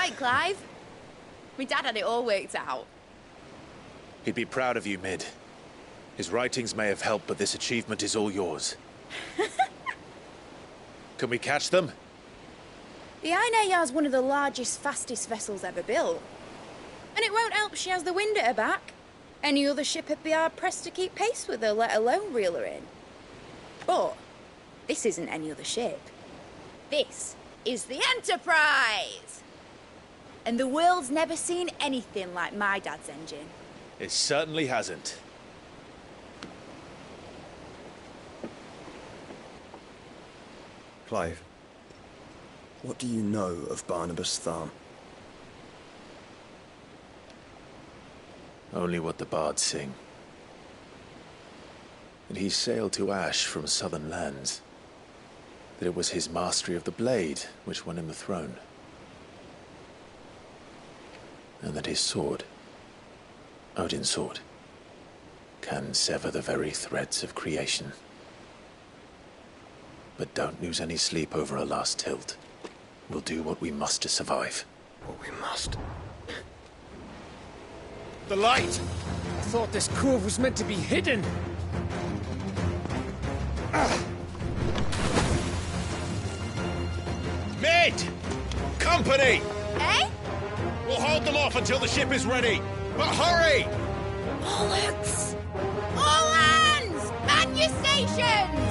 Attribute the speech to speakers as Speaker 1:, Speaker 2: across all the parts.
Speaker 1: right, Clive. My dad had it all worked out.
Speaker 2: He'd be proud of you, Mid. His writings may have helped, but this achievement is all yours. Can we catch them?
Speaker 1: The Aina Yar's one of the largest, fastest vessels ever built. And it won't help she has the wind at her back. Any other ship would be hard-pressed to keep pace with her, let alone reel her in. But this isn't any other ship. This is the Enterprise! And the world's never seen anything like my dad's engine.
Speaker 2: It certainly hasn't.
Speaker 3: Clive, what do you know of Barnabas Tharm?
Speaker 2: Only what the bards sing. That he sailed to Ash from southern lands. That it was his mastery of the blade which won him the throne. And that his sword, Odin's sword, can sever the very threads of creation. But don't lose any sleep over a last tilt. We'll do what we must to survive.
Speaker 3: What we must.
Speaker 2: The light!
Speaker 4: I thought this cove was meant to be hidden.
Speaker 2: Mid! Company!
Speaker 1: Eh?
Speaker 2: We'll hold them off until the ship is ready. But hurry!
Speaker 1: Bollocks! All hands! Man your stations!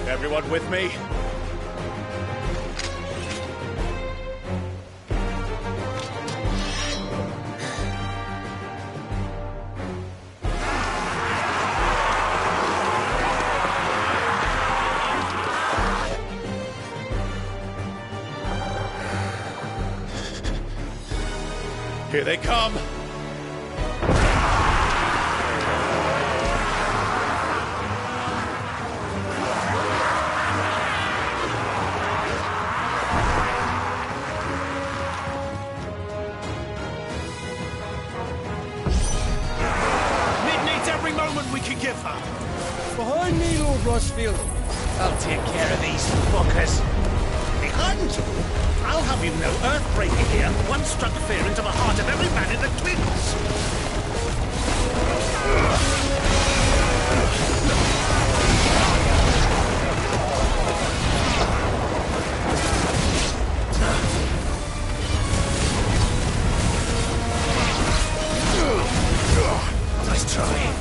Speaker 2: Everyone with me? Here they come!
Speaker 4: Behind me, Lord Rossfield. I'll take care of these fuckers.
Speaker 5: Behind you? I'll have you know Earthbreaker here once struck fear into the heart of every man in the Twins. Nice try.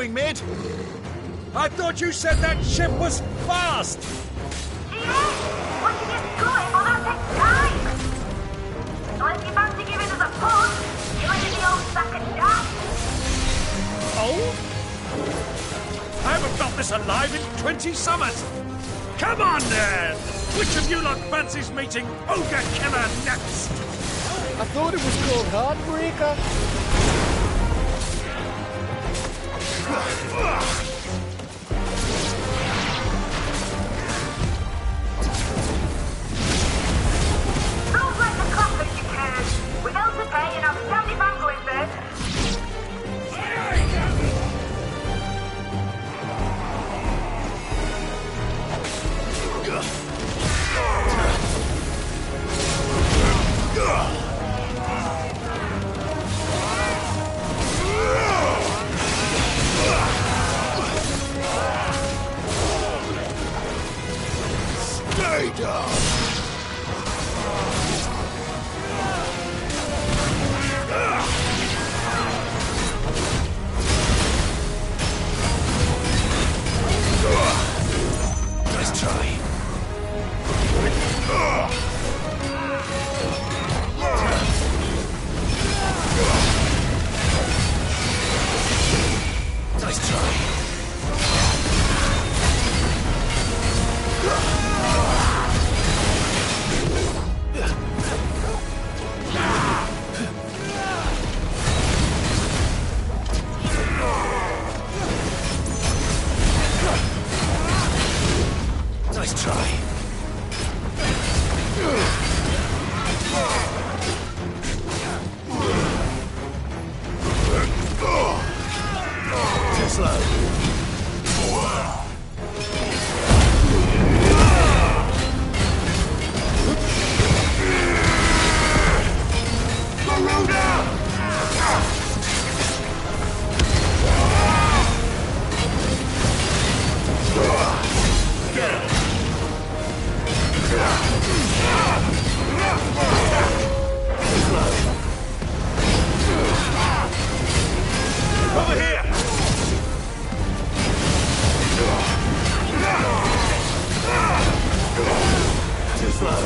Speaker 2: Mid?
Speaker 4: I thought you said that ship was fast!
Speaker 6: Yes! What you just going for that next time? So if you fancy giving us a push, you're in the old sack of dust.
Speaker 5: Oh? I haven't felt this alive in 20 summers! Come on then! Which of you lot fancies meeting Ogre Killer next?
Speaker 4: I thought it was called Heartbreaker.
Speaker 6: Sounds like the clappers you can. With Elsa Pay and outstanding bango in bed.
Speaker 2: Stay down! Nice try. Nice try. slow.
Speaker 5: Over here!
Speaker 2: Too slow.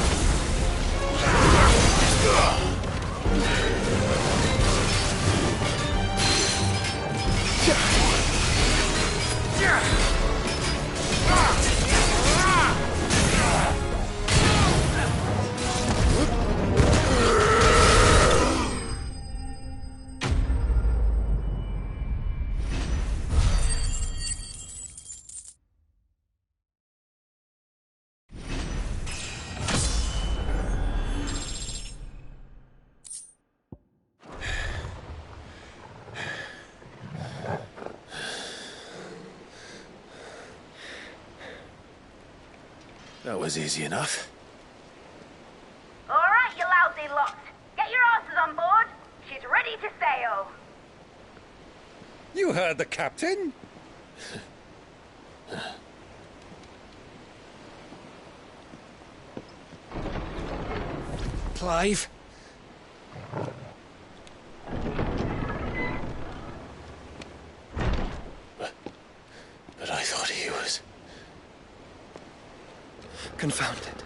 Speaker 2: That was easy enough.
Speaker 6: All right, you lousy lot. Get your asses on board. She's ready to sail.
Speaker 5: You heard the captain.
Speaker 4: Clive?
Speaker 2: But I thought he was...
Speaker 3: Confounded.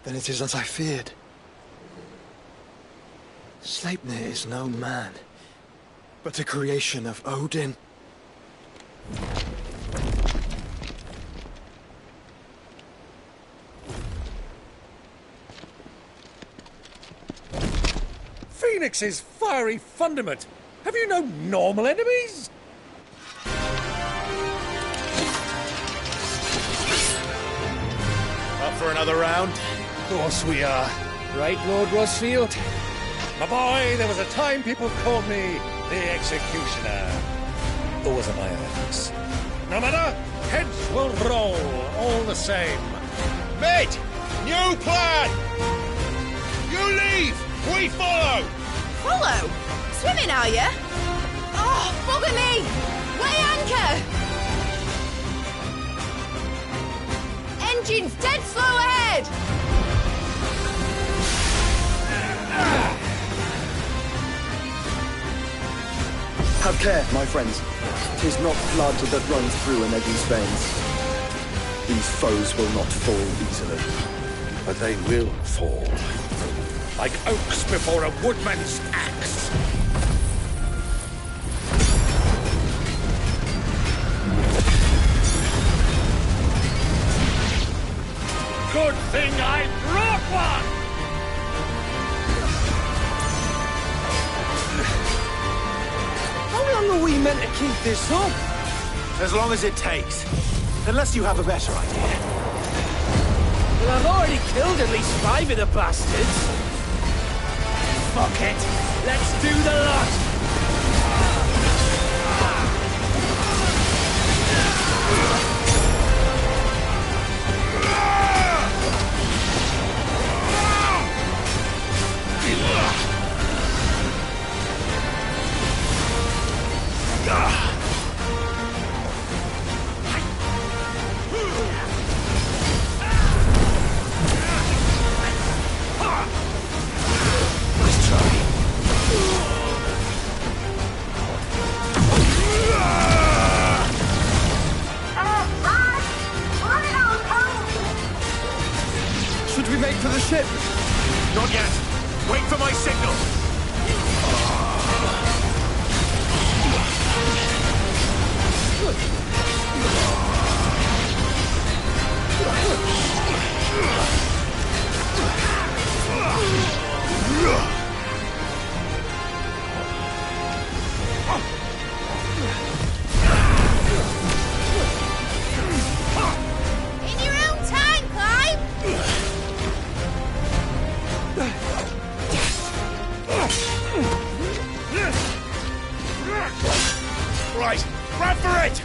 Speaker 3: Then it is as I feared. Sleipnir is no man, but a creation of Odin.
Speaker 5: Phoenix's fiery fundament. Have you no normal enemies?
Speaker 2: Up for another round?
Speaker 4: Of course we are. Right, Lord Rosfield?
Speaker 5: My boy, there was a time people called me the Executioner. Those are my efforts. No matter, heads will roll all the same.
Speaker 7: Mate! New plan! You leave! We follow!
Speaker 1: Follow? Swimming, are you? Oh, bugger me! Weigh anchor! Engine's dead slow ahead!
Speaker 3: Have care, my friends. 'Tis not blood that runs through an Eddie's veins. These foes will not fall easily.
Speaker 5: But they will fall. Like oaks before a woodman's axe. Good thing I brought one!
Speaker 4: How long are we meant to keep this up?
Speaker 2: As long as it takes. Unless you have a better idea.
Speaker 4: Well, I've already killed at least 5 of the bastards. Fuck it. Let's do the lot.
Speaker 3: Should we make for the ship?
Speaker 2: Not yet. Wait for my signal.
Speaker 1: In your own time, Clive!
Speaker 7: right! Grab for it!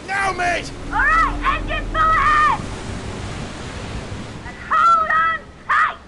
Speaker 7: Now, mate!
Speaker 6: Alright, engine full ahead! And hold on tight!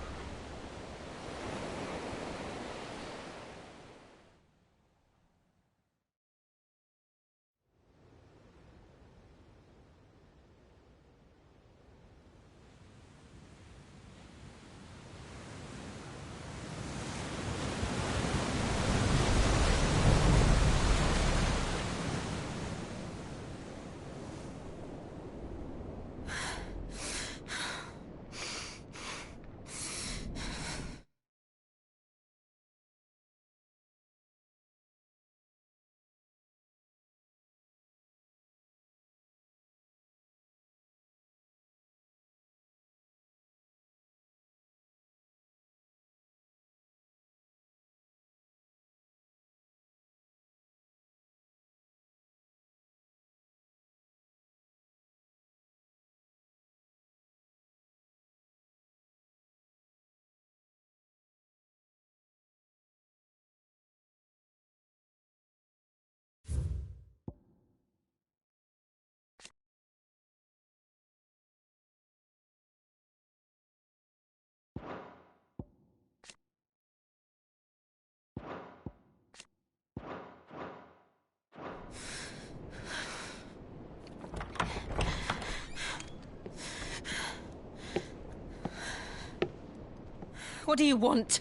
Speaker 8: What do you want?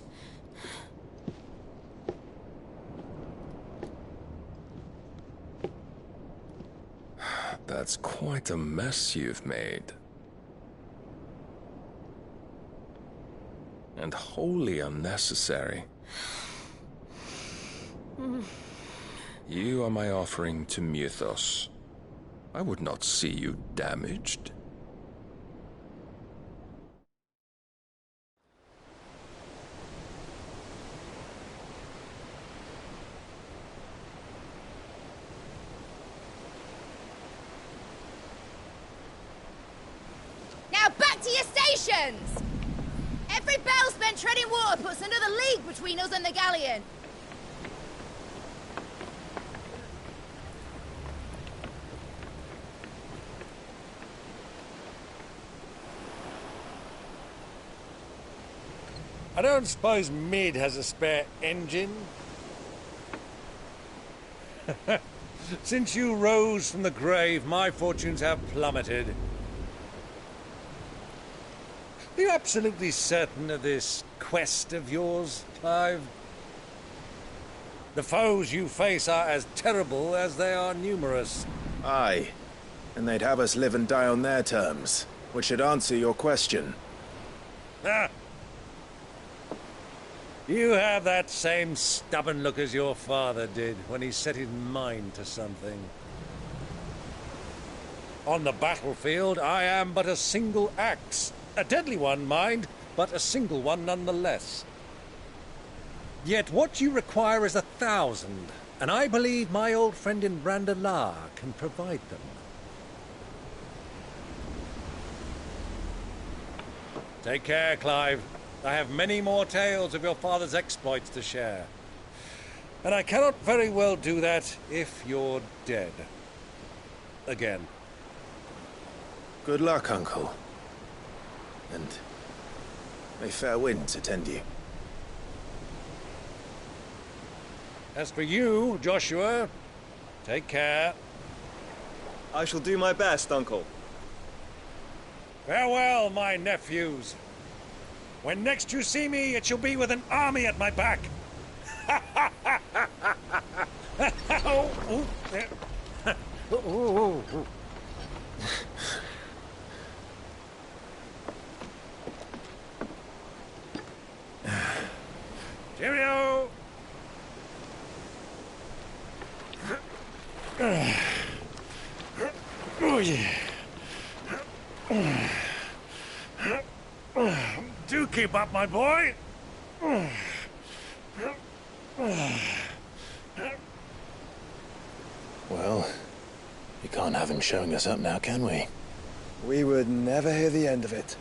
Speaker 9: That's quite a mess you've made. And wholly unnecessary. You are my offering to Mythos. I would not see you damaged.
Speaker 1: Now back to your stations! Every bell spent treading water puts another league between us and the galleon.
Speaker 5: I don't suppose Mid has a spare engine? Since you rose from the grave, my fortunes have plummeted. Are you absolutely certain of this quest of yours, Clive? The foes you face are as terrible as they are numerous.
Speaker 2: Aye. And they'd have us live and die on their terms, which should answer your question.
Speaker 5: Ah! You have that same stubborn look as your father did when he set his mind to something. On the battlefield, I am but a single axe. A deadly one, mind, but a single one nonetheless. Yet what you require is 1,000, and I believe my old friend in Randalar can provide them. Take care, Clive. I have many more tales of your father's exploits to share. And I cannot very well do that if you're dead. Again.
Speaker 2: Good luck, Uncle. And may fair winds attend you.
Speaker 5: As for you, Joshua, take care.
Speaker 3: I shall do my best, Uncle.
Speaker 5: Farewell, my nephews. When next you see me, it shall be with an army at my back. Cheerio! Oh, yeah. Do keep up, my boy.
Speaker 2: Well, you can't have him showing us up now, can we?
Speaker 3: We would never hear the end of it.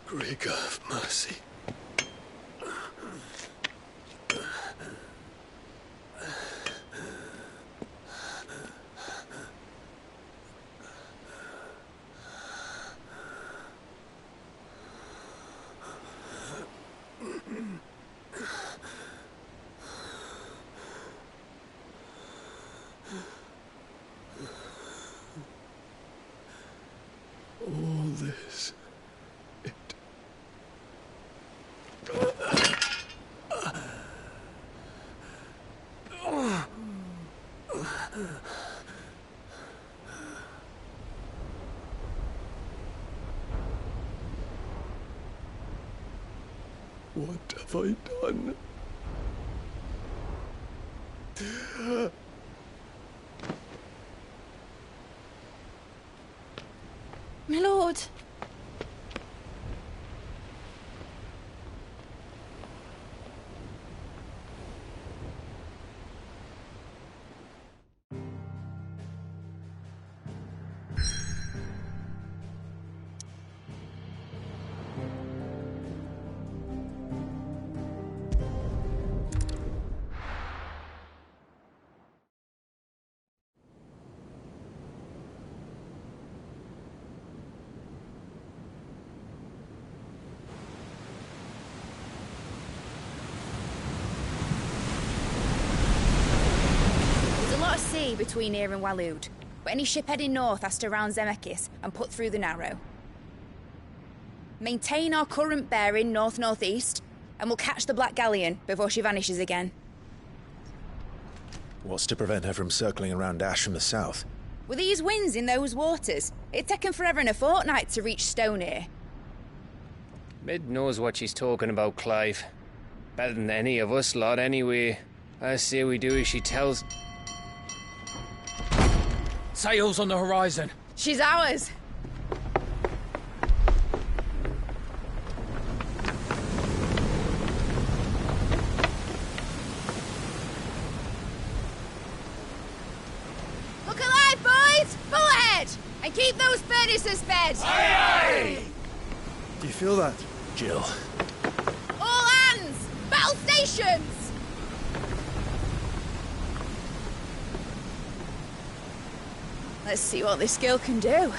Speaker 2: Great God of mercy. All this. What have I done?
Speaker 1: My lord. Sea between here and Waloed, but any ship heading north has to round Zemeckis and put through the Narrow. Maintain our current bearing north-northeast, and we'll catch the Black Galleon before she vanishes again.
Speaker 2: What's to prevent her from circling around Ash from the south?
Speaker 1: With these winds in those waters, it'd take 'em forever and a fortnight to reach Stone here.
Speaker 4: Mid knows what she's talking about, Clive. Better than any of us lot, anyway. I say we do as she tells.
Speaker 10: Sails on the horizon.
Speaker 1: She's ours. Look alive, boys! Full ahead! And keep those furnaces fed!
Speaker 5: Aye, aye!
Speaker 3: Do you feel that?
Speaker 2: Jill.
Speaker 1: All hands! Battle stations! Let's see what this girl can do.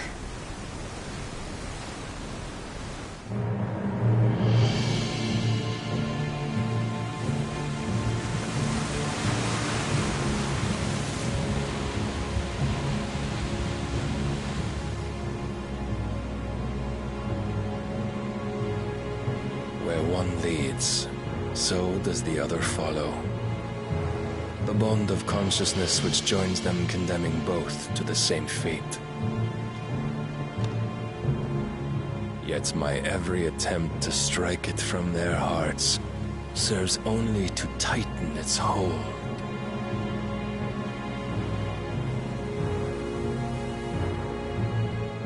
Speaker 9: Where one leads, so does the other follow. The bond of consciousness which joins them condemning both to the same fate. Yet my every attempt to strike it from their hearts serves only to tighten its hold.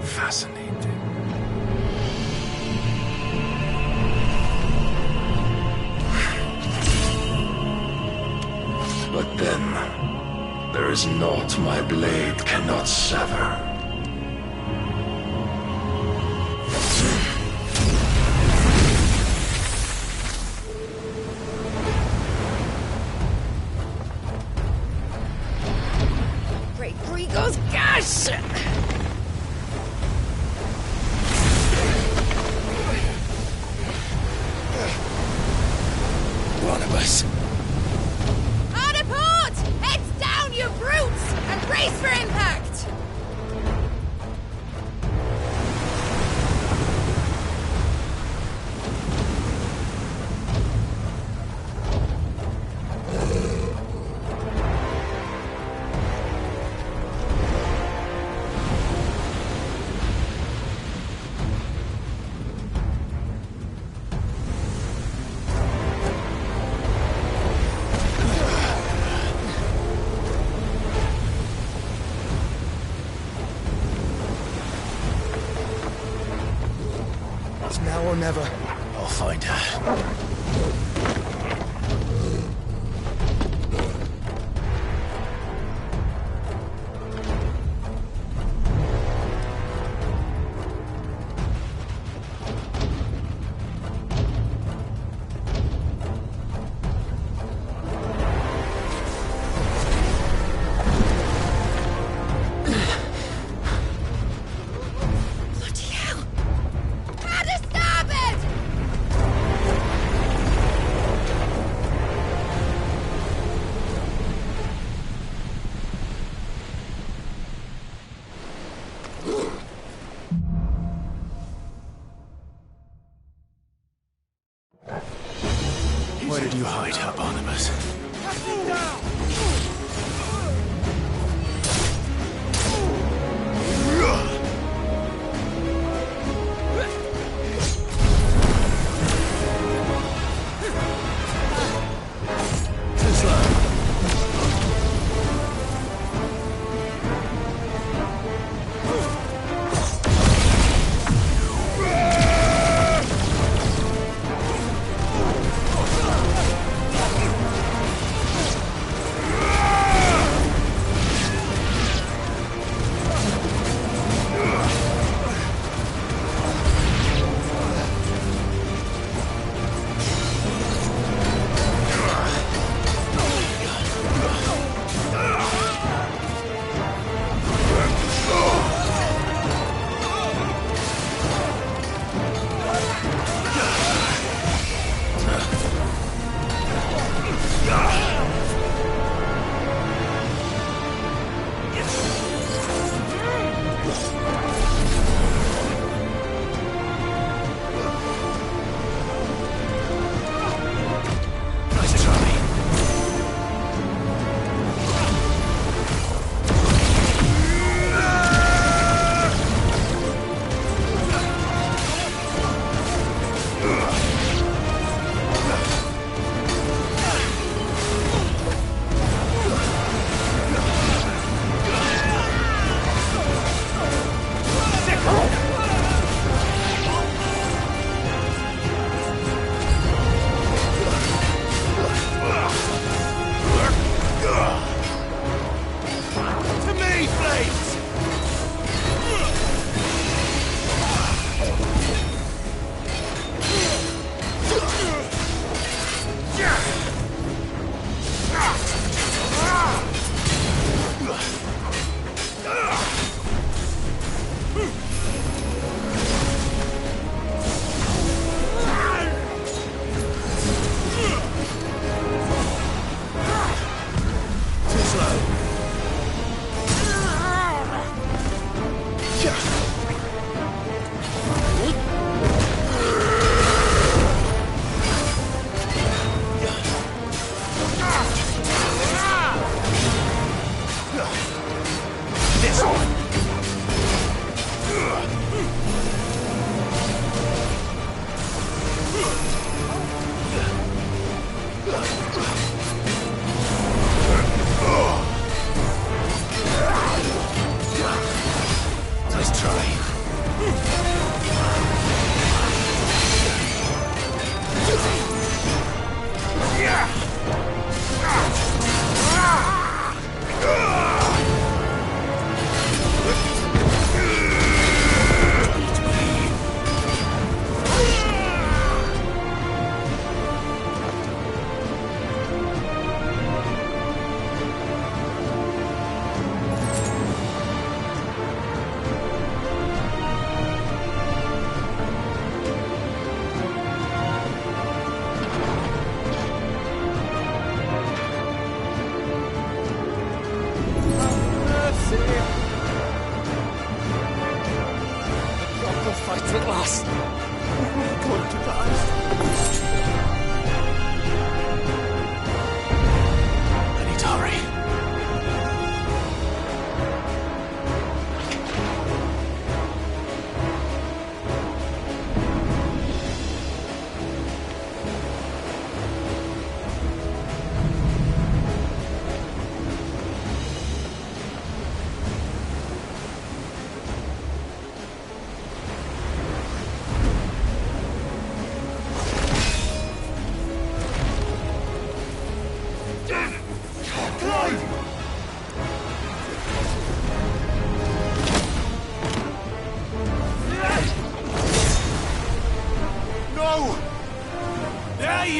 Speaker 9: Fascinating. is naught my blade cannot sever.
Speaker 1: Great Grigor's gash!
Speaker 9: Barnabas.
Speaker 1: Hard port! Heads down, you brutes! And brace for impact!
Speaker 3: It's now or never.
Speaker 2: I'll find her.
Speaker 1: Bloody hell! How to starboard!
Speaker 2: Where did you hide her, Barnabas?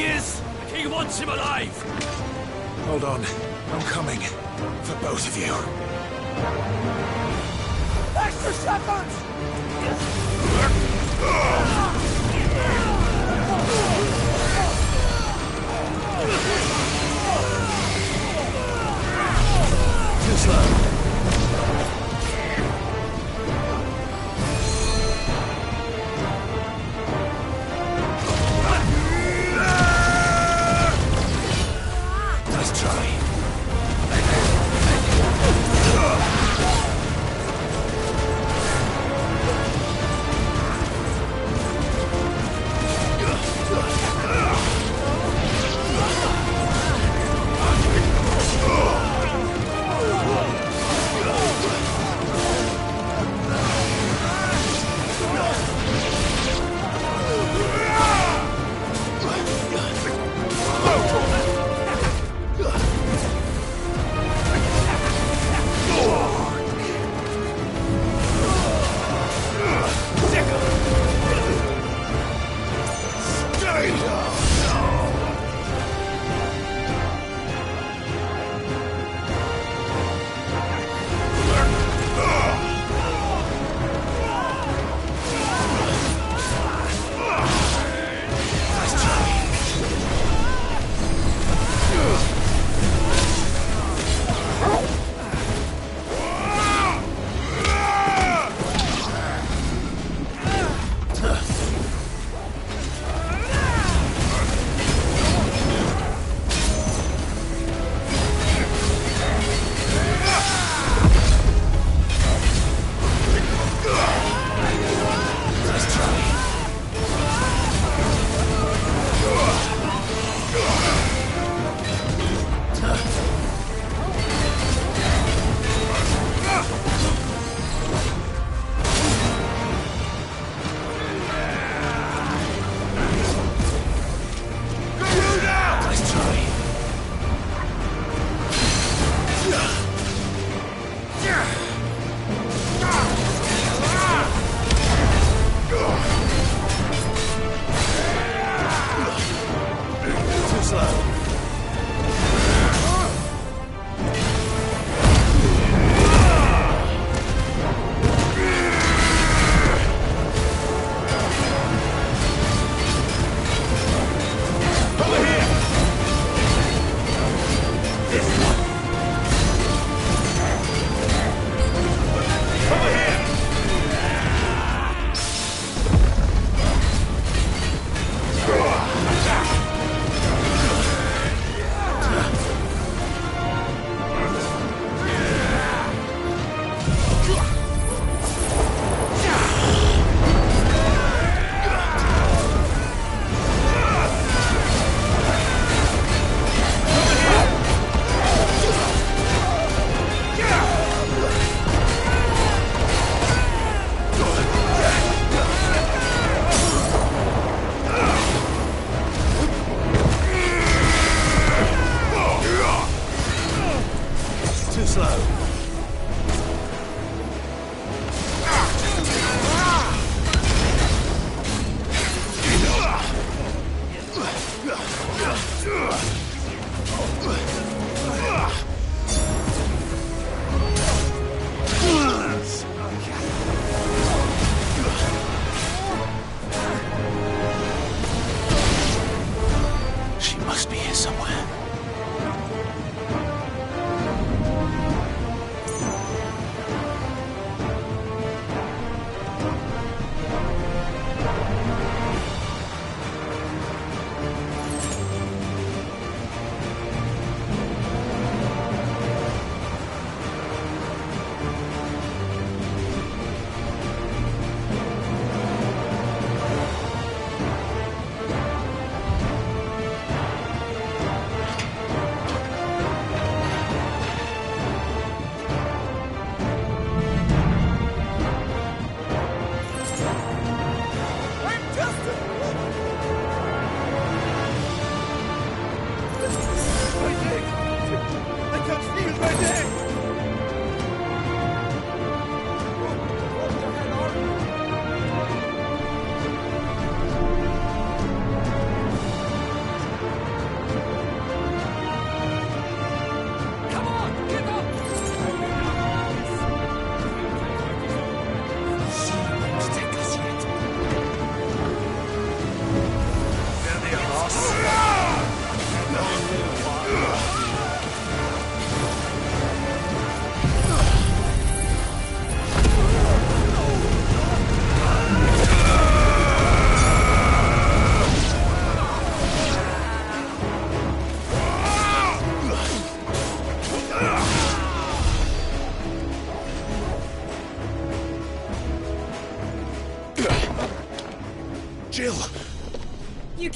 Speaker 5: he is! The king wants him alive!
Speaker 7: Hold on. I'm coming. For both of you.
Speaker 4: Extra seconds!
Speaker 7: Too slow.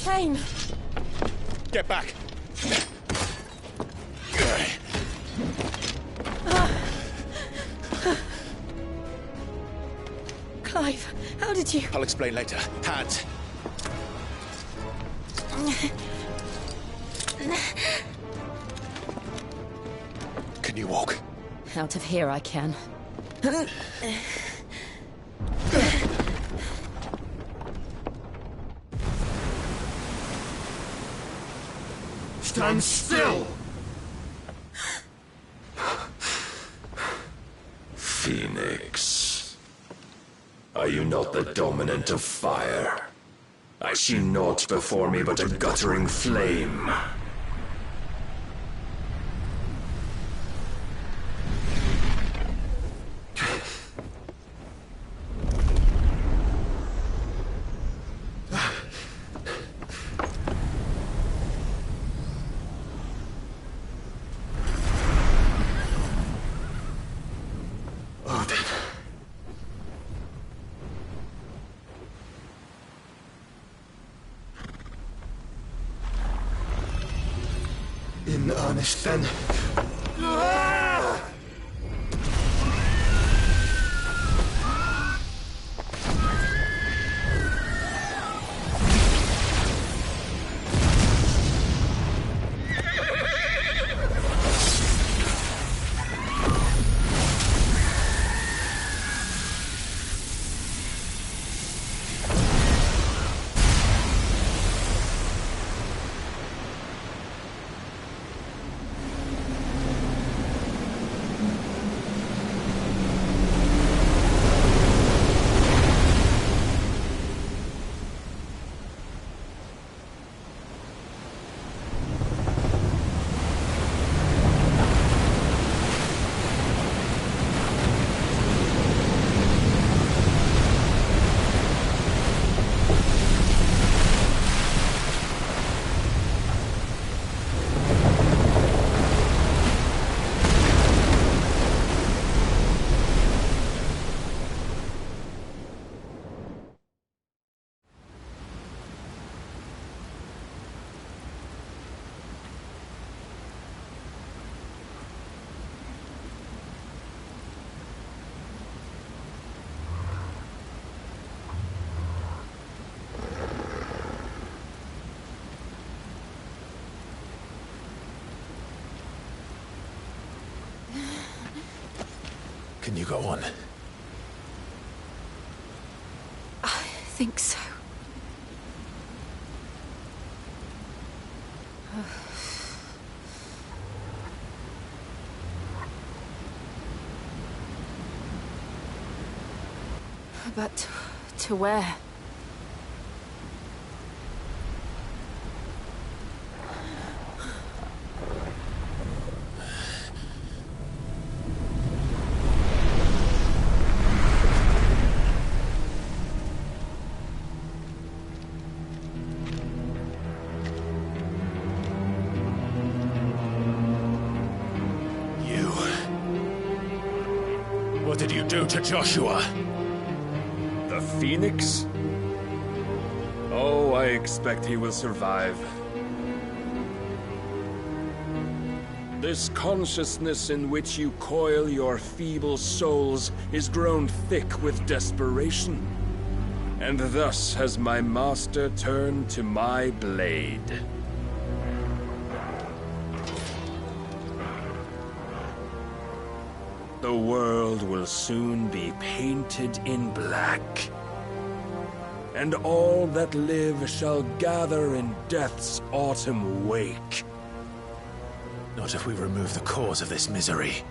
Speaker 8: insane.
Speaker 7: Get back!
Speaker 8: Clive, how did you...
Speaker 7: I'll explain later. Hands! Can you walk?
Speaker 8: Out of here I can.
Speaker 5: Stand still!
Speaker 9: Phoenix. Are you not the dominant of fire? I see naught before me but a guttering flame.
Speaker 3: In earnest, then.
Speaker 2: Can you go on?
Speaker 8: I think so. But to where?
Speaker 2: What did you do to Joshua?
Speaker 9: The Phoenix? Oh, I expect he will survive. This consciousness in which you coil your feeble souls is grown thick with desperation. And thus has my master turned to my blade. The world will soon be painted in black. And all that live shall gather in death's autumn wake.
Speaker 2: Not if we remove the cause of this misery.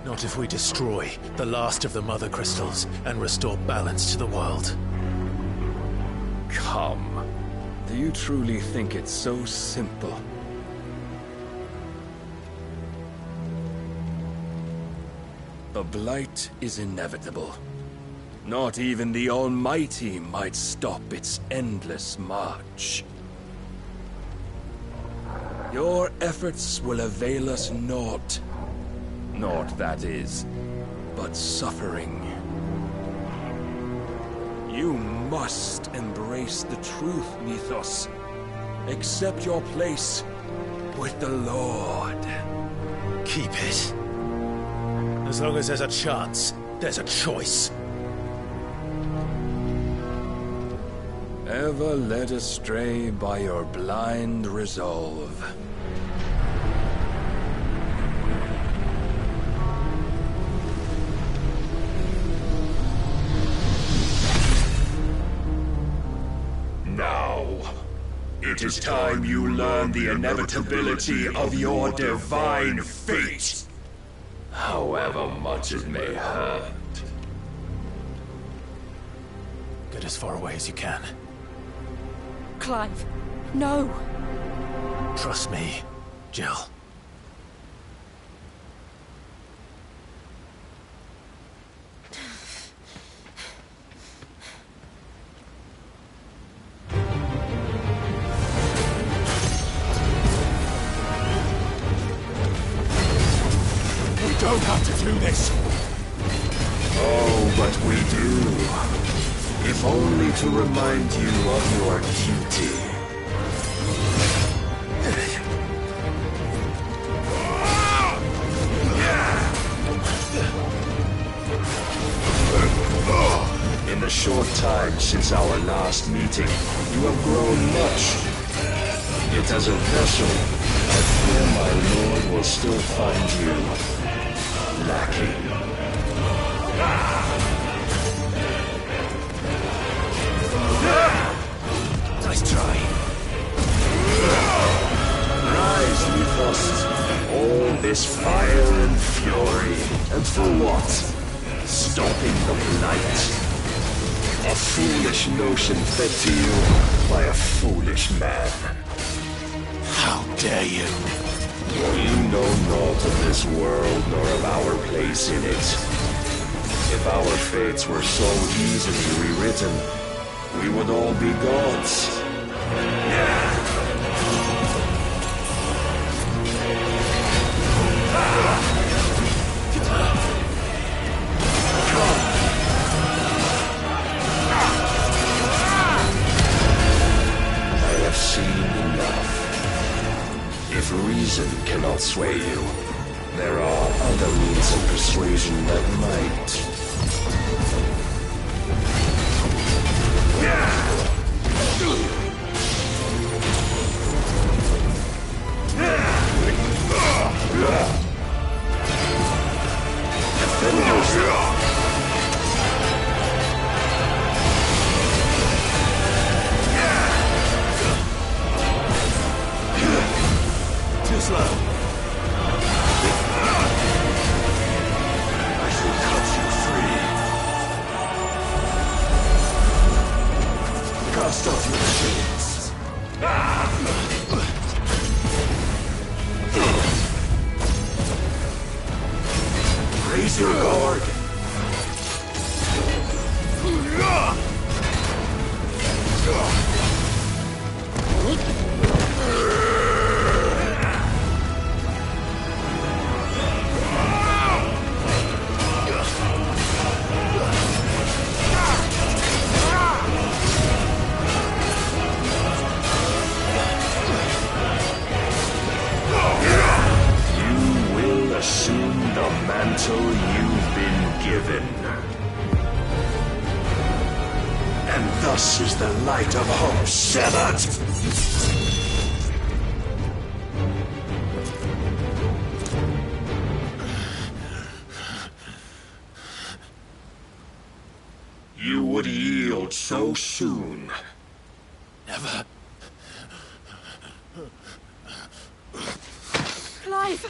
Speaker 2: Not if we destroy the last of the Mother Crystals and restore balance to the world.
Speaker 9: Come. Do you truly think it's so simple? The Blight is inevitable. Not even the Almighty might stop its endless march. Your efforts will avail us naught. Naught, that is, but suffering. You must embrace the truth, Mythos. Accept your place with the Lord.
Speaker 2: Keep it. As long as there's a chance, there's a choice.
Speaker 9: Ever led astray by your blind resolve.
Speaker 5: Now, it is time you learn the inevitability of your divine fate. However much it may hurt.
Speaker 2: Get as far away as you can.
Speaker 8: Clive, no!
Speaker 2: Trust me, Jill.
Speaker 5: We don't have to do this. Oh, but we do. If only to remind you of your duty. In the short time since our last meeting, you have grown much. Yet as a vessel, I fear my lord will still find you lacking.
Speaker 2: Nice try.
Speaker 5: Rise, Mythos. All this fire and fury. And for what? Stopping the blight. A foolish notion fed to you by a foolish man.
Speaker 2: How dare you?
Speaker 5: You know naught of this world nor of our place in it. If our fates were so easily rewritten, we would all be gods. I have seen enough. If reason cannot sway you, there are other means of persuasion that might. Defend yourself.
Speaker 2: Too slow.
Speaker 5: I shall cut you free. Cast off your chains. Raise your guard. You will assume the mantle you've been given. And thus is the light of hope severed. You would yield so soon.
Speaker 2: Never.
Speaker 8: Clive!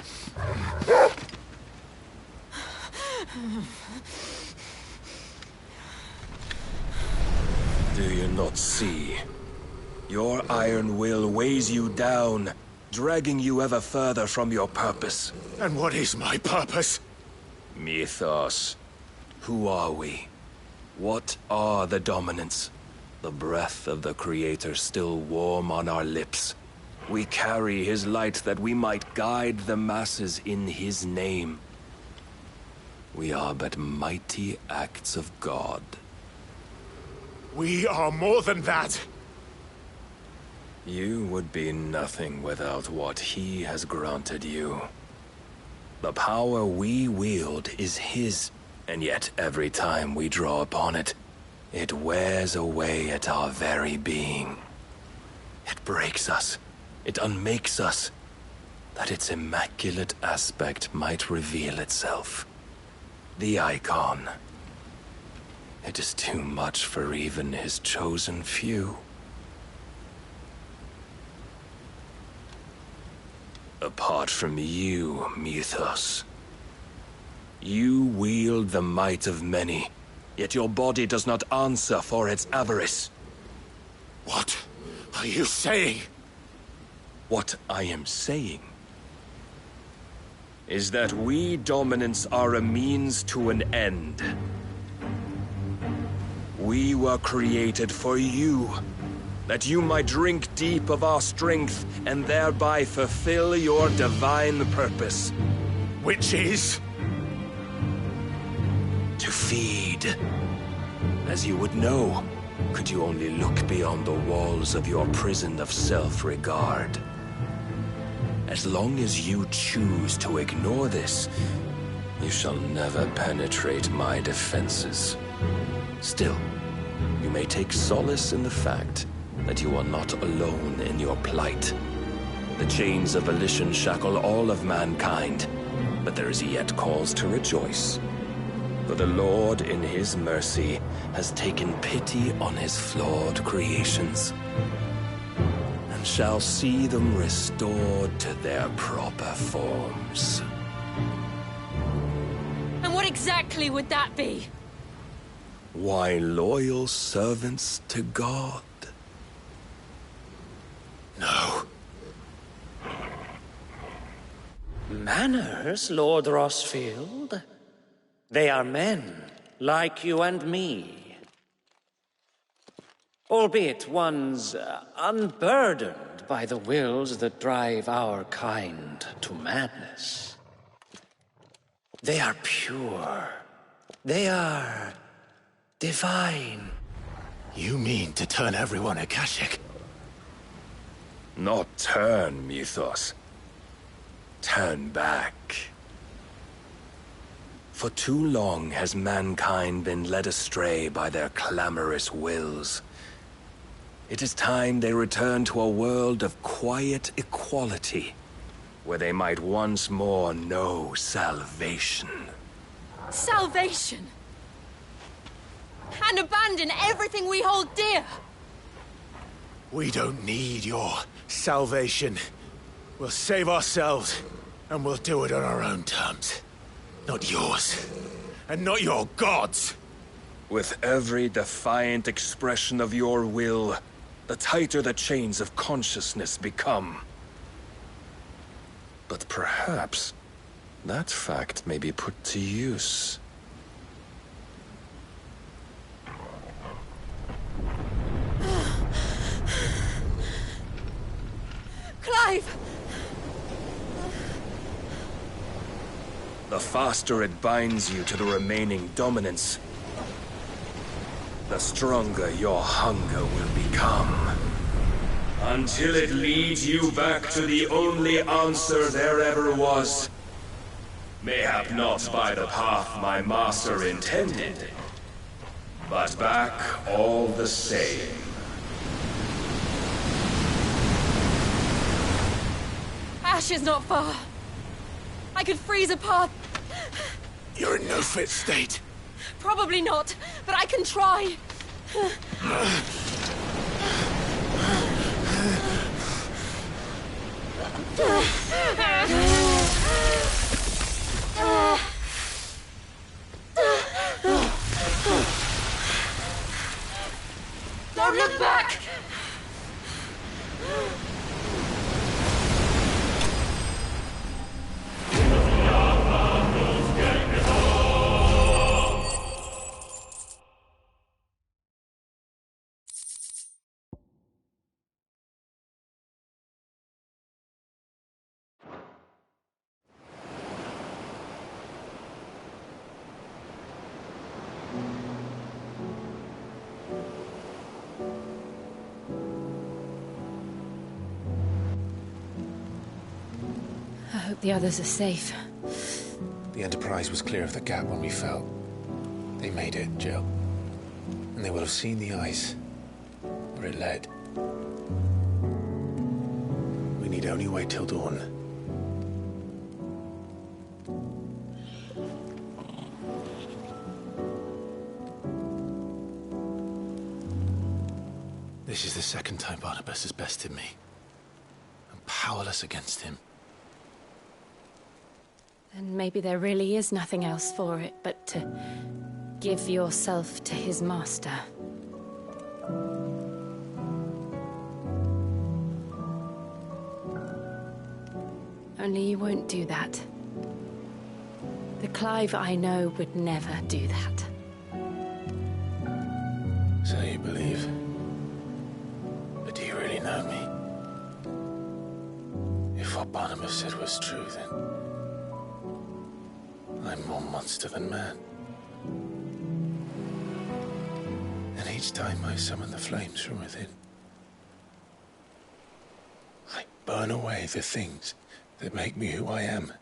Speaker 9: Do you not see? Your iron will weighs you down, dragging you ever further from your purpose.
Speaker 2: And what is my purpose?
Speaker 9: Mythos. Who are we? What are the dominants? The breath of the Creator still warm on our lips. We carry his light that we might guide the masses in his name. We are but mighty acts of God.
Speaker 7: We are more than that.
Speaker 9: You would be nothing without what he has granted you. The power we wield is his, and yet every time we draw upon it, it wears away at our very being. It breaks us. It unmakes us, that its immaculate aspect might reveal itself. The icon. It is too much for even his chosen few. Apart from you, Mythos. You wield the might of many, yet your body does not answer for its avarice.
Speaker 7: What are you saying?
Speaker 9: What I am saying is that we dominants are a means to an end. We were created for you, that you might drink deep of our strength and thereby fulfill your divine purpose.
Speaker 7: Which is?
Speaker 9: To feed. As you would know, could you only look beyond the walls of your prison of self-regard. As long as you choose to ignore this, you shall never penetrate my defenses. Still, you may take solace in the fact that you are not alone in your plight. The chains of volition shackle all of mankind, but there is yet cause to rejoice. For the Lord, in his mercy, has taken pity on his flawed creations, and shall see them restored to their proper forms.
Speaker 8: And what exactly would that be?
Speaker 9: Why, loyal servants to God.
Speaker 7: No.
Speaker 11: Manners, Lord Rossfield? They are men, like you and me. Albeit ones unburdened by the wills that drive our kind to madness. They are pure. They are divine.
Speaker 2: You mean to turn everyone Akashic?
Speaker 9: Not turn, Mythos. Turn back. For too long has mankind been led astray by their clamorous wills. It is time they return to a world of quiet equality, where they might once more know salvation.
Speaker 8: Salvation! And abandon everything we hold dear!
Speaker 2: We don't need your salvation. We'll save ourselves, and we'll do it on our own terms. Not yours. And not your gods!
Speaker 9: With every defiant expression of your will, the tighter the chains of consciousness become. But perhaps that fact may be put to use.
Speaker 8: Clive!
Speaker 9: The faster it binds you to the remaining dominance, the stronger your hunger will become. Until it leads you back to the only answer there ever was. Mayhap not by the path my master intended, but back all the same.
Speaker 8: Ash is not far. I could freeze a path.
Speaker 2: You're in no fit state.
Speaker 8: Probably not, but I can try. Don't look back! hope the others are safe.
Speaker 7: The Enterprise was clear of the gap when we fell. They made it, Jill. And they will have seen the ice, where it led. We need only wait till dawn. This is the second time Barnabas has bested me. I'm powerless against him.
Speaker 8: Then maybe there really is nothing else for it but to give yourself to his master. Only you won't do that. The Clive I know would never do that.
Speaker 7: So you believe? But do you really know me? If what Barnabas said was true, then I'm more monster than man. And each time I summon the flames from within, I burn away the things that make me who I am.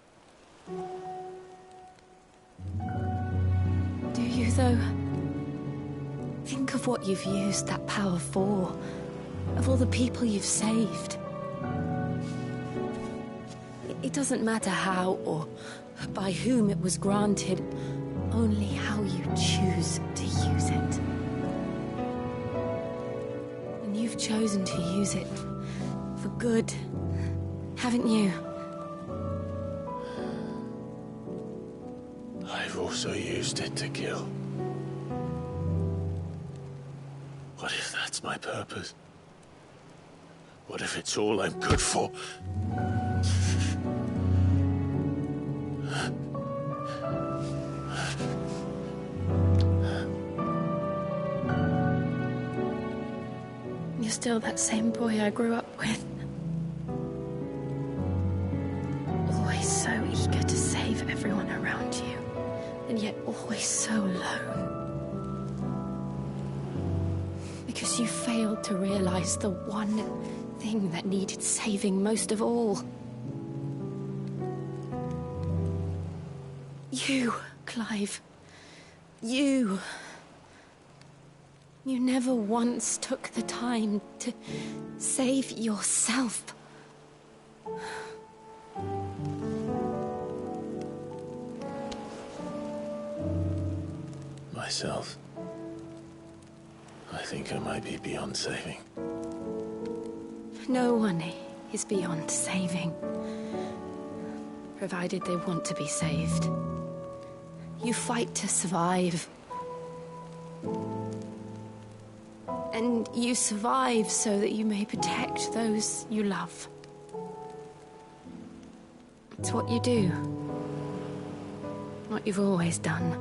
Speaker 8: Do you, though? Think of what you've used that power for, of all the people you've saved. It doesn't matter how or by whom it was granted, only how you choose to use it. And you've chosen to use it for good, haven't you?
Speaker 7: I've also used it to kill. What if that's my purpose? What if it's all I'm good for?
Speaker 8: You're still that same boy I grew up with. Always so eager to save everyone around you, and yet always so alone. Because you failed to realize the one thing that needed saving most of all. You, Clive. You. You never once took the time to save yourself.
Speaker 7: Myself? I think I might be beyond saving.
Speaker 8: No one is beyond saving, provided they want to be saved. You fight to survive. And you survive so that you may protect those you love. It's what you do. What you've always done.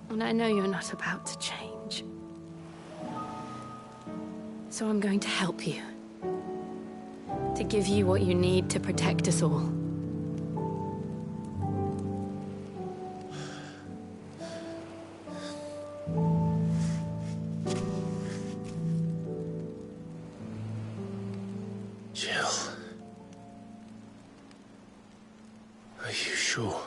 Speaker 8: And I know you're not about to change. So I'm going to help you. To give you what you need to protect us all.
Speaker 7: Jill. Are you sure?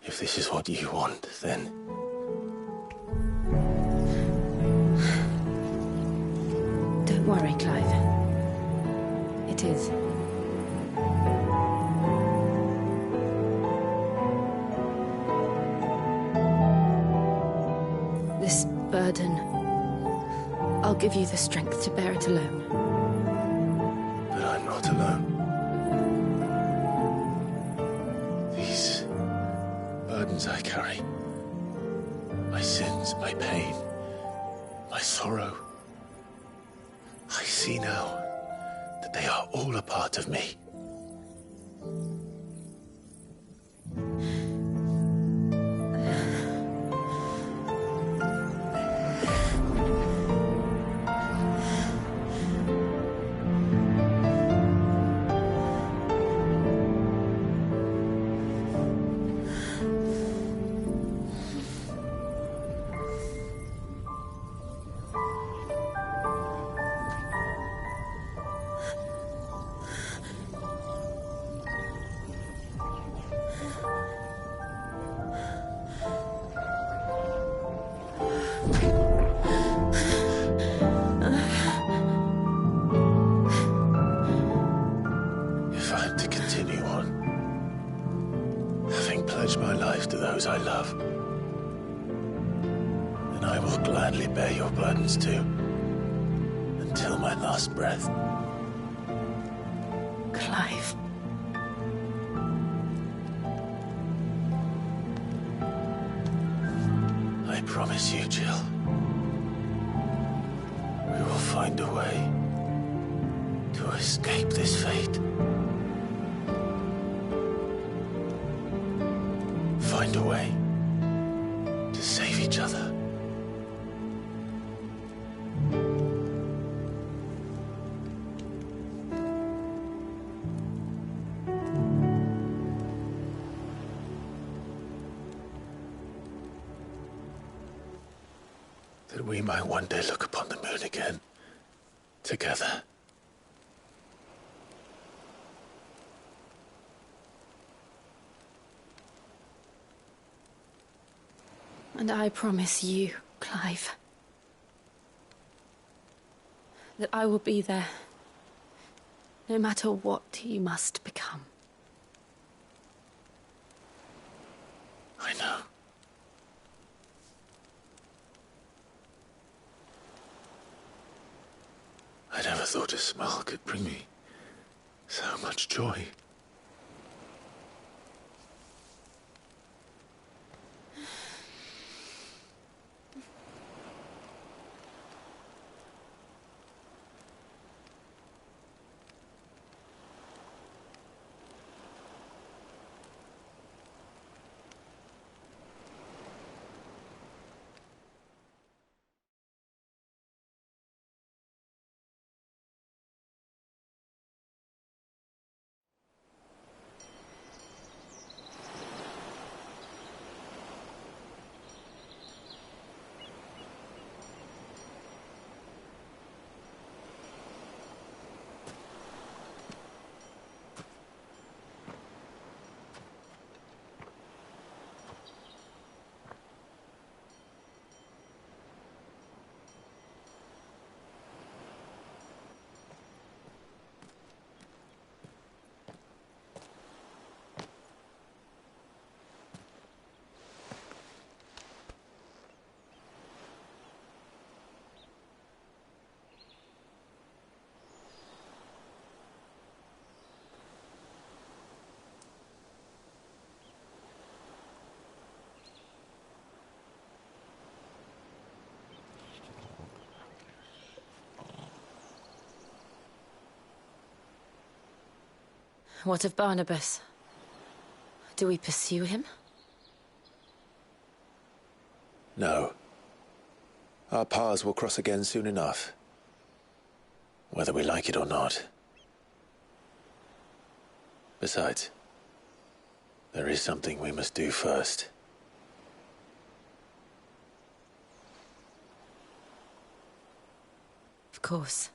Speaker 7: If this is what you want, then...
Speaker 8: Don't worry, Clive. It is. This burden, I'll give you the strength to bear it alone.
Speaker 7: But I'm not alone. These burdens I carry, my sins, my pain, my sorrow, I see now that they are all a part of me. pledge my life to those I love. And I will gladly bear your burdens too, until my last breath.
Speaker 8: Clive.
Speaker 7: I promise you, Jill. We will find a way to escape this fate. Find a way to save each other. That we might one day look upon the moon again, together.
Speaker 8: And I promise you, Clive, that I will be there, no matter what you must become.
Speaker 7: I know. I never thought a smile could bring me so much joy.
Speaker 8: What of Barnabas? Do we pursue him?
Speaker 7: No. Our paths will cross again soon enough. Whether we like it or not. Besides, there is something we must do first.
Speaker 8: Of course.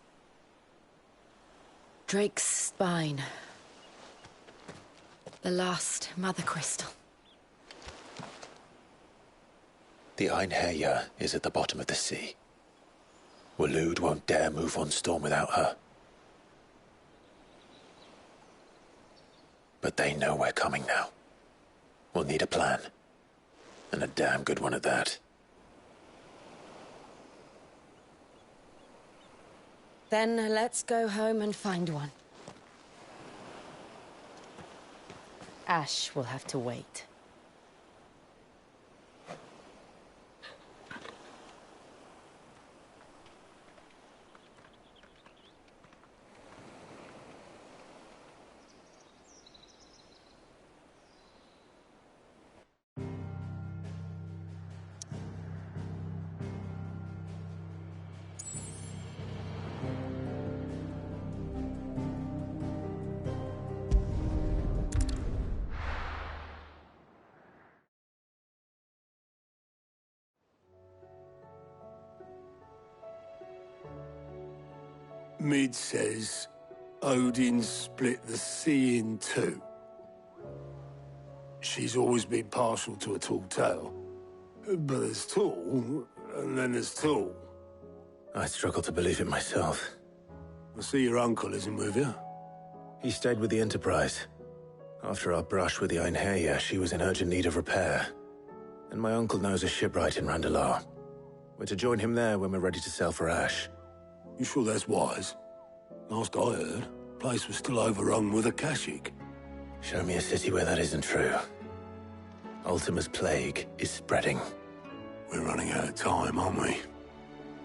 Speaker 8: Drake's spine. The last Mother Crystal.
Speaker 7: The Einherjar is at the bottom of the sea. Waloed won't dare move on Storm without her. But they know we're coming now. We'll need a plan. And a damn good one at that.
Speaker 8: Then let's go home and find one. Ash will have to wait.
Speaker 5: Mid says Odin split the sea in two. She's always been partial to a tall tale. But there's tall, and then there's tall.
Speaker 7: I struggle to believe it myself.
Speaker 5: I see your uncle isn't with you.
Speaker 7: He stayed with the Enterprise. After our brush with the Einherja, she was in urgent need of repair. And my uncle knows a shipwright in Randalar. We're to join him there when we're ready to sail for Ash.
Speaker 12: You sure that's wise? Last I heard, the place was still overrun with Akashic.
Speaker 7: Show me a city where that isn't true. Ultima's plague is spreading.
Speaker 12: We're running out of time, aren't we?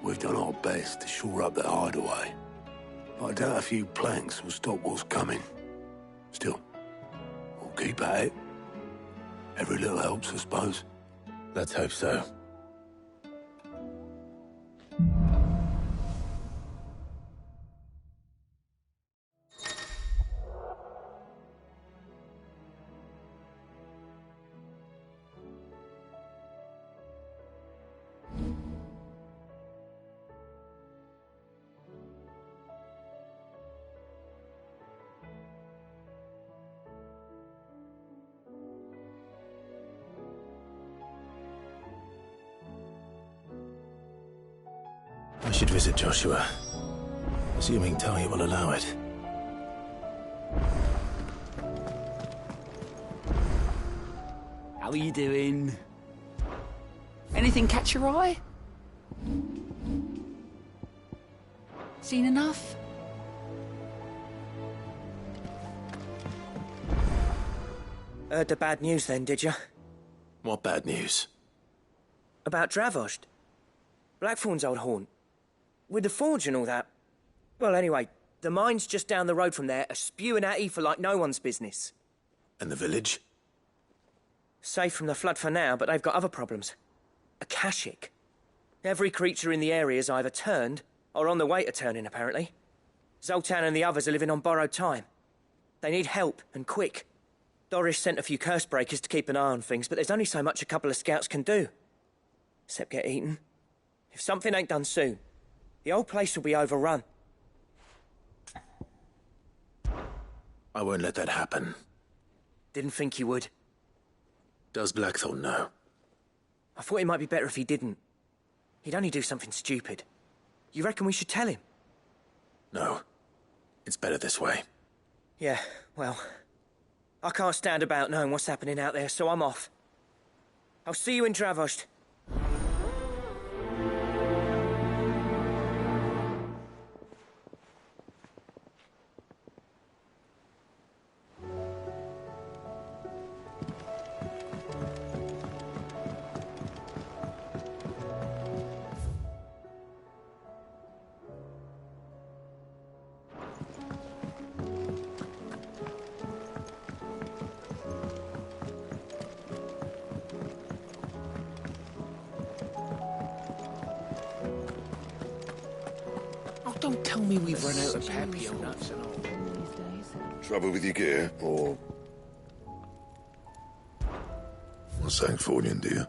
Speaker 12: We've done our best to shore up that hideaway. But I doubt a few planks will stop what's coming. Still, we'll keep at it. Every little helps, I suppose.
Speaker 7: Let's hope so. I should visit Joshua, assuming Talia will allow it.
Speaker 4: How are you doing? Anything catch your eye? Seen enough?
Speaker 13: Heard the bad news then, did you?
Speaker 7: What bad news?
Speaker 13: About Dravost. Blackthorn's old haunt. With the forge and all that. Well, anyway, the mines just down the road from there are spewing out ether like no one's business.
Speaker 7: And the village?
Speaker 13: Safe from the flood for now, but they've got other problems. Akashic. Every creature in the area's either turned, or on the way to turning, apparently. Zoltan and the others are living on borrowed time. They need help, and quick. Doris sent a few curse breakers to keep an eye on things, but there's only so much a couple of scouts can do. Except get eaten. If something ain't done soon, the old place will be overrun.
Speaker 7: I won't let that happen.
Speaker 13: Didn't think you would.
Speaker 7: Does Blackthorn know?
Speaker 13: I thought it might be better if he didn't. He'd only do something stupid. You reckon we should tell him?
Speaker 7: No. It's better this way.
Speaker 13: Yeah, well, I can't stand about knowing what's happening out there, so I'm off. I'll see you in Dravost.
Speaker 10: Don't tell me we've run out of Papio nuts and all.
Speaker 14: Trouble with your gear, or... What's Sancfordian, dear?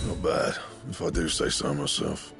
Speaker 14: Not bad, if I do say so myself.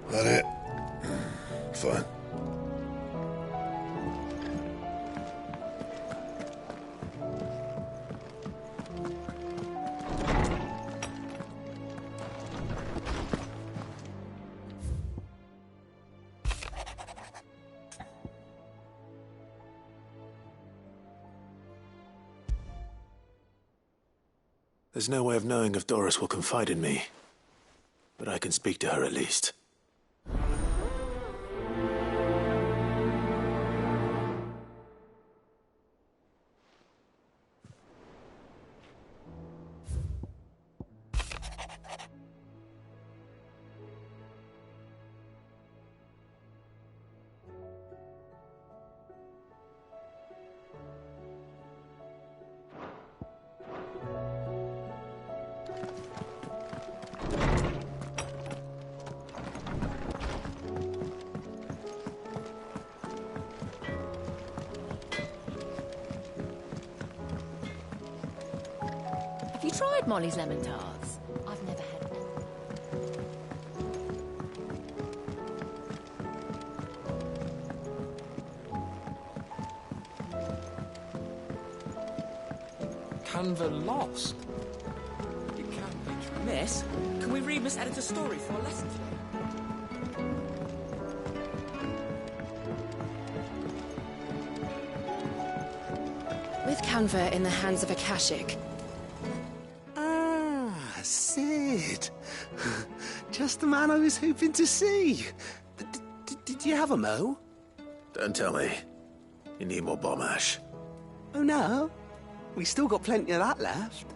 Speaker 14: That it? Fine.
Speaker 7: There's no way of knowing if Doris will confide in me. But I can speak to her at least.
Speaker 8: tried Molly's lemon tarts? I've never had one.
Speaker 10: Canva lost. It can't be true.
Speaker 13: Miss, can we read Miss Editor's story for a lesson today?
Speaker 8: With Canva in the hands of a Akashic.
Speaker 15: Ah, Sid. Just the man I was hoping to see. Did you have a mo?
Speaker 2: Don't tell me. You need more bomb ash.
Speaker 15: Oh no, we still got plenty of that left.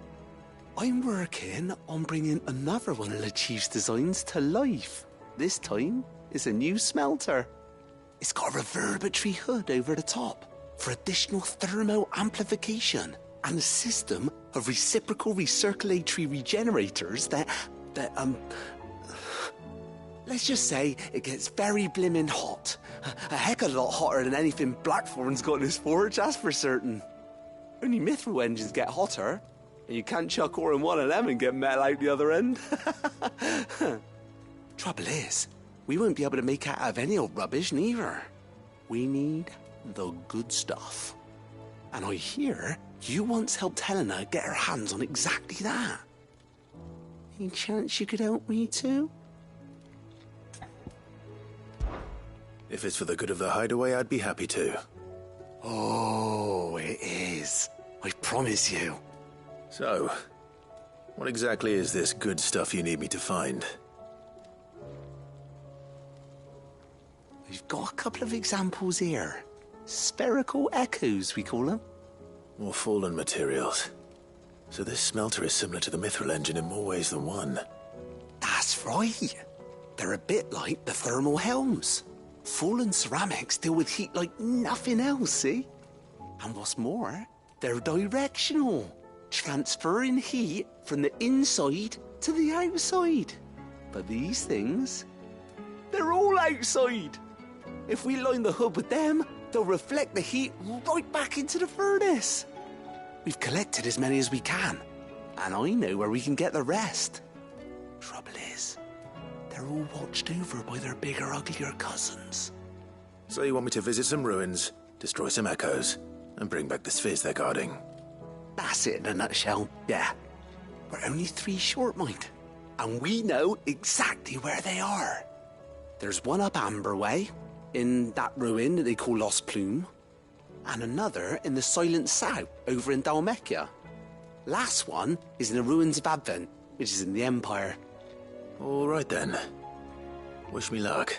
Speaker 15: I'm working on bringing another one of the Chief's designs to life. This time, it's a new smelter. It's got a reverberatory hood over the top for additional thermo amplification and a system of reciprocal recirculatory regenerators that let's just say it gets very blimmin' hot. A heck of a lot hotter than anything Blackthorn's got in his forge, that's for certain. Only mithril engines get hotter, and you can't chuck ore in one of them and get metal out the other end. Trouble is, we won't be able to make out of any old rubbish neither. We need the good stuff. And I hear you once helped Helena get her hands on exactly that. Any chance you could help me too?
Speaker 2: If it's for the good of the hideaway, I'd be happy to.
Speaker 15: Oh, it is. I promise you.
Speaker 2: So, what exactly is this good stuff you need me to find?
Speaker 15: We've got a couple of examples here. Spherical echoes, we call them.
Speaker 2: More fallen materials. So this smelter is similar to the mithril engine in more ways than one.
Speaker 15: That's right. They're a bit like the thermal helms. Fallen ceramics deal with heat like nothing else, see? And what's more, they're directional, transferring heat from the inside to the outside. But these things, they're all outside. If we line the hood with them, they'll reflect the heat right back into the furnace. We've collected as many as we can, and I know where we can get the rest. Trouble is, they're all watched over by their bigger, uglier cousins.
Speaker 2: So you want me to visit some ruins, destroy some echoes, and bring back the spheres they're guarding?
Speaker 15: That's it in a nutshell, yeah. We're only 3 short, mind, and we know exactly where they are. There's one up Amber Way, in that ruin that they call Lost Plume, and another in the Silent South, over in Dalmekia. Last one is in the ruins of Advent, which is in the Empire.
Speaker 2: All right then. Wish me luck.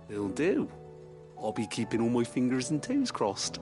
Speaker 15: It'll do. I'll be keeping all my fingers and toes crossed.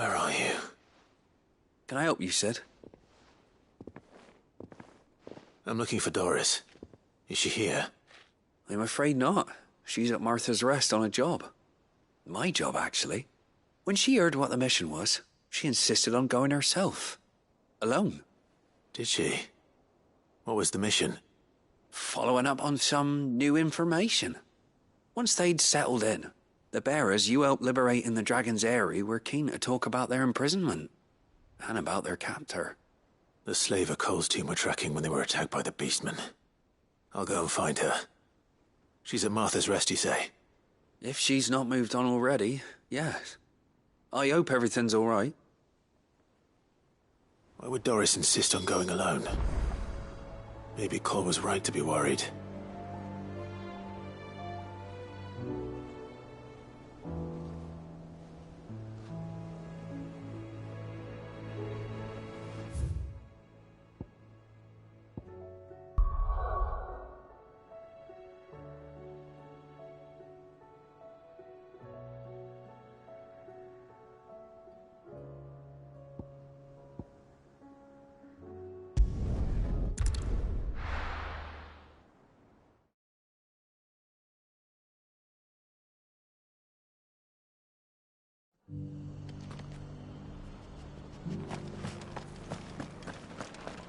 Speaker 2: Where are you?
Speaker 16: Can I help you, Sid?
Speaker 2: I'm looking for Doris. Is she here?
Speaker 16: I'm afraid not. She's at Martha's Rest on a job. My job, actually. When she heard what the mission was, she insisted on going herself. Alone.
Speaker 2: Did she? What was the mission?
Speaker 16: Following up on some new information. Once they'd settled in, the bearers you helped liberate in the Dragon's Eyrie were keen to talk about their imprisonment. And about their captor.
Speaker 2: The slaver Cole's team were tracking when they were attacked by the Beastmen. I'll go and find her. She's at Martha's Rest, you say?
Speaker 16: If she's not moved on already, yes. I hope everything's all right.
Speaker 2: Why would Doris insist on going alone? Maybe Cole was right to be worried.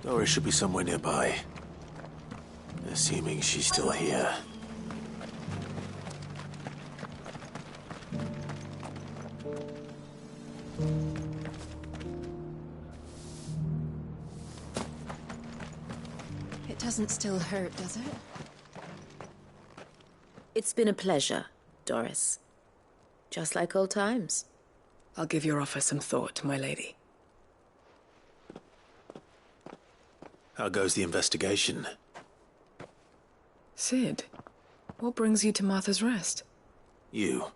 Speaker 2: Doris should be somewhere nearby. Assuming she's still here.
Speaker 8: It doesn't still hurt, does it?
Speaker 17: It's been a pleasure, Doris. Just like old times.
Speaker 18: I'll give your offer some thought, my lady.
Speaker 2: How goes the investigation?
Speaker 18: Sid, what brings you to Martha's Rest?
Speaker 2: You.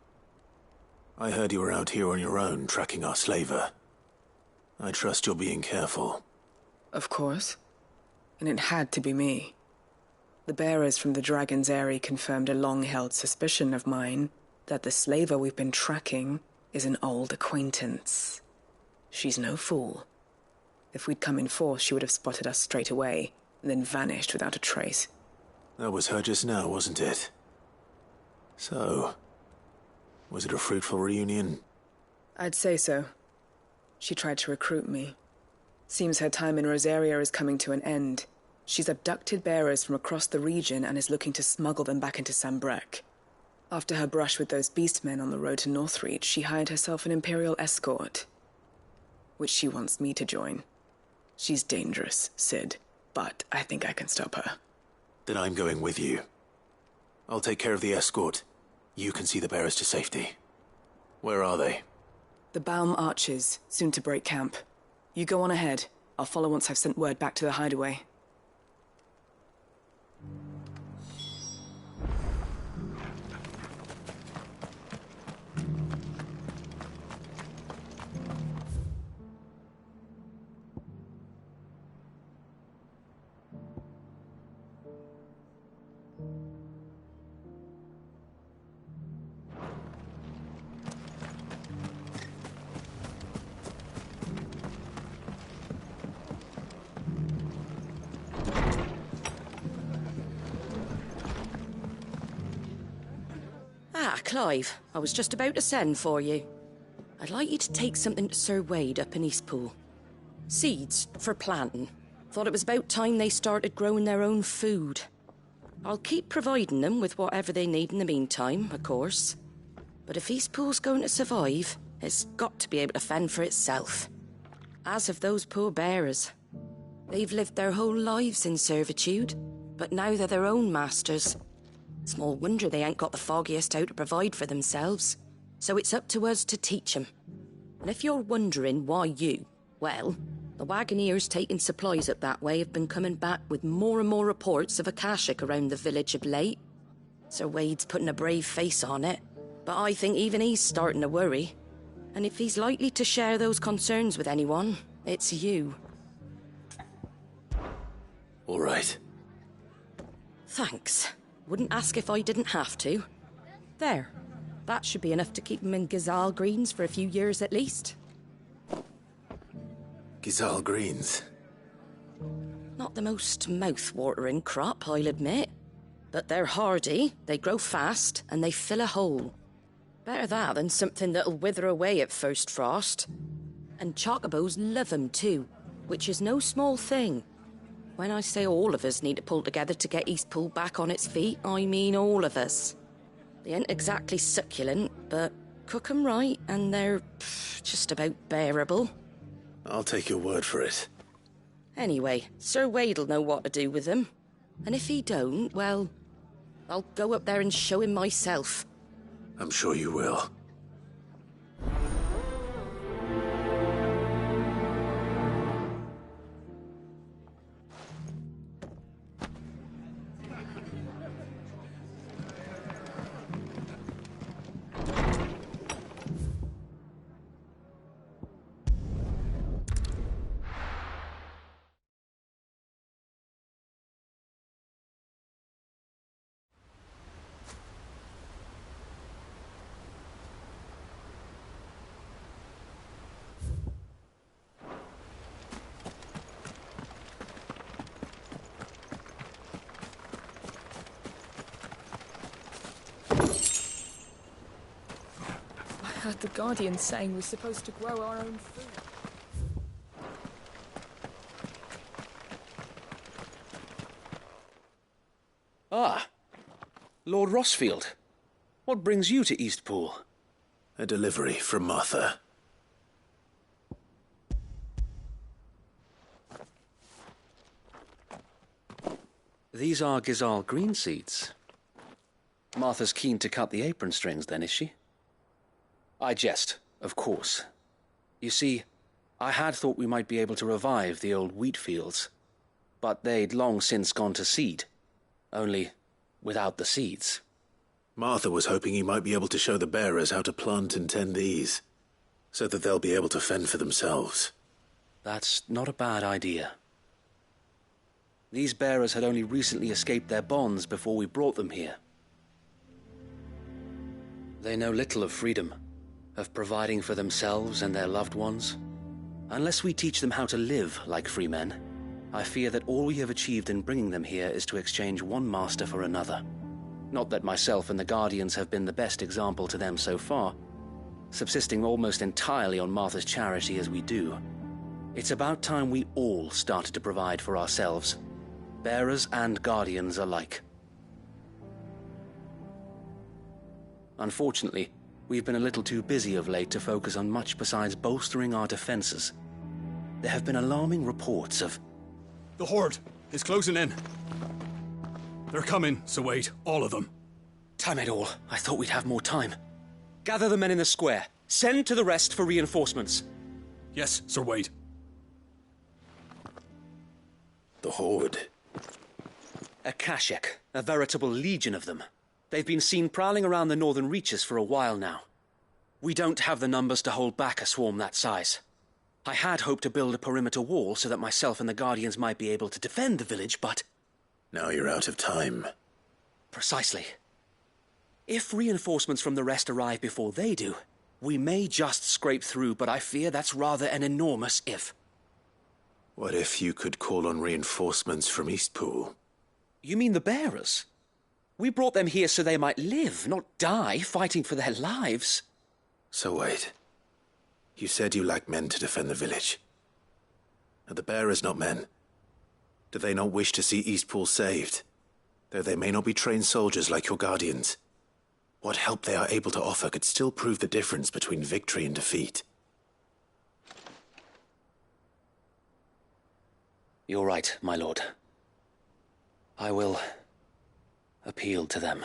Speaker 2: I heard you were out here on your own, tracking our slaver. I trust you're being careful.
Speaker 18: Of course. And it had to be me. The bearers from the Dragon's Eyrie confirmed a long-held suspicion of mine that the slaver we've been tracking is an old acquaintance. She's no fool. If we'd come in force, she would have spotted us straight away, and then vanished without a trace.
Speaker 2: That was her just now, wasn't it? So, was it a fruitful reunion?
Speaker 18: I'd say so. She tried to recruit me. Seems her time in Rosaria is coming to an end. She's abducted bearers from across the region and is looking to smuggle them back into Sambrec. After her brush with those beastmen on the road to Northreach, she hired herself an Imperial escort, which she wants me to join. She's dangerous, Sid, but I think I can stop her.
Speaker 2: Then I'm going with you. I'll take care of the escort. You can see the bearers to safety. Where are they?
Speaker 18: The Baum Archers, soon to break camp. You go on ahead. I'll follow once I've sent word back to the hideaway.
Speaker 17: Ah, Clive, I was just about to send for you. I'd like you to take something to Sir Wade up in Eastpool. Seeds for planting. Thought it was about time they started growing their own food. I'll keep providing them with whatever they need in the meantime, of course. But if Eastpool's going to survive, it's got to be able to fend for itself. As have those poor bearers. They've lived their whole lives in servitude, but now they're their own masters. Small wonder they ain't got the foggiest how to provide for themselves. So it's up to us to teach them. And if you're wondering why you, well, the Wagoneers taking supplies up that way have been coming back with more and more reports of Akashic around the village of late. Sir Wade's putting a brave face on it, but I think even he's starting to worry. And if he's likely to share those concerns with anyone, it's you.
Speaker 2: All right.
Speaker 17: Thanks. Wouldn't ask if I didn't have to. There. That should be enough to keep him in Gazal Greens for a few years at least.
Speaker 2: Gazal Greens?
Speaker 17: Not the most mouth-watering crop, I'll admit. But they're hardy, they grow fast, and they fill a hole. Better that than something that'll wither away at first frost. And chocobos love 'em too, which is no small thing. When I say all of us need to pull together to get Eastpool back on its feet, I mean all of us. They ain't exactly succulent, but cook 'em right and they're just about bearable.
Speaker 2: I'll take your word for it.
Speaker 17: Anyway, Sir Wade'll know what to do with them. And if he don't, well, I'll go up there and show him myself.
Speaker 2: I'm sure you will.
Speaker 18: heard the Guardian saying we're supposed to grow our own food.
Speaker 10: Ah, Lord Rossfield. What brings you to Eastpool?
Speaker 7: A delivery from Martha.
Speaker 10: These are Gizal green seeds. Martha's keen to cut the apron strings, then, is she? I jest, of course. You see, I had thought we might be able to revive the old wheat fields, but they'd long since gone to seed, only without the seeds.
Speaker 7: Martha was hoping you might be able to show the bearers how to plant and tend these, so that they'll be able to fend for themselves.
Speaker 10: That's not a bad idea. These bearers had only recently escaped their bonds before we brought them here. They know little of freedom, of providing for themselves and their loved ones. Unless we teach them how to live like free men, I fear that all we have achieved in bringing them here is to exchange one master for another. Not that myself and the Guardians have been the best example to them so far, subsisting almost entirely on Martha's charity as we do. It's about time we all started to provide for ourselves, bearers and Guardians alike. Unfortunately, we've been a little too busy of late to focus on much besides bolstering our defenses. There have been alarming reports of...
Speaker 19: The Horde is closing in. They're coming, so wait, all of them.
Speaker 10: Damn it all, I thought we'd have more time. Gather the men in the square. Send to the rest for reinforcements.
Speaker 19: Yes, Sir Wade.
Speaker 7: The Horde.
Speaker 10: A Kashek, a veritable legion of them. They've been seen prowling around the northern reaches for a while now. We don't have the numbers to hold back a swarm that size. I had hoped to build a perimeter wall so that myself and the Guardians might be able to defend the village, but...
Speaker 7: Now you're out of time.
Speaker 10: Precisely. If reinforcements from the rest arrive before they do, we may just scrape through, but I fear that's rather an enormous if.
Speaker 7: What if you could call on reinforcements from Eastpool?
Speaker 10: You mean the bearers? We brought them here so they might live, not die, fighting for their lives.
Speaker 7: So wait. You said you lack men to defend the village. Are the bearers not men? Do they not wish to see Eastpool saved? Though they may not be trained soldiers like your Guardians, what help they are able to offer could still prove the difference between victory and defeat.
Speaker 10: You're right, my lord. I will appeal to them.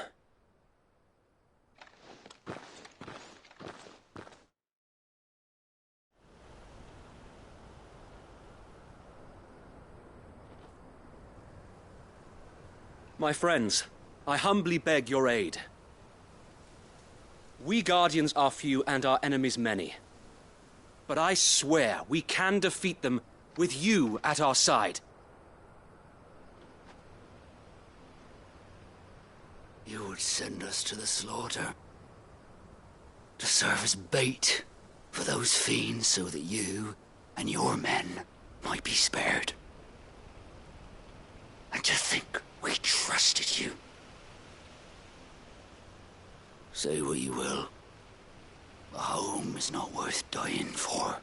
Speaker 10: My friends, I humbly beg your aid. We Guardians are few and our enemies many. But I swear we can defeat them with you at our side.
Speaker 12: You would send us to the slaughter, to serve as bait for those fiends so that you and your men might be spared. And to think we trusted you. Say what you will, a home is not worth dying for.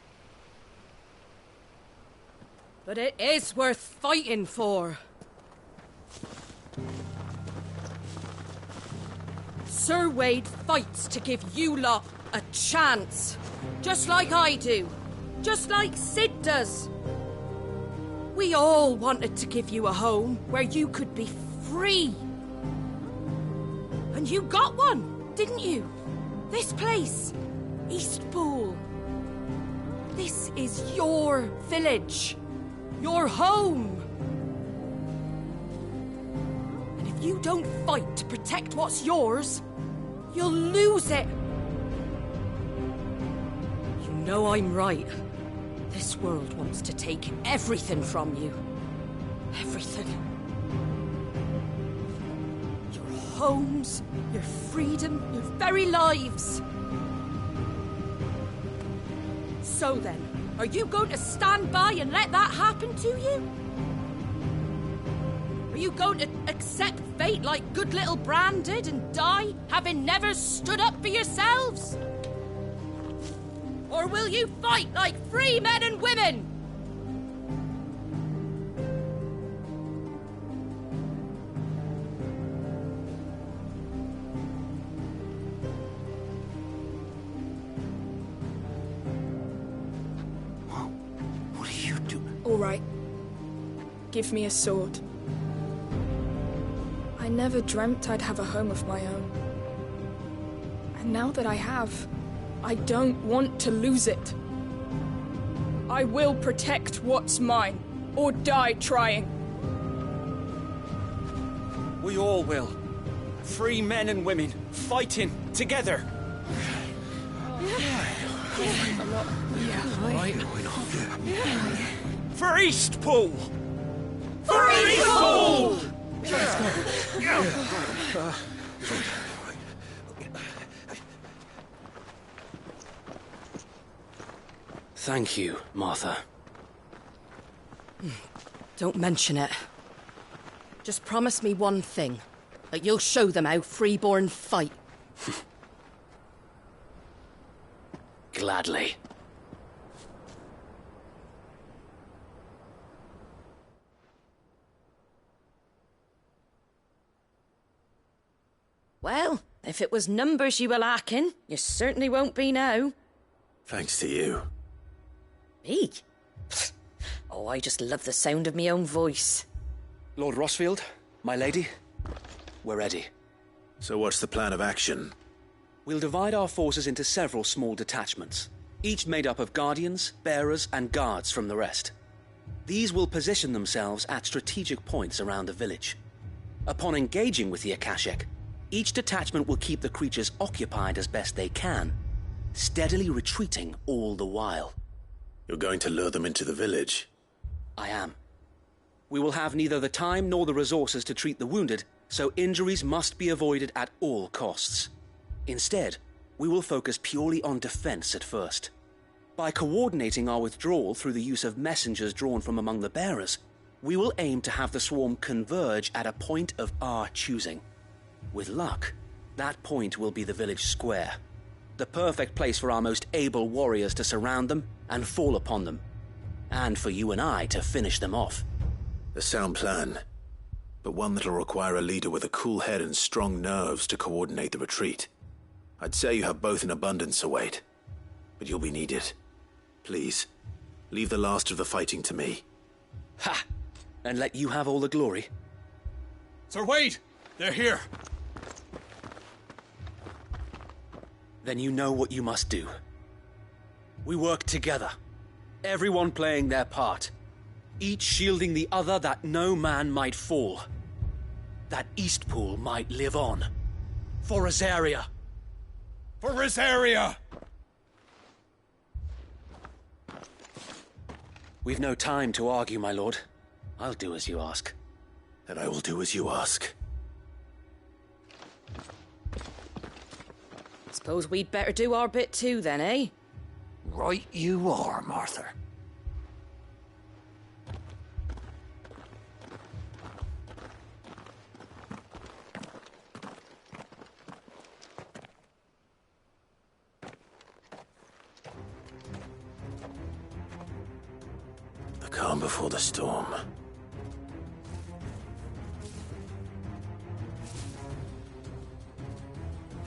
Speaker 17: But it is worth fighting for. Sir Wade fights to give you lot a chance. Just like I do. Just like Sid does. We all wanted to give you a home where you could be free. And you got one, didn't you? This place, Eastpool. This is your village. Your home. And if you don't fight to protect what's yours, you'll lose it. You know I'm right. This world wants to take everything from you. Everything. Your homes, your freedom, your very lives. So then, are you going to stand by and let that happen to you? Are you going to accept fate like good little Bran did and die, having never stood up for yourselves? Or will you fight like free men and women?
Speaker 10: What are you doing?
Speaker 20: All right. Give me a sword. I never dreamt I'd have a home of my own. And now that I have, I don't want to lose it. I will protect what's mine, or die trying.
Speaker 13: We all will. Free men and women, fighting together. For Eastpool!
Speaker 4: For Eastpool!
Speaker 10: Thank you, Martha.
Speaker 17: Don't mention it. Just promise me one thing. That you'll show them how freeborn fight.
Speaker 10: Gladly.
Speaker 17: Well, if it was numbers you were lacking, you certainly won't be now.
Speaker 7: Thanks to you.
Speaker 17: Me? Oh, I just love the sound of my own voice.
Speaker 10: Lord Rossfield, my lady, we're ready.
Speaker 7: So what's the plan of action?
Speaker 10: We'll divide our forces into several small detachments, each made up of guardians, bearers, and guards from the rest. These will position themselves at strategic points around the village. Upon engaging with the Akashic, each detachment will keep the creatures occupied as best they can, steadily retreating all the while.
Speaker 7: You're going to lure them into the village?
Speaker 10: I am. We will have neither the time nor the resources to treat the wounded, so injuries must be avoided at all costs. Instead, we will focus purely on defense at first. By coordinating our withdrawal through the use of messengers drawn from among the bearers, we will aim to have the swarm converge at a point of our choosing. With luck, that point will be the village square, the perfect place for our most able warriors to surround them and fall upon them, and for you and I to finish them off.
Speaker 7: A sound plan, but one that'll require a leader with a cool head and strong nerves to coordinate the retreat. I'd say you have both in abundance, Sir Wade, but you'll be needed. Please, leave the last of the fighting to me.
Speaker 10: Ha! And let you have all the glory.
Speaker 19: Sir Wade! They're here!
Speaker 10: Then you know what you must do. We work together, everyone playing their part, each shielding the other that no man might fall, that Eastpool might live on. For Rosaria!
Speaker 19: For Rosaria!
Speaker 10: We've no time to argue, my lord. I'll do as you ask.
Speaker 7: And I will do as you ask.
Speaker 17: Suppose we'd better do our bit too, then, eh?
Speaker 11: Right you are, Martha.
Speaker 7: The calm before the storm.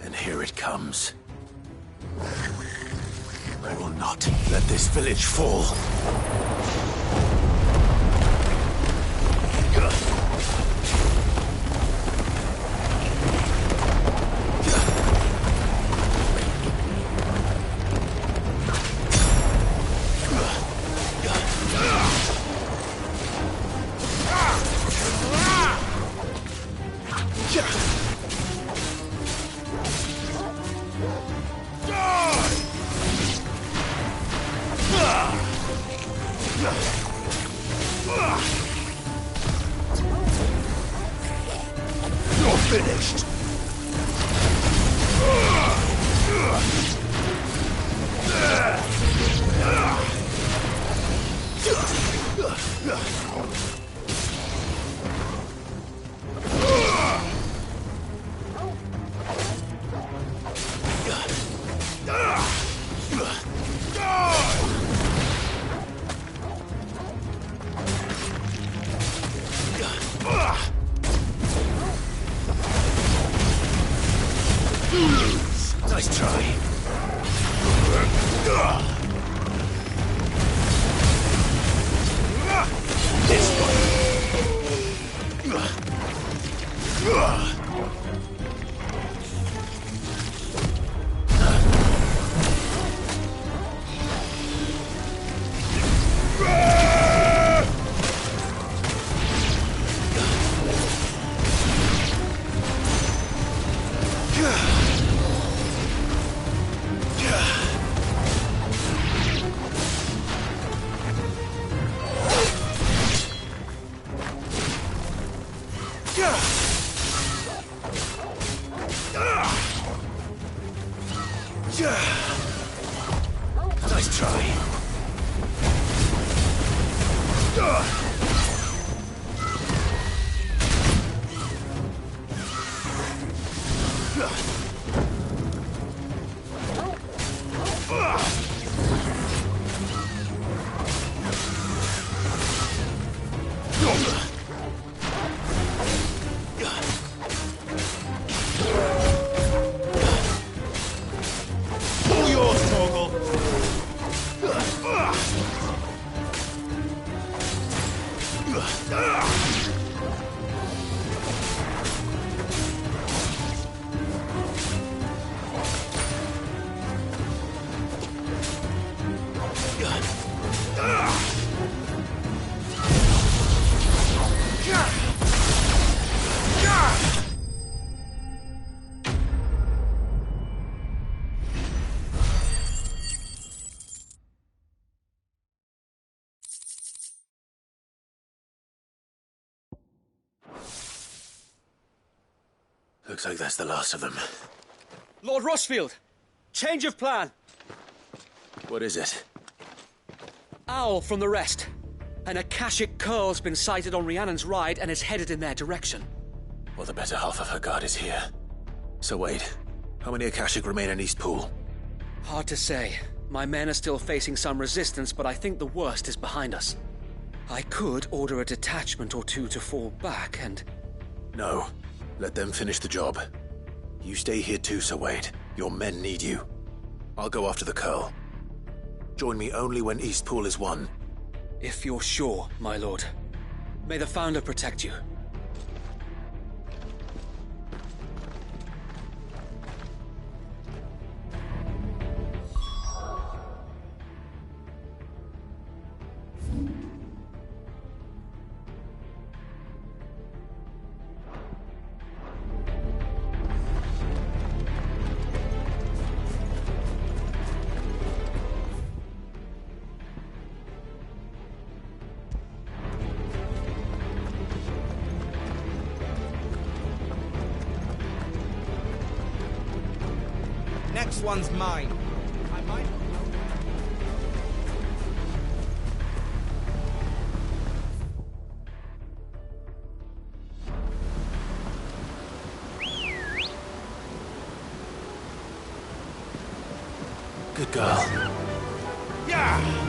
Speaker 7: And here it comes. I will not let this village fall. You're finished.
Speaker 2: Nice try. All yours, Torgal. Looks like that's the last of them.
Speaker 13: Lord Rossfield! Change of plan!
Speaker 2: What is it?
Speaker 13: Owl from the rest. An Akashic Curl's been sighted on Rhiannon's ride and is headed in their direction.
Speaker 2: Well, the better half of her guard is here. So Wade, how many Akashic remain in East Pool?
Speaker 13: Hard to say. My men are still facing some resistance, but I think the worst is behind us. I could order a detachment or two to fall back and...
Speaker 2: No. Let them finish the job. You stay here too, Sir Wade. Your men need you. I'll go after the Curl. Join me only when East Pool is won.
Speaker 13: If you're sure, my lord. May the Founder protect you.
Speaker 4: Next one's mine. I might not know.
Speaker 2: Good girl.
Speaker 5: Yeah!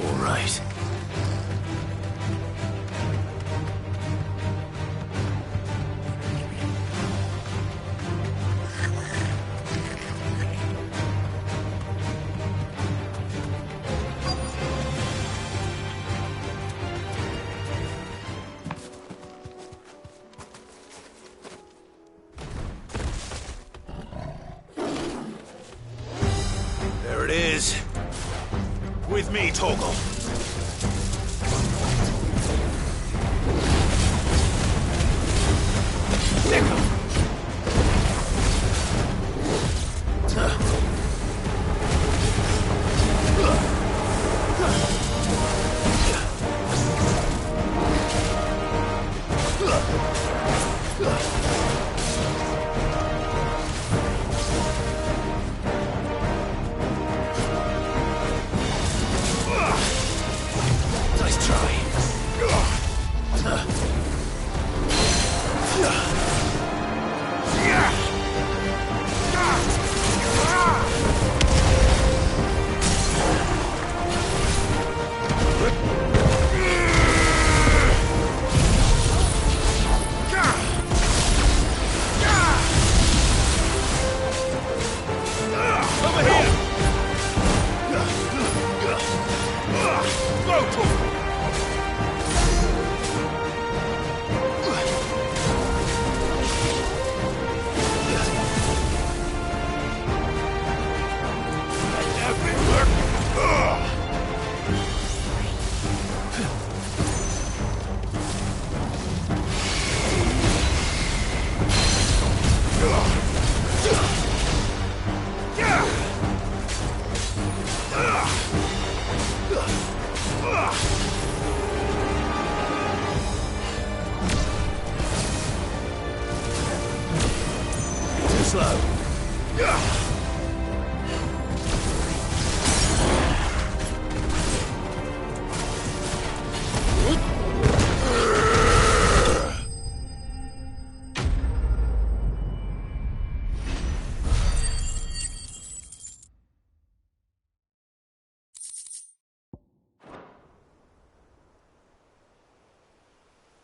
Speaker 2: All right. There it is. With me, Torgal. Too slow.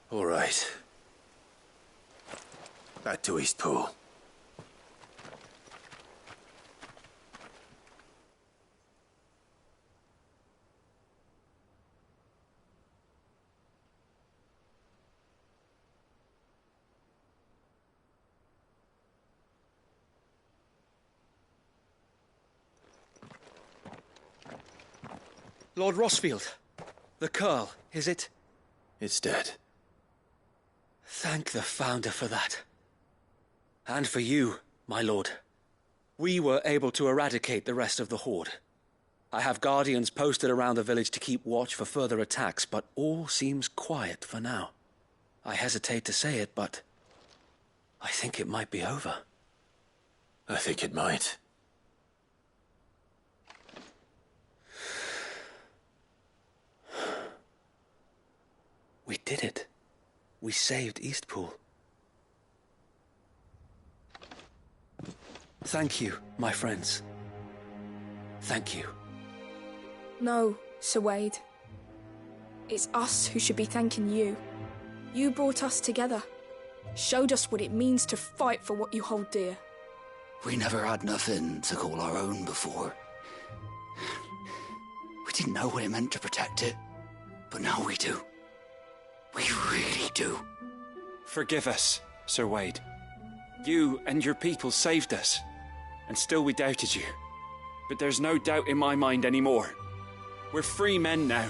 Speaker 7: All right. Back to Eastpool.
Speaker 10: Lord Rossfield, the Curl, is it?
Speaker 7: It's dead.
Speaker 10: Thank the Founder for that. And for you, my lord. We were able to eradicate the rest of the Horde. I have guardians posted around the village to keep watch for further attacks, but all seems quiet for now. I hesitate to say it, but I think it might be over.
Speaker 7: I think it might.
Speaker 10: We did it. We saved Eastpool. Thank you, my friends. Thank you.
Speaker 20: No, Sir Wade. It's us who should be thanking you. You brought us together. Showed us what it means to fight for what you hold dear.
Speaker 12: We never had nothing to call our own before. We didn't know what it meant to protect it, but now we do. We really do.
Speaker 9: Forgive us, Sir Wade. You and your people saved us, and still we doubted you. But there's no doubt in my mind anymore. We're free men now,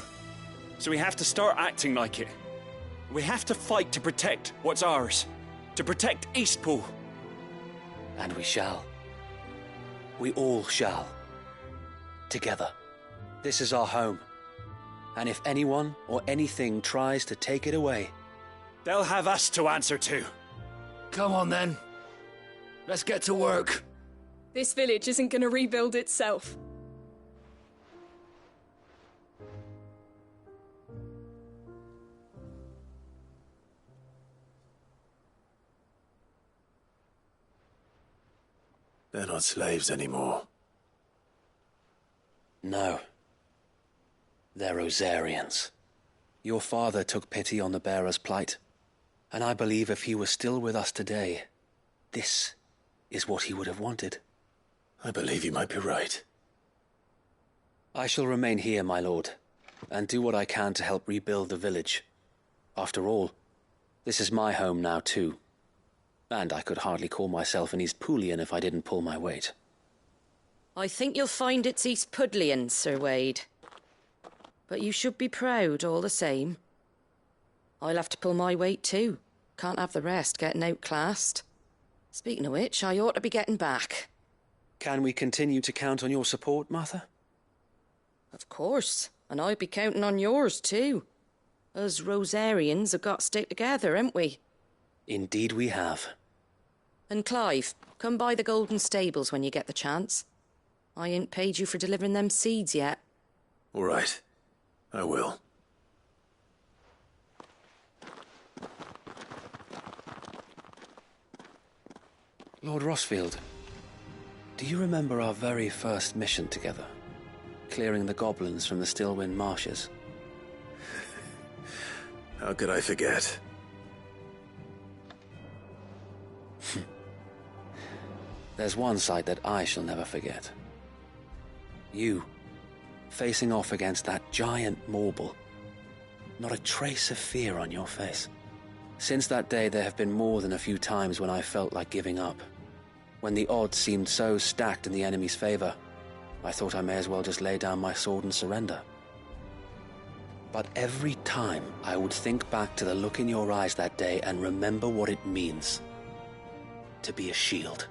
Speaker 9: so we have to start acting like it. We have to fight to protect what's ours, to protect Eastpool.
Speaker 10: And we shall. We all shall. Together. This is our home. And if anyone or anything tries to take it away,
Speaker 9: they'll have us to answer to.
Speaker 12: Come on then. Let's get to work.
Speaker 20: This village isn't gonna rebuild itself.
Speaker 7: They're not slaves anymore.
Speaker 10: no. They're Rosarians. Your father took pity on the bearer's plight, and I believe if he was still with us today, this is what he would have wanted.
Speaker 7: I believe you might be right.
Speaker 10: I shall remain here, my lord, and do what I can to help rebuild the village. After all, this is my home now too, and I could hardly call myself an Eastpoolian if I didn't pull my weight.
Speaker 17: I think you'll find it's Eastpudlian, Sir Wade. But you should be proud all the same. I'll have to pull my weight too. Can't have the rest getting outclassed. Speaking of which, I ought to be getting back.
Speaker 10: Can we continue to count on your support, Martha?
Speaker 17: Of course, and I'll be counting on yours too. Us Rosarians have got to stick together, haven't we?
Speaker 10: Indeed we have.
Speaker 17: And Clive, come by the Golden Stables when you get the chance. I ain't paid you for delivering them seeds yet.
Speaker 7: All right. I will.
Speaker 10: Lord Rossfield, do you remember our very first mission together? Clearing the goblins from the Stillwind marshes?
Speaker 7: How could I forget?
Speaker 10: There's one sight that I shall never forget. You, facing off against that giant Morble. Not a trace of fear on your face. Since that day, there have been more than a few times when I felt like giving up. When the odds seemed so stacked in the enemy's favor, I thought I may as well just lay down my sword and surrender. But every time, I would think back to the look in your eyes that day and remember what it means. to be a shield.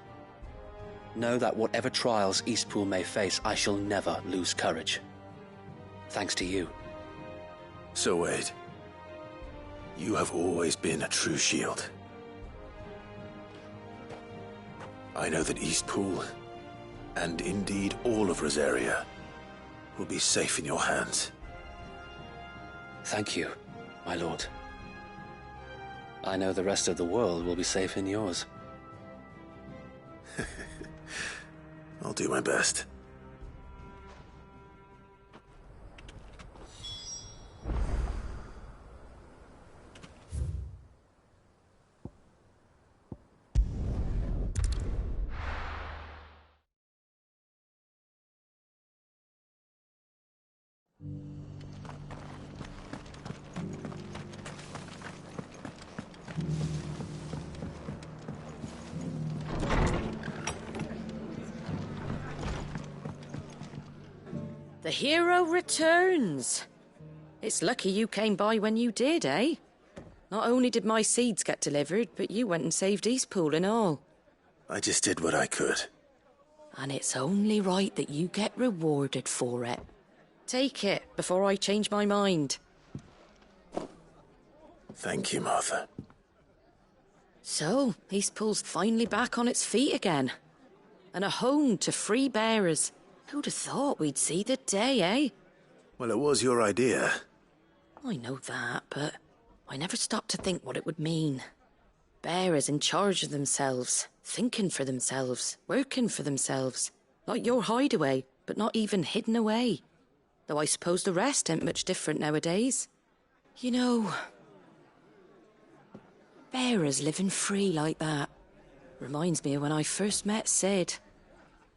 Speaker 10: Know that whatever trials Eastpool may face, I shall never lose courage. Thanks to you.
Speaker 7: So Wade, you have always been a true shield. I know that Eastpool, and indeed all of Rosaria, will be safe in your hands.
Speaker 10: Thank you, my lord. I know the rest of the world will be safe in yours.
Speaker 7: I'll do my best.
Speaker 17: The hero returns. It's lucky you came by when you did, eh? Not only did my seeds get delivered, but you went and saved Eastpool and all.
Speaker 7: I just did what I could.
Speaker 17: And it's only right that you get rewarded for it. Take it before I change my mind.
Speaker 7: Thank you, Martha.
Speaker 17: So, Eastpool's finally back on its feet again. And a home to free bearers. Who'd have thought we'd see the day, eh?
Speaker 7: Well, it was your idea.
Speaker 17: I know that, but I never stopped to think what it would mean. Bearers in charge of themselves, thinking for themselves, working for themselves. Like your hideaway, but not even hidden away. Though I suppose the rest ain't much different nowadays. You know, bearers living free like that reminds me of when I first met Sid.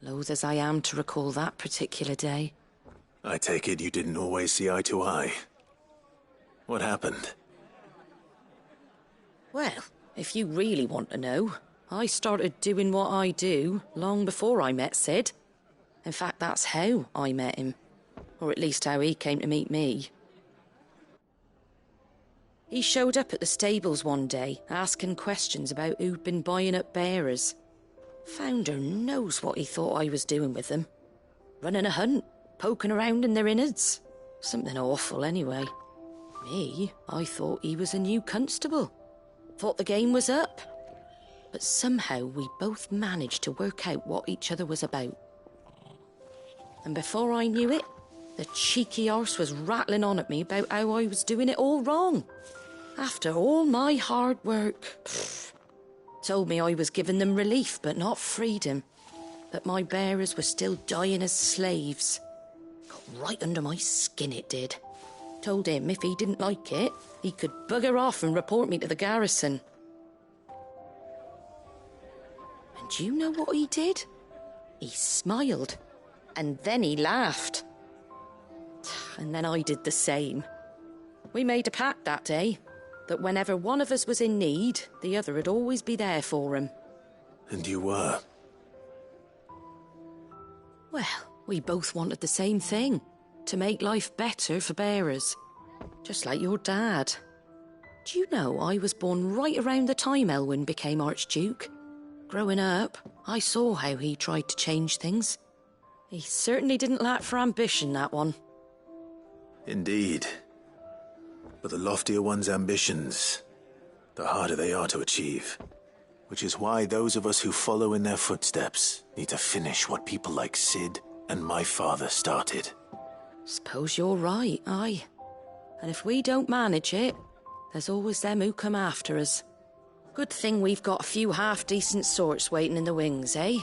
Speaker 17: Loath as I am to recall that particular day.
Speaker 7: I take it you didn't always see eye to eye. What happened?
Speaker 17: Well, if you really want to know, I started doing what I do long before I met Sid. In fact, that's how I met him. Or at least how he came to meet me. He showed up at the stables one day, asking questions about who'd been buying up bearers. Founder knows what he thought I was doing with them. Running a hunt, poking around in their innards. Something awful, anyway. Me, I thought he was a new constable. Thought the game was up. But somehow we both managed to work out what each other was about. And before I knew it, the cheeky arse was rattling on at me about how I was doing it all wrong. After all my hard work. Told me I was giving them relief, but not freedom. That my bearers were still dying as slaves. Got right under my skin, it did. Told him if he didn't like it, he could bugger off and report me to the garrison. And do you know what he did? He smiled. And then he laughed. And then I did the same. We made a pact that day. That whenever one of us was in need, the other would always be there for him.
Speaker 7: And you were?
Speaker 17: Well, we both wanted the same thing. To make life better for bearers. Just like your dad. Do you know I was born right around the time Elwyn became Archduke? Growing up, I saw how he tried to change things. He certainly didn't lack for ambition, that one.
Speaker 7: Indeed. But the loftier one's ambitions, the harder they are to achieve. Which is why those of us who follow in their footsteps need to finish what people like Sid and my father started.
Speaker 17: Suppose you're right, aye. And if we don't manage it, there's always them who come after us. Good thing we've got a few half-decent sorts waiting in the wings, eh?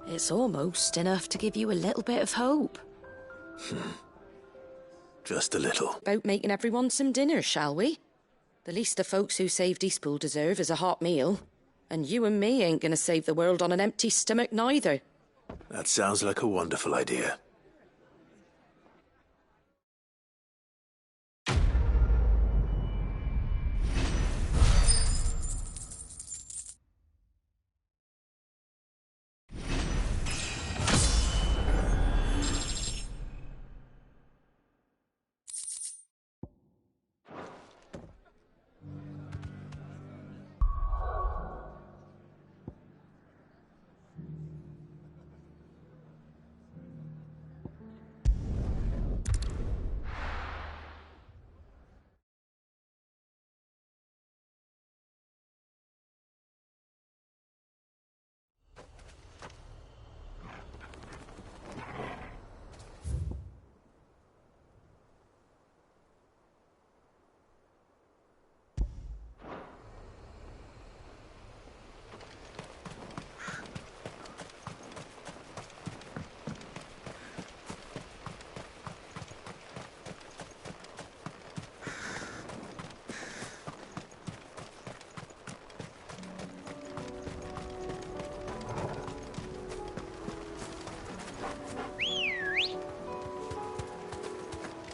Speaker 17: It's almost enough to give you a little bit of hope.
Speaker 7: Just a little.
Speaker 17: About making everyone some dinner, shall we? The least the folks who saved Eastpool deserve is a hot meal. And you and me ain't gonna save the world on an empty stomach neither.
Speaker 7: That sounds like a wonderful idea.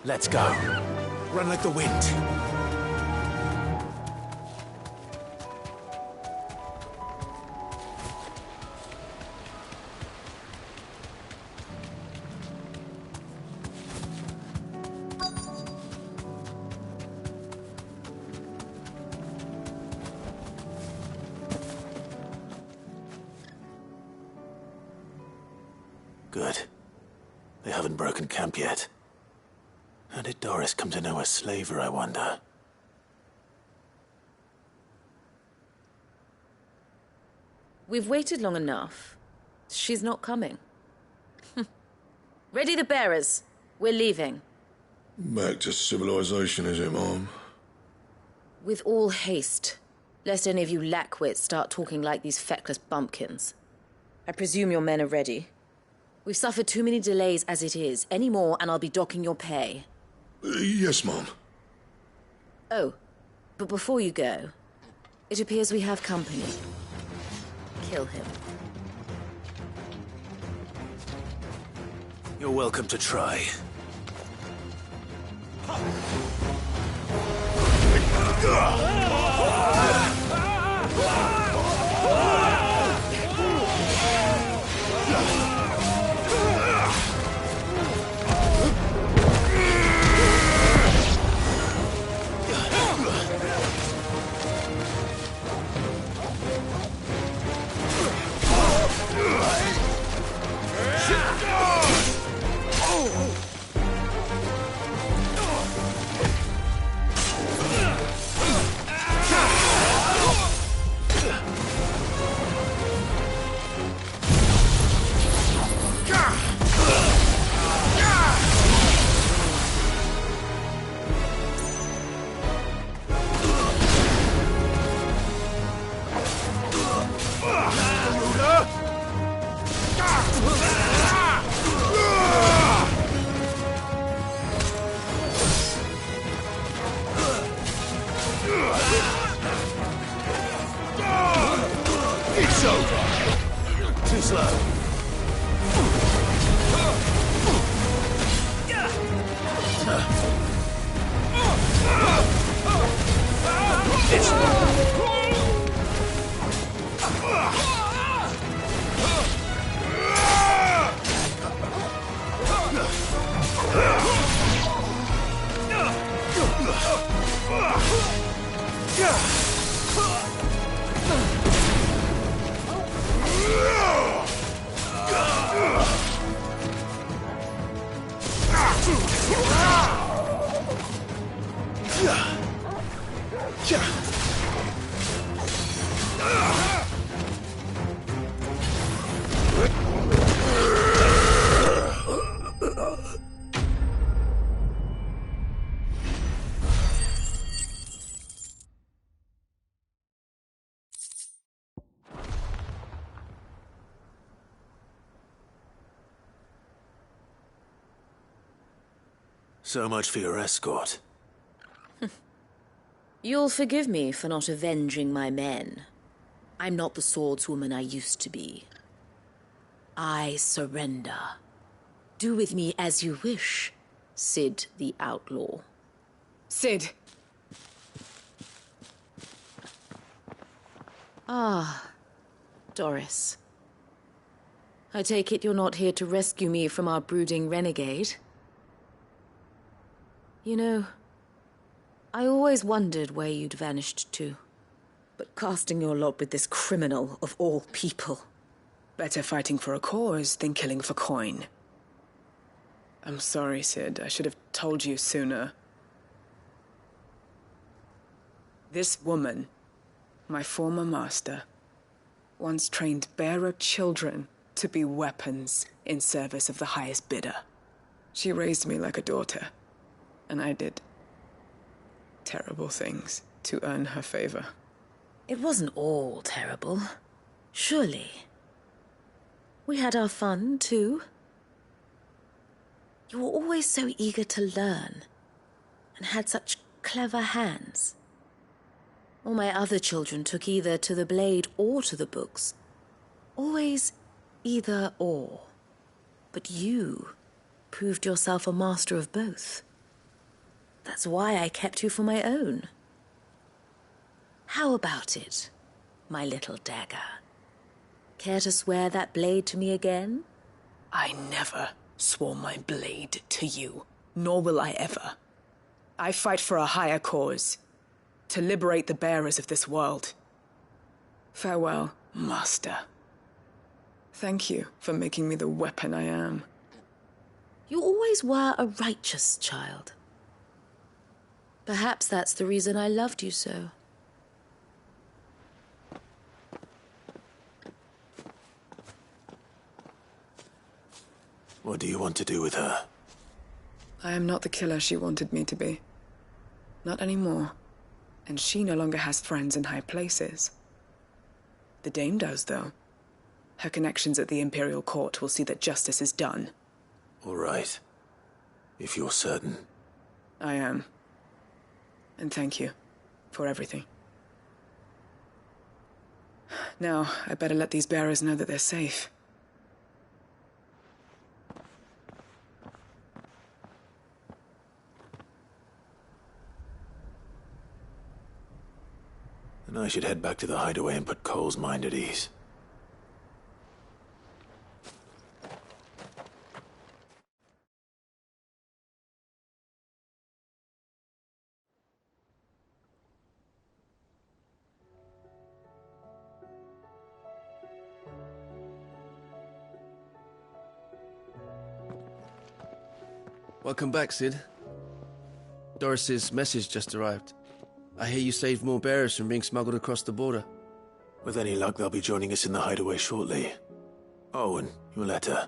Speaker 2: Let's go. Run like the wind.
Speaker 7: Good. They haven't broken camp yet. How did Doris come to know a slaver, I wonder?
Speaker 17: We've waited long enough. She's not coming. Ready the bearers. We're leaving.
Speaker 14: Back to civilization, is it, Mom?
Speaker 17: With all haste, lest any of you lackwits start talking like these feckless bumpkins. I presume your men are ready. We've suffered too many delays as it is. Any more and I'll be docking your pay.
Speaker 14: Yes, Mom.
Speaker 17: Oh, but before you go, it appears we have company. Kill him.
Speaker 2: You're welcome to try. It's over. Too slow. So much for your escort.
Speaker 17: You'll forgive me for not avenging my men. I'm not the swordswoman I used to be. I surrender. Do with me as you wish, Sid the Outlaw.
Speaker 18: Sid!
Speaker 17: Ah, Doris. I take it you're not here to rescue me from our brooding renegade? You know, I always wondered where you'd vanished to. But casting your lot with this criminal of all people.
Speaker 18: Better fighting for a cause than killing for coin. I'm sorry, Sid. I should have told you sooner. This woman, my former master, once trained bearer children to be weapons in service of the highest bidder. She raised me like a daughter. And I did terrible things to earn her favor.
Speaker 17: It wasn't all terrible, surely. We had our fun, too. You were always so eager to learn, and had such clever hands. All my other children took either to the blade or to the books. Always either or. But you proved yourself a master of both.
Speaker 21: That's why I kept you for my own. How about it, my little dagger? Care to swear that blade to me again?
Speaker 18: I never swore my blade to you, nor will I ever. I fight for a higher cause, to liberate the bearers of this world. Farewell, Master. Thank you for making me the weapon I am.
Speaker 21: You always were a righteous child. Perhaps that's the reason I loved you so.
Speaker 2: What do you want to do with her?
Speaker 18: I am not the killer she wanted me to be. Not anymore. And she no longer has friends in high places. The Dame does, though. Her connections at the Imperial Court will see that justice is done.
Speaker 2: All right. If you're certain.
Speaker 18: I am. And thank you for everything. Now, I better let these bearers know that they're safe.
Speaker 2: And I should head back to the hideaway and put Cole's mind at ease.
Speaker 22: Welcome back, Sid. Doris's message just arrived. I hear you saved more bearers from being smuggled across the border.
Speaker 2: With any luck, they'll be joining us in the hideaway shortly. Oh, and your letter.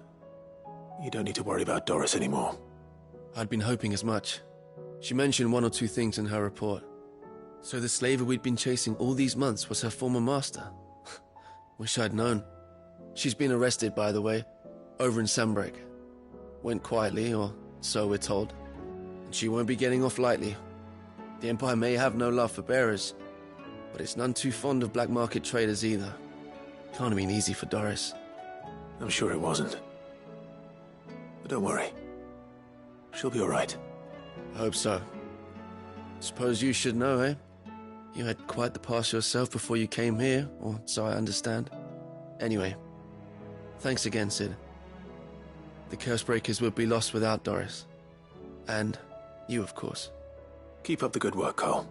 Speaker 2: You don't need to worry about Doris anymore.
Speaker 22: I'd been hoping as much. She mentioned one or two things in her report. So the slaver we'd been chasing all these months was her former master. Wish I'd known. She's been arrested, by the way, over in Sambrek. Went quietly, or so we're told. And she won't be getting off lightly. The Empire may have no love for bearers, but it's none too fond of black market traders either. Can't have been easy for Doris.
Speaker 2: I'm sure it wasn't. But don't worry. She'll be all right.
Speaker 22: I hope so. Suppose you should know, eh? You had quite the past yourself before you came here, or so I understand. Anyway, thanks again, Sid. The Cursebreakers would be lost without Doris. And you, of course.
Speaker 2: Keep up the good work, Cole.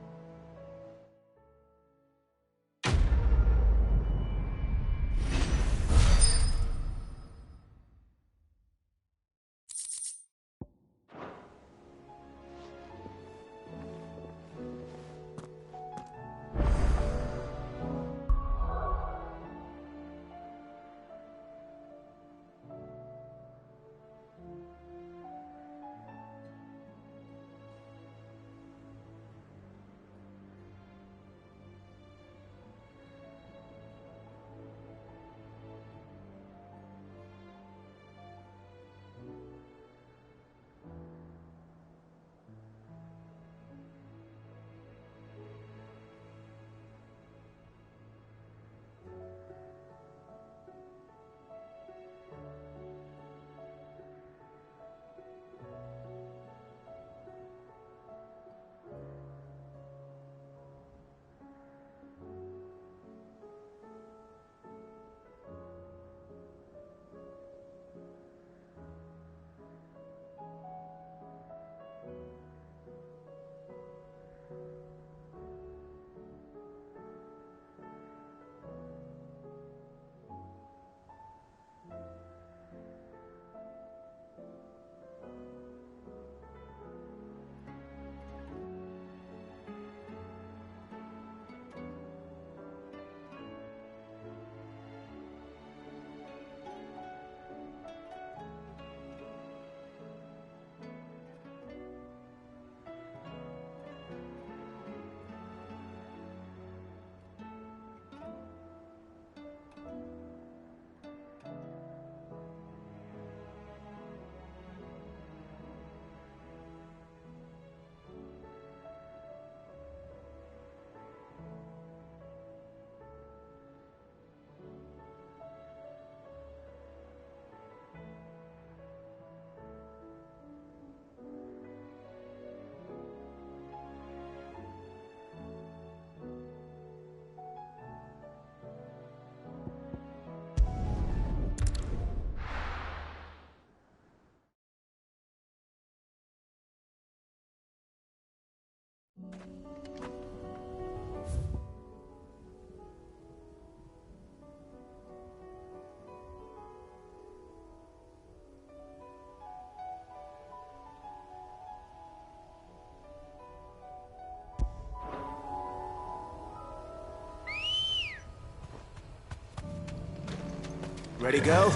Speaker 2: Ready, go?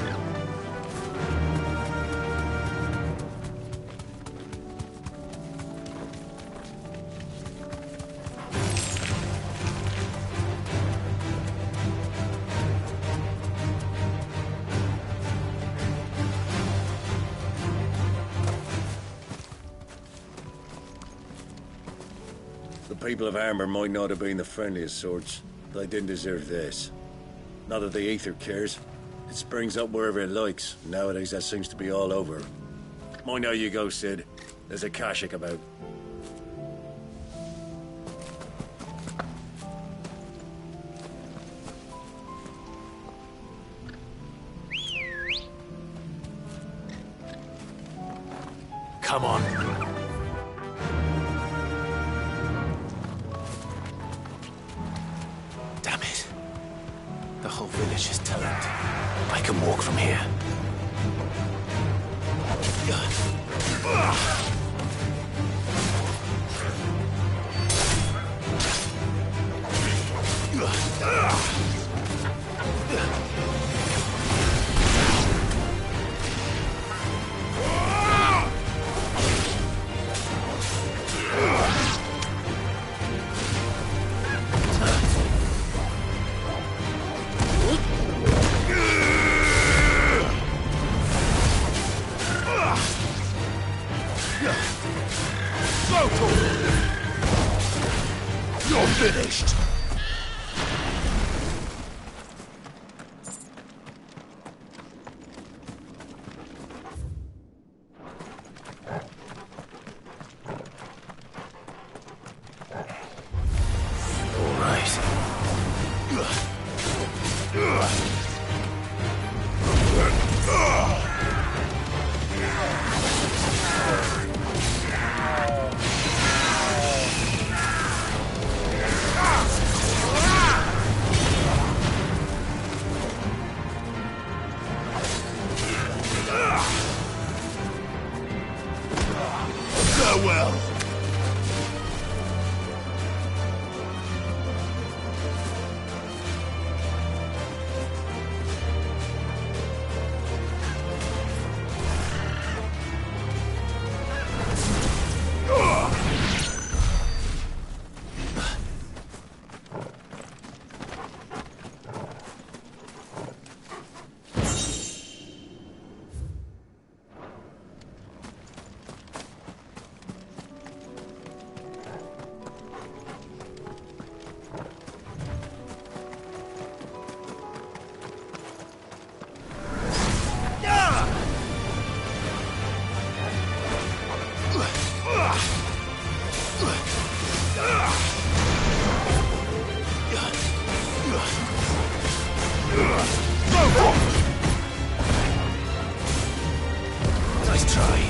Speaker 1: The people of Armor might not have been the friendliest sorts. They didn't deserve this. Not that the Aether cares. It springs up wherever it likes. Nowadays, that seems to be all over. Mind how you go, Sid. There's a Kashik about.
Speaker 2: Come on. Damn it. The whole village is turned. I can walk from here. You're finished! Farewell! Nice try.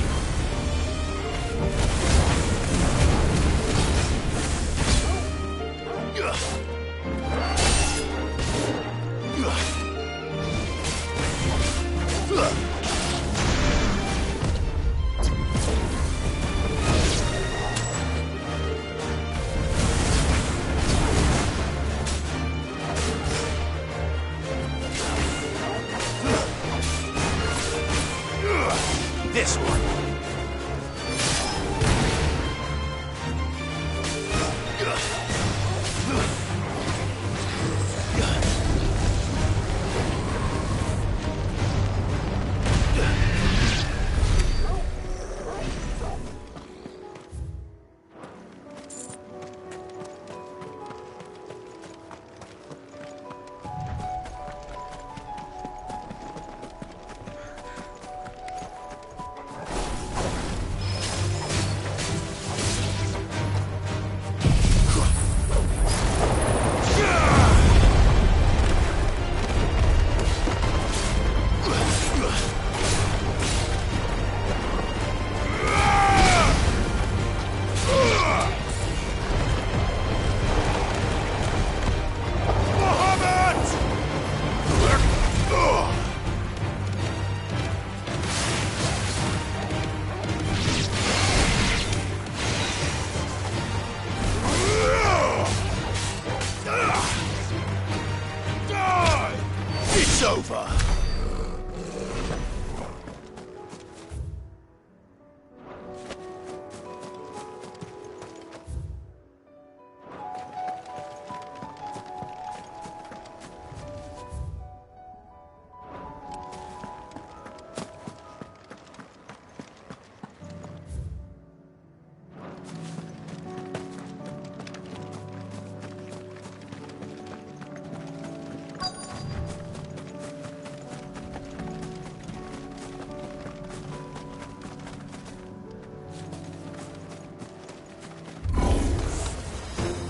Speaker 2: This one.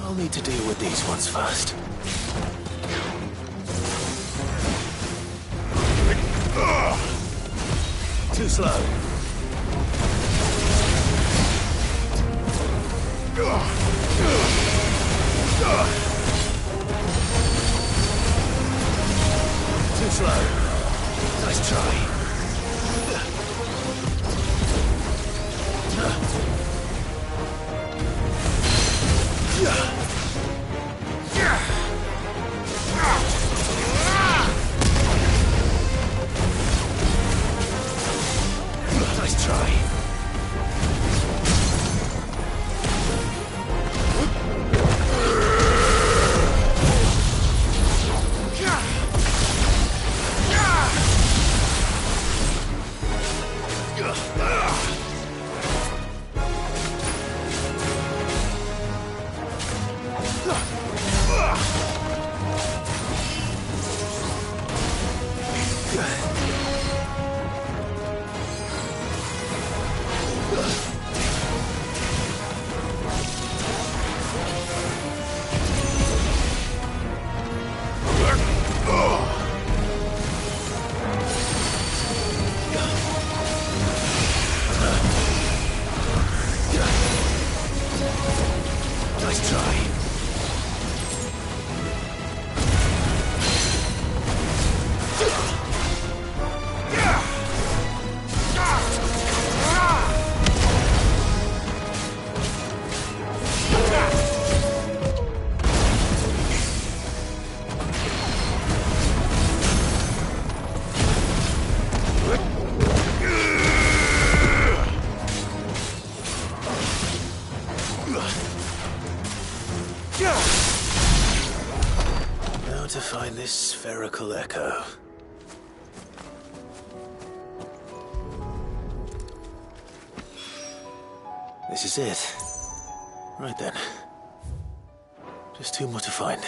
Speaker 2: I'll need to deal with these ones first. Too slow. Too slow. Nice try. Nice try. Nice try. Now to find this spherical echo. This is it. Right then. Just two more to find.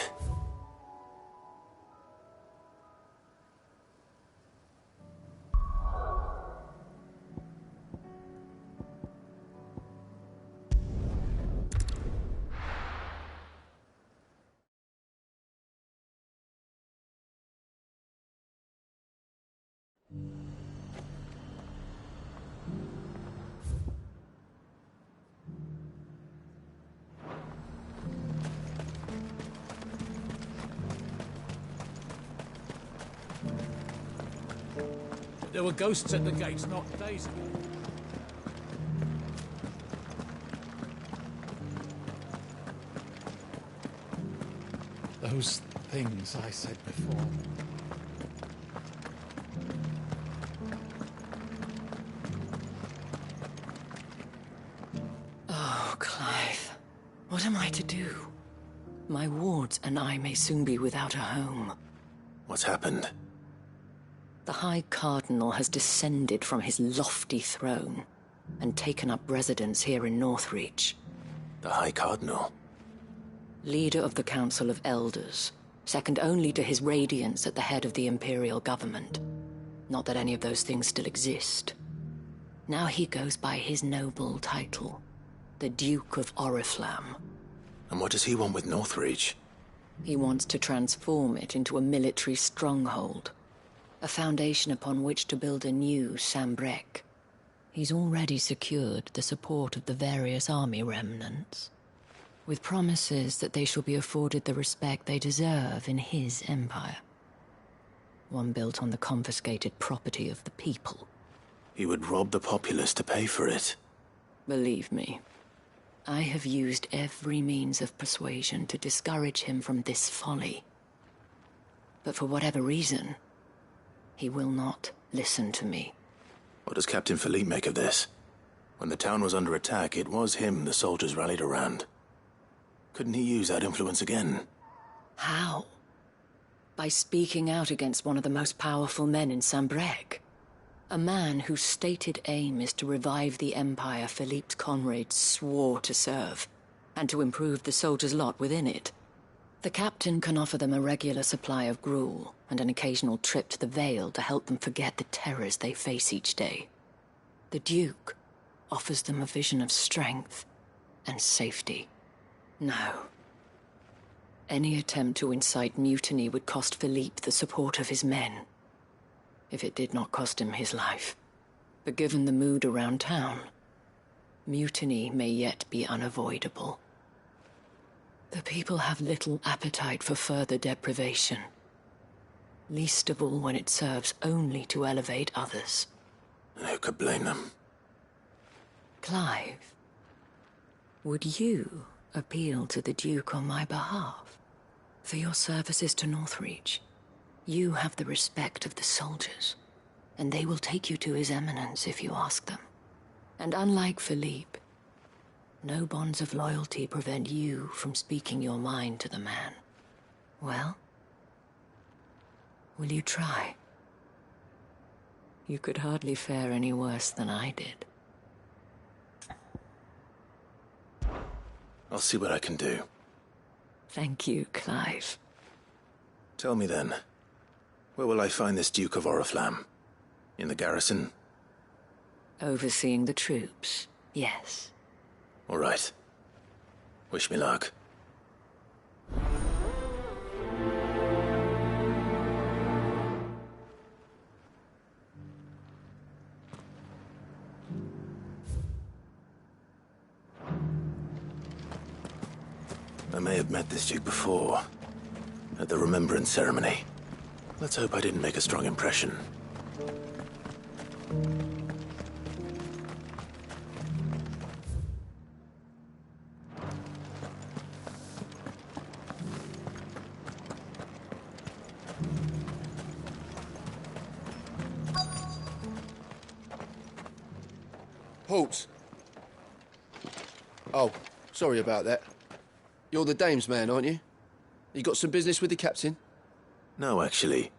Speaker 5: There were ghosts at the gates not days ago.
Speaker 3: Those things I said before.
Speaker 17: Oh, Clive. What am I to do? My wards and I may soon be without a home.
Speaker 2: What's happened?
Speaker 17: The High Cardinal has descended from his lofty throne and taken up residence here in Northreach.
Speaker 2: The High Cardinal?
Speaker 17: Leader of the Council of Elders, second only to his Radiance at the head of the Imperial government. Not that any of those things still exist. Now he goes by his noble title, the Duke of Oriflamme.
Speaker 2: And what does he want with Northreach?
Speaker 17: He wants to transform it into a military stronghold. A foundation upon which to build a new Sambrec. He's already secured the support of the various army remnants, with promises that they shall be afforded the respect they deserve in his empire. One built on the confiscated property of the people.
Speaker 2: He would rob the populace to pay for it.
Speaker 17: Believe me, I have used every means of persuasion to discourage him from this folly. But for whatever reason, he will not listen to me.
Speaker 2: What does Captain Philippe make of this? When the town was under attack, it was him the soldiers rallied around. Couldn't he use that influence again?
Speaker 17: How? By speaking out against one of the most powerful men in Sambrec. A man whose stated aim is to revive the empire Philippe's comrades swore to serve, and to improve the soldiers' lot within it. The captain can offer them a regular supply of gruel, and an occasional trip to the Vale to help them forget the terrors they face each day. The Duke offers them a vision of strength and safety. No, Any attempt to incite mutiny would cost Philippe the support of his men, if it did not cost him his life. But given the mood around town, mutiny may yet be unavoidable. The people have little appetite for further deprivation, least of all when it serves only to elevate others.
Speaker 7: And who could blame them?
Speaker 17: Clive, would you appeal to the Duke on my behalf? For your services to Northreach, you have the respect of the soldiers, and they will take you to His Eminence if you ask them. And unlike Philippe, no bonds of loyalty prevent you from speaking your mind to the man. Well, will you try? You could hardly fare any worse than I did.
Speaker 7: I'll see what I can do.
Speaker 17: Thank you, Clive.
Speaker 7: Tell me then, where will I find this Duke of Oriflamme? In the garrison?
Speaker 17: Overseeing the troops, yes.
Speaker 7: All right. Wish me luck. I may have met this Duke before, at the Remembrance Ceremony. Let's hope I didn't make a strong impression.
Speaker 22: Halt! Oh, sorry about that. You're the dame's man, aren't you? You got some business with the captain?
Speaker 7: No, actually.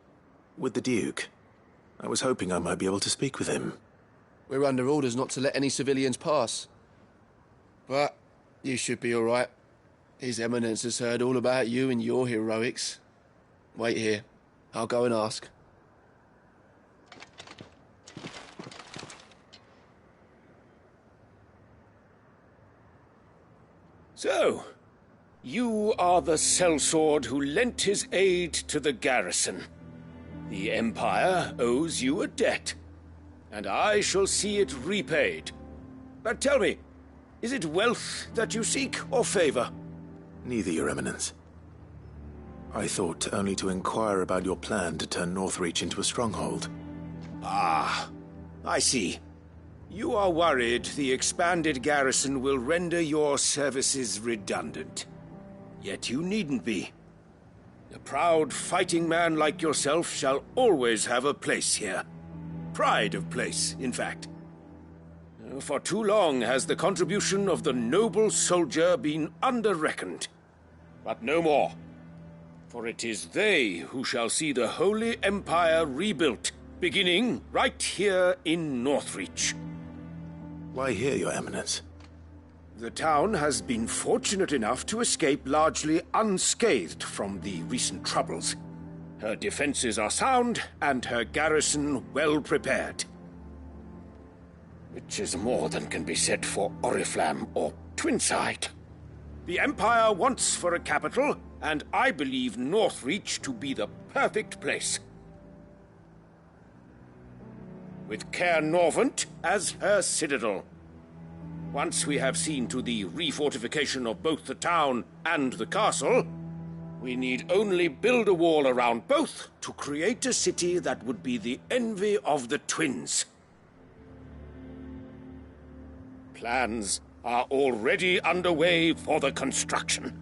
Speaker 7: With the Duke. I was hoping I might be able to speak with him.
Speaker 22: We're under orders not to let any civilians pass. But you should be all right. His Eminence has heard all about you and your heroics. Wait here. I'll go and ask.
Speaker 5: So, you are the sellsword who lent his aid to the garrison. The Empire owes you a debt, and I shall see it repaid. But tell me, is it wealth that you seek, or favor?
Speaker 7: Neither, Your Eminence. I thought only to inquire about your plan to turn Northreach into a stronghold.
Speaker 5: Ah, I see. You are worried the expanded garrison will render your services redundant. Yet you needn't be. A proud fighting man like yourself shall always have a place here. Pride of place, in fact. For too long has the contribution of the noble soldier been under-reckoned. But no more. For it is they who shall see the Holy Empire rebuilt, beginning right here in Northreach.
Speaker 7: Why here, Your Eminence?
Speaker 5: The town has been fortunate enough to escape largely unscathed from the recent troubles. Her defenses are sound, and her garrison well prepared. Which is more than can be said for Oriflamme or Twinside. The Empire wants for a capital, and I believe Northreach to be the perfect place. With Caer Norvent as her citadel. Once we have seen to the refortification of both the town and the castle, we need only build a wall around both to create a city that would be the envy of the twins. Plans are already underway for the construction.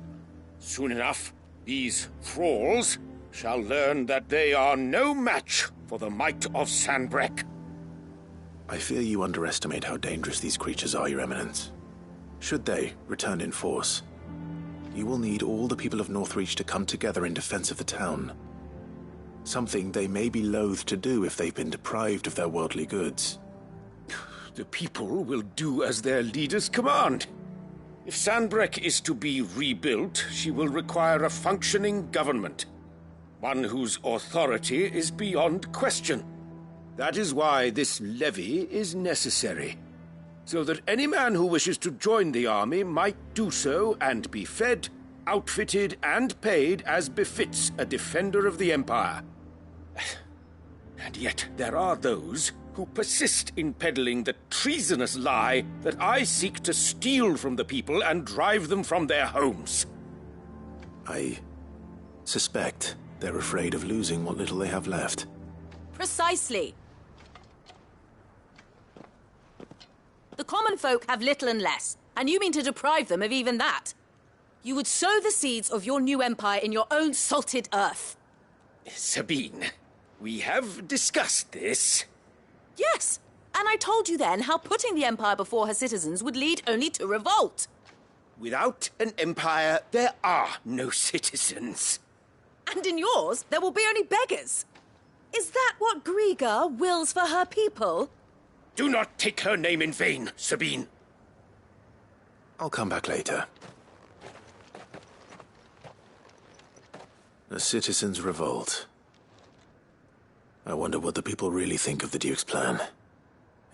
Speaker 5: Soon enough, these thralls shall learn that they are no match for the might of Sanbreque.
Speaker 7: I fear you underestimate how dangerous these creatures are, Your Eminence. Should they return in force, you will need all the people of Northreach to come together in defense of the town. Something they may be loath to do if they've been deprived of their worldly goods.
Speaker 5: The people will do as their leaders command. If Sanbreque is to be rebuilt, she will require a functioning government. One whose authority is beyond question. That is why this levy is necessary, so that any man who wishes to join the army might do so and be fed, outfitted and paid as befits a defender of the Empire. And yet there are those who persist in peddling the treasonous lie that I seek to steal from the people and drive them from their homes.
Speaker 2: I suspect they're afraid of losing what little they have left.
Speaker 21: Precisely. The common folk have little and less, and you mean to deprive them of even that. You would sow the seeds of your new empire in your own salted earth.
Speaker 5: Sabine, we have discussed this.
Speaker 21: Yes, and I told you then how putting the empire before her citizens would lead only to revolt.
Speaker 5: Without an empire, there are no citizens.
Speaker 21: And in yours, there will be only beggars. Is that what Griga wills for her people?
Speaker 5: Do not take her name in vain, Sabine.
Speaker 2: I'll come back later. The citizens revolt. I wonder what the people really think of the Duke's plan.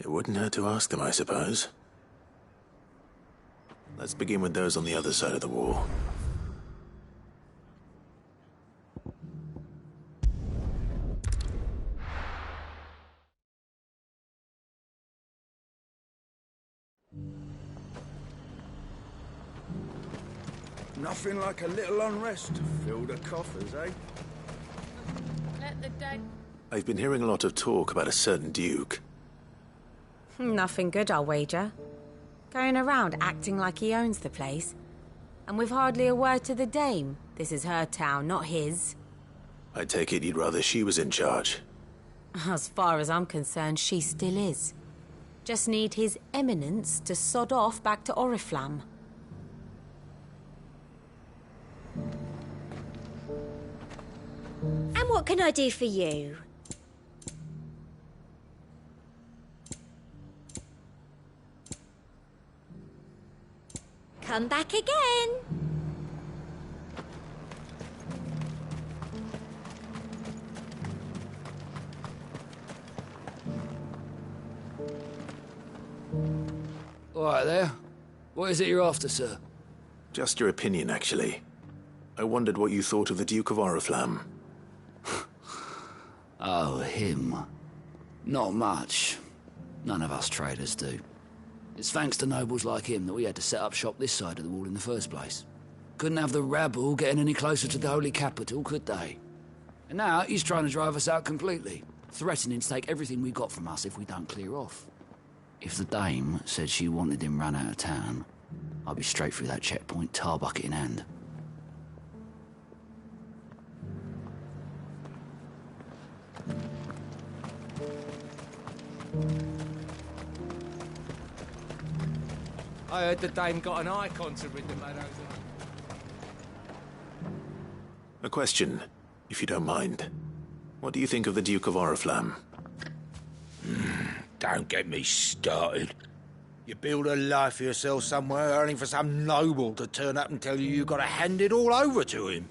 Speaker 2: It wouldn't hurt to ask them, I suppose. Let's begin with those on the other side of the wall.
Speaker 6: Nothing like a little unrest to fill the coffers, eh?
Speaker 21: Let the dead...
Speaker 2: I've been hearing a lot of talk about a certain Duke.
Speaker 21: Nothing good, I'll wager. Going around acting like he owns the place. And with hardly a word to the dame. This is her town, not his.
Speaker 2: I take it you'd rather she was in charge.
Speaker 21: As far as I'm concerned, she still is. Just need his eminence to sod off back to Oriflamme.
Speaker 15: And what can I do for you? Come back again.
Speaker 23: All right there. What is it you're after, sir?
Speaker 2: Just your opinion, actually. I wondered what you thought of the Duke of Oriflamme.
Speaker 23: Oh, him. Not much. None of us traders do. It's thanks to nobles like him that we had to set up shop this side of the wall in the first place. Couldn't have the rabble getting any closer to the holy capital, could they? And now he's trying to drive us out completely, threatening to take everything we got from us if we don't clear off. If the dame said she wanted him run out of town, I'd be straight through that checkpoint, tar bucket in hand.
Speaker 4: I heard the dame got an icon to rid the meadows of.
Speaker 2: A question, if you don't mind. What do you think of the Duke of Oriflamme?
Speaker 6: Don't get me started. You build a life for yourself somewhere, only for some noble to turn up and tell you you've got to hand it all over to him.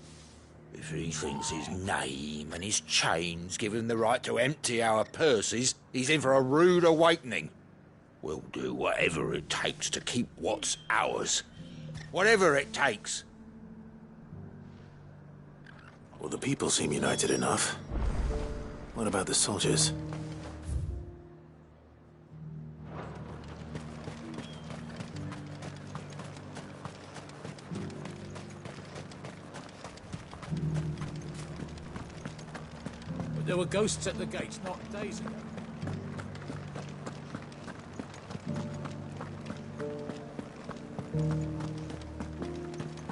Speaker 6: If he thinks his name and his chains give him the right to empty our purses, he's in for a rude awakening. We'll do whatever it takes to keep what's ours. Whatever it takes.
Speaker 2: Well, the people seem united enough. What about the soldiers?
Speaker 4: But there were ghosts at the gates not days ago.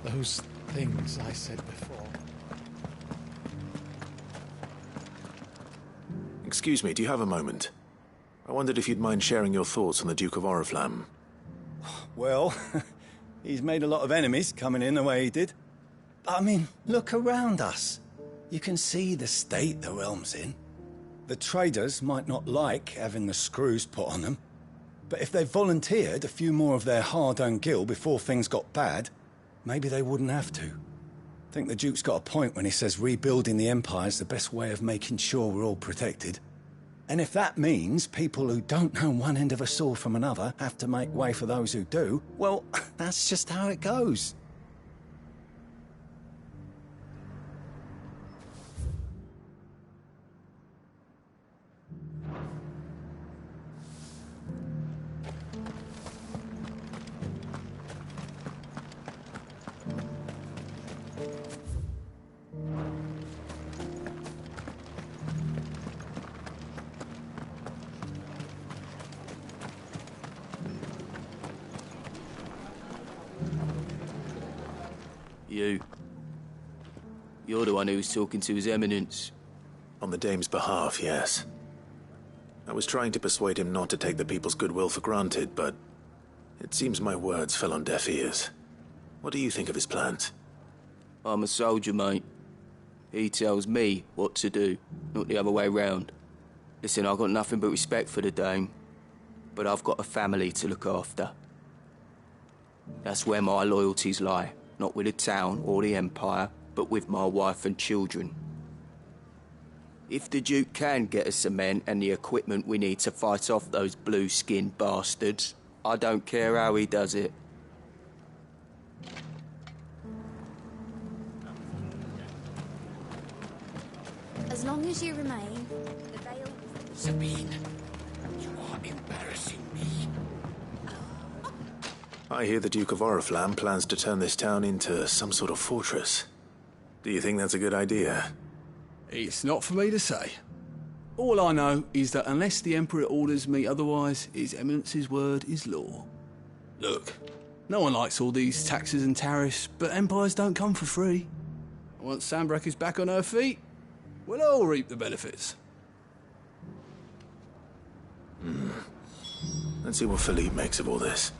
Speaker 3: Those things I said before.
Speaker 2: Excuse me, do you have a moment? I wondered if you'd mind sharing your thoughts on the Duke of Oriflamme.
Speaker 24: Well, he's made a lot of enemies coming in the way he did. But I mean, look around us. You can see the state the realm's in. The traders might not like having the screws put on them, but if they volunteered a few more of their hard-earned gil before things got bad, maybe they wouldn't have to. I think the Duke's got a point when he says rebuilding the Empire's the best way of making sure we're all protected. And if that means people who don't know one end of a sword from another have to make way for those who do, well, that's just how it goes.
Speaker 8: You. You're the one who was talking to His Eminence.
Speaker 2: On the Dame's behalf, yes. I was trying to persuade him not to take the people's goodwill for granted, but it seems my words fell on deaf ears. What do you think of his plans?
Speaker 8: I'm a soldier, mate. He tells me what to do, not the other way round. Listen, I've got nothing but respect for the Dame, but I've got a family to look after. That's where my loyalties lie, not with the town or the Empire, but with my wife and children. If the Duke can get us cement and the equipment we need to fight off those blue-skinned bastards, I don't care how he does it.
Speaker 15: As long as you remain, the veil...
Speaker 12: Sabine, you are embarrassing me.
Speaker 2: I hear the Duke of Oriflamme plans to turn this town into some sort of fortress. Do you think that's a good idea?
Speaker 11: It's not for me to say. All I know is that unless the Emperor orders me otherwise, His Eminence's word is law. Look, no one likes all these taxes and tariffs, but empires don't come for free. Once Sandbreak is back on her feet, we'll all reap the benefits.
Speaker 2: Let's see what Philippe makes of all this.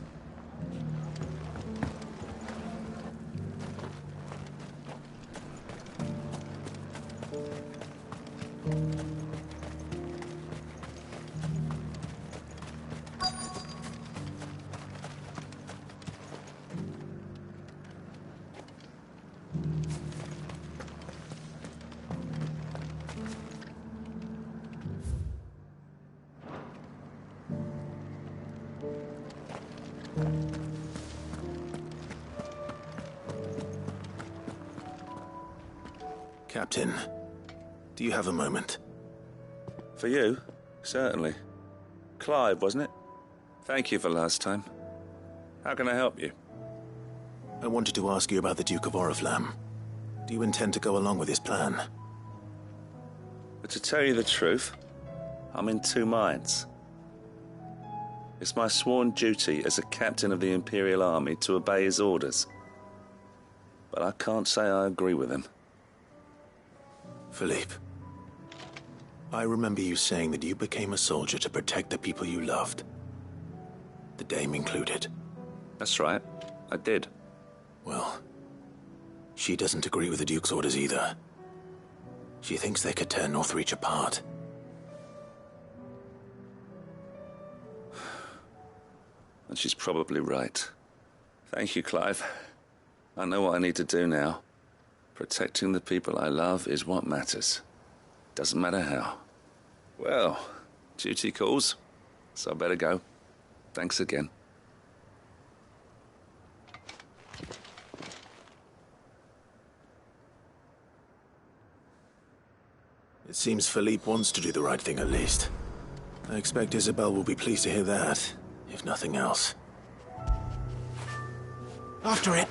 Speaker 2: Captain, do you have a moment?
Speaker 16: For you? Certainly. Clive, wasn't it? Thank you for last time. How can I help you?
Speaker 2: I wanted to ask you about the Duke of Oriflamme. Do you intend to go along with his plan?
Speaker 16: But to tell you the truth, I'm in two minds. It's my sworn duty as a captain of the Imperial Army to obey his orders. But I can't say I agree with him.
Speaker 2: Philippe, I remember you saying that you became a soldier to protect the people you loved. The Dame included.
Speaker 16: That's right, I did.
Speaker 2: Well, she doesn't agree with the Duke's orders either. She thinks they could tear Northreach apart.
Speaker 16: And she's probably right. Thank you, Clive. I know what I need to do now. Protecting the people I love is what matters. Doesn't matter how. Well, duty calls, so I better go. Thanks again.
Speaker 2: It seems Philippe wants to do the right thing at least. I expect Isabel will be pleased to hear that, if nothing else. After it!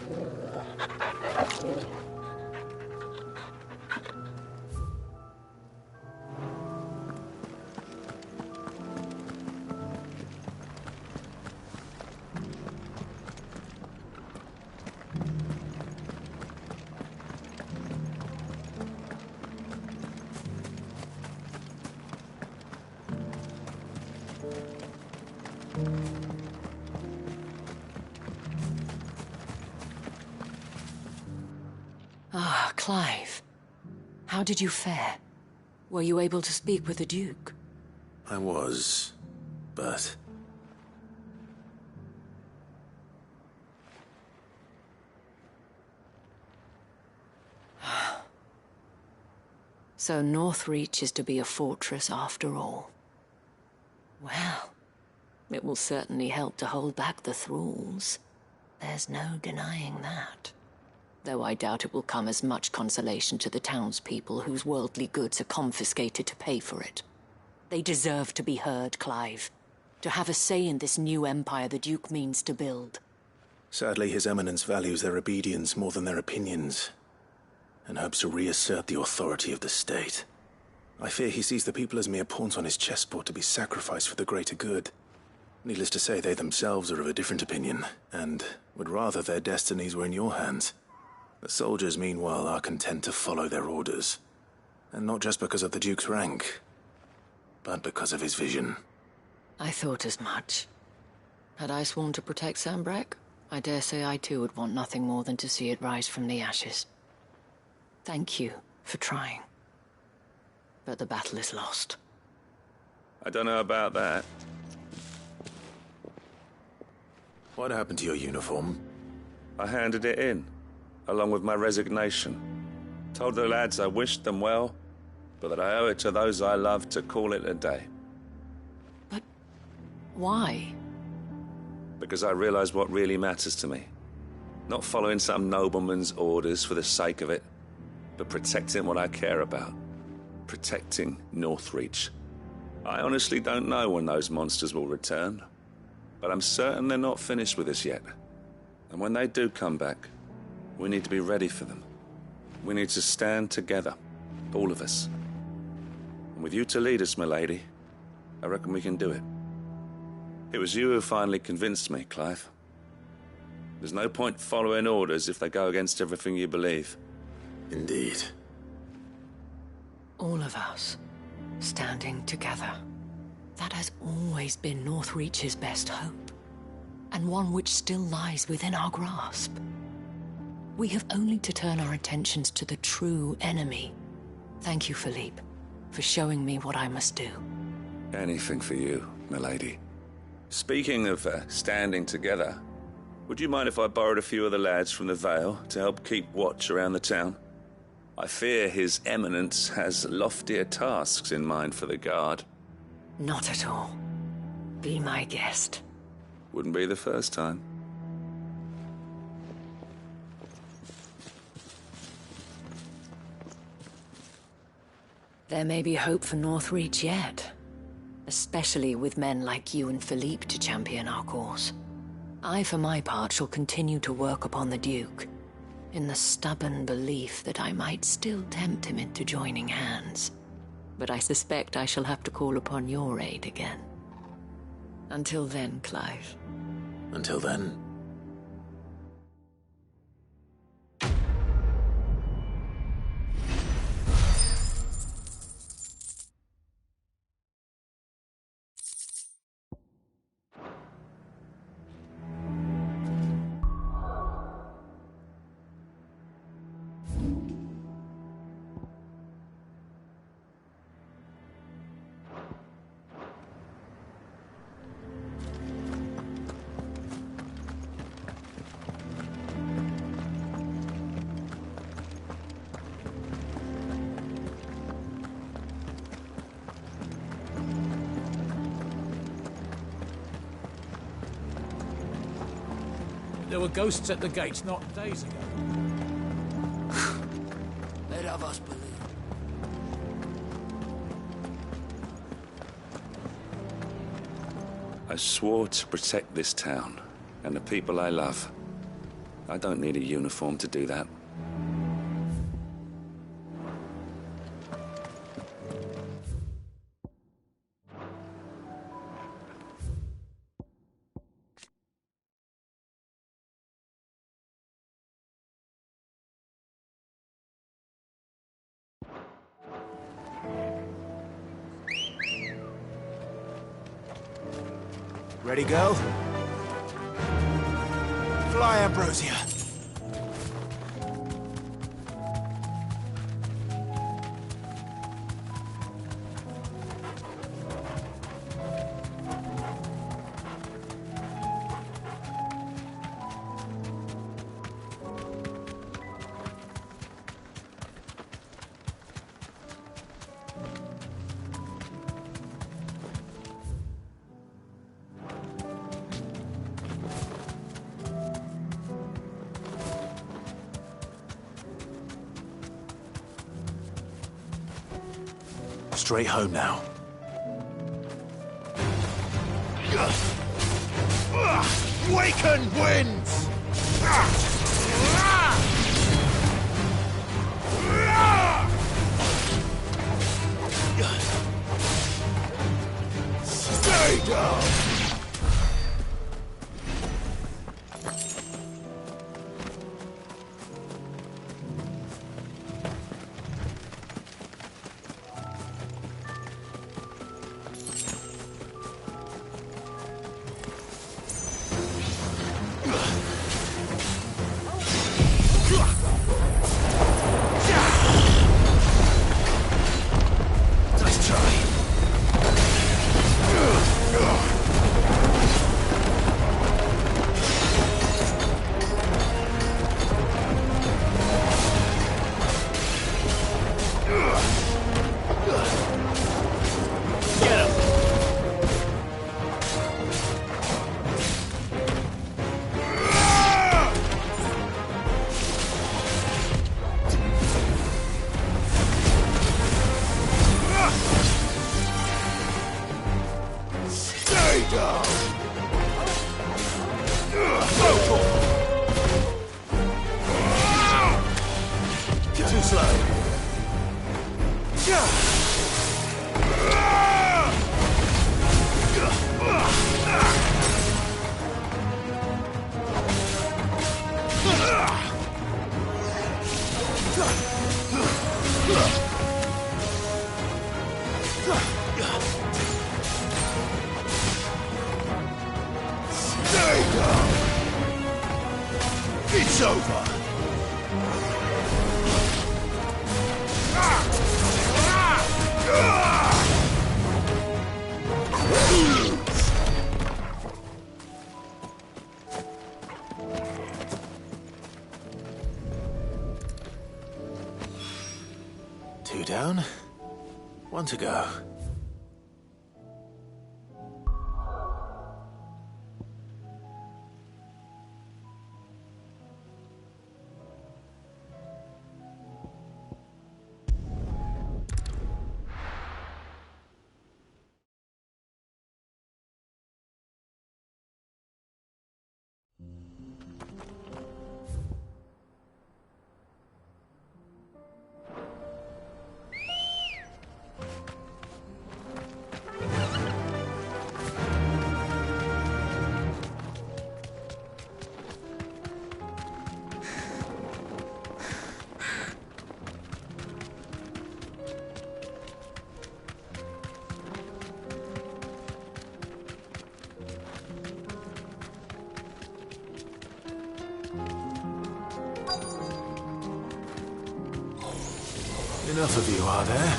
Speaker 17: Ah, Clive. How did you fare? Were you able to speak with the Duke?
Speaker 2: I was, but...
Speaker 17: So Northreach is to be a fortress after all. Well, it will certainly help to hold back the thralls. There's no denying that. Though I doubt it will come as much consolation to the townspeople whose worldly goods are confiscated to pay for it. They deserve to be heard, Clive. To have a say in this new empire the Duke means to build.
Speaker 2: Sadly, His Eminence values their obedience more than their opinions, and hopes to reassert the authority of the state. I fear he sees the people as mere pawns on his chessboard to be sacrificed for the greater good. Needless to say, they themselves are of a different opinion, and would rather their destinies were in your hands. The soldiers, meanwhile, are content to follow their orders. And not just because of the Duke's rank, but because of his vision.
Speaker 9: I thought as much. Had I sworn to protect Sambrack, I dare say I too would want nothing more than to see it rise from the ashes. Thank you for trying. But the battle is lost.
Speaker 16: I don't know about that.
Speaker 2: What happened to your uniform?
Speaker 16: I handed it in, along with my resignation. Told the lads I wished them well, but that I owe it to those I love to call it a day.
Speaker 9: But why?
Speaker 16: Because I realize what really matters to me. Not following some nobleman's orders for the sake of it, but protecting what I care about. Protecting Northreach. I honestly don't know when those monsters will return, but I'm certain they're not finished with us yet. And when they do come back, we need to be ready for them. We need to stand together, all of us. And with you to lead us, milady, I reckon we can do it. It was you who finally convinced me, Clive. There's no point following orders if they go against everything you believe.
Speaker 2: Indeed.
Speaker 9: All of us, standing together. That has always been Northreach's best hope, and one which still lies within our grasp. We have only to turn our attentions to the true enemy. Thank you, Philippe, for showing me what I must do.
Speaker 16: Anything for you, milady. Speaking of standing together, would you mind if I borrowed a few of the lads from the Vale to help keep watch around the town? I fear His Eminence has loftier tasks in mind for the guard.
Speaker 9: Not at all. Be my guest.
Speaker 16: Wouldn't be the first time.
Speaker 9: There may be hope for Northreach yet. Especially with men like you and Philippe to champion our cause. I, for my part, shall continue to work upon the Duke, in the stubborn belief that I might still tempt him into joining hands. But I suspect I shall have to call upon your aid again. Until then, Clive.
Speaker 2: Until then.
Speaker 4: There were ghosts at the gates not days ago.
Speaker 23: Let have us believe.
Speaker 16: I swore to protect this town and the people I love. I don't need a uniform to do that.
Speaker 2: Ready, girl? Fly, Ambrosia. Straight home now. Waken winds! Stay down! Stay down! You're too slow. Stay down! It's over! Two down, one to go. Enough of you, are there?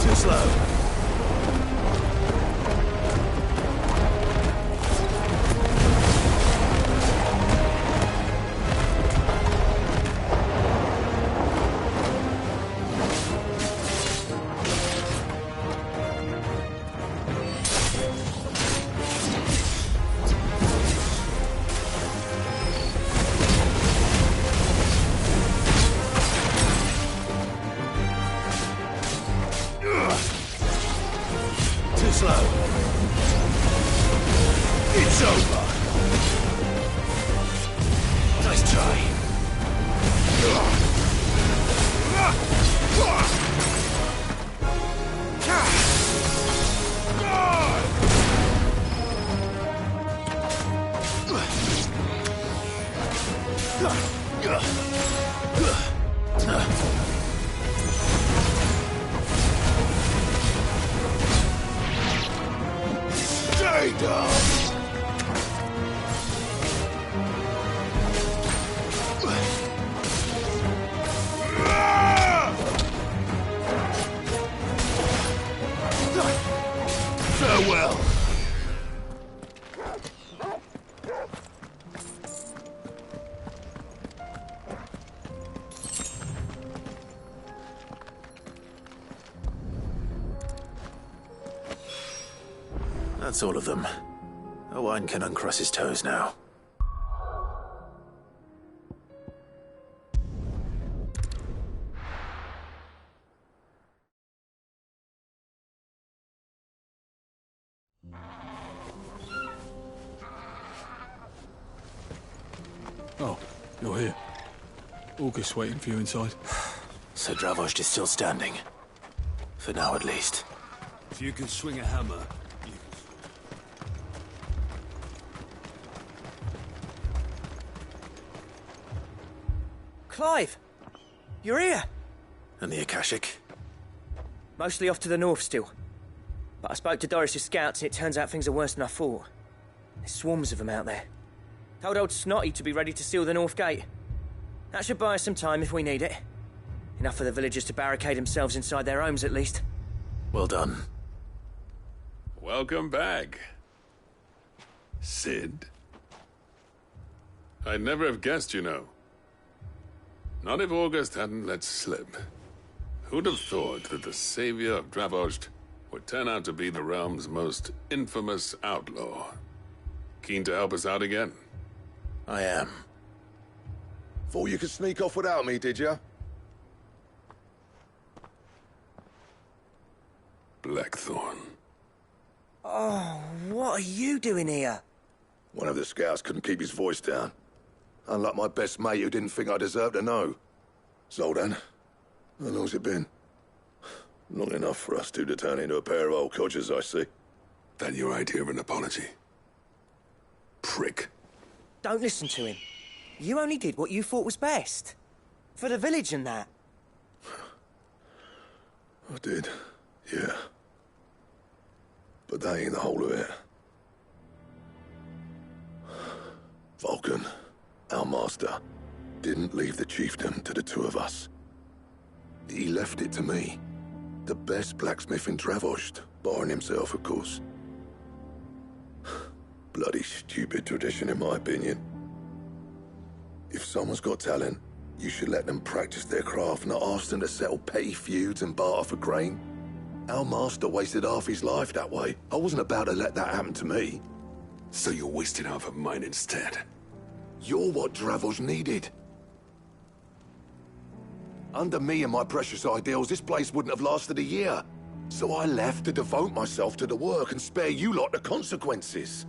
Speaker 2: Too slow. Too slow. It's over. Nice try. Stay down! Farewell! That's all of them. Owain can uncross his toes now.
Speaker 11: Oh, you're here. August's waiting for you inside.
Speaker 2: So Dravost is still standing. For now, at least.
Speaker 10: If you can swing a hammer, you
Speaker 4: Clive! You're here!
Speaker 2: And the Akashic?
Speaker 4: Mostly off to the north still. But I spoke to Doris's scouts and it turns out things are worse than I thought. There's swarms of them out there. Told old Snotty to be ready to seal the north gate. That should buy us some time if we need it. Enough for the villagers to barricade themselves inside their homes at least.
Speaker 2: Well done.
Speaker 13: Welcome back, Sid. I'd never have guessed, you know. Not if August hadn't let slip. Who'd have thought that the savior of Dravost would turn out to be the realm's most infamous outlaw? Keen to help us out again?
Speaker 2: I am.
Speaker 14: Thought you could sneak off without me, did you?
Speaker 13: Blackthorn.
Speaker 4: Oh, what are you doing here?
Speaker 14: One of the scouts couldn't keep his voice down. Unlike my best mate who didn't think I deserved to know. Zoldan, how long's it been? Long enough for us two to turn into a pair of old codgers, I see.
Speaker 13: That your idea of an apology? Prick.
Speaker 4: Don't listen to him. You only did what you thought was best. For the village and that.
Speaker 14: I did, yeah. But that ain't the whole of it. Vulcan, our master, didn't leave the chiefdom to the two of us. He left it to me. The best blacksmith in Dravost, barring himself, of course. Bloody stupid tradition, in my opinion. If someone's got talent, you should let them practice their craft, not ask them to settle petty feuds and barter for grain. Our master wasted half his life that way. I wasn't about to let that happen to me.
Speaker 13: So you wasted half of mine instead?
Speaker 14: You're what Dravost needed. Under me and my precious ideals, this place wouldn't have lasted a year. So I left to devote myself to the work and spare you lot the consequences.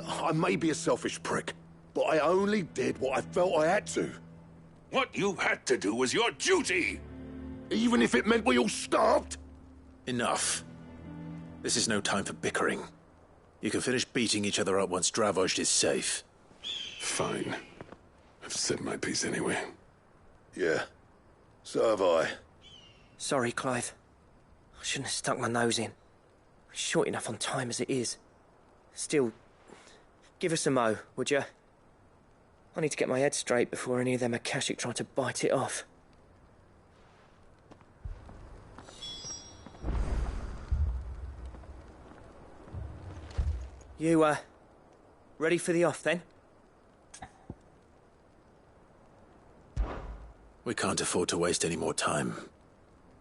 Speaker 14: I may be a selfish prick, but I only did what I felt I had to.
Speaker 13: What you had to do was your duty!
Speaker 14: Even if it meant we all starved?
Speaker 2: Enough. This is no time for bickering. You can finish beating each other up once Dravost is safe.
Speaker 13: Fine. I've said my piece anyway.
Speaker 14: Yeah, so have I.
Speaker 4: Sorry, Clive. I shouldn't have stuck my nose in. We're short enough on time as it is. Still, give us a mo, would you? I need to get my head straight before any of them Akashic try to bite it off. You, ready for the off, then?
Speaker 2: We can't afford to waste any more time.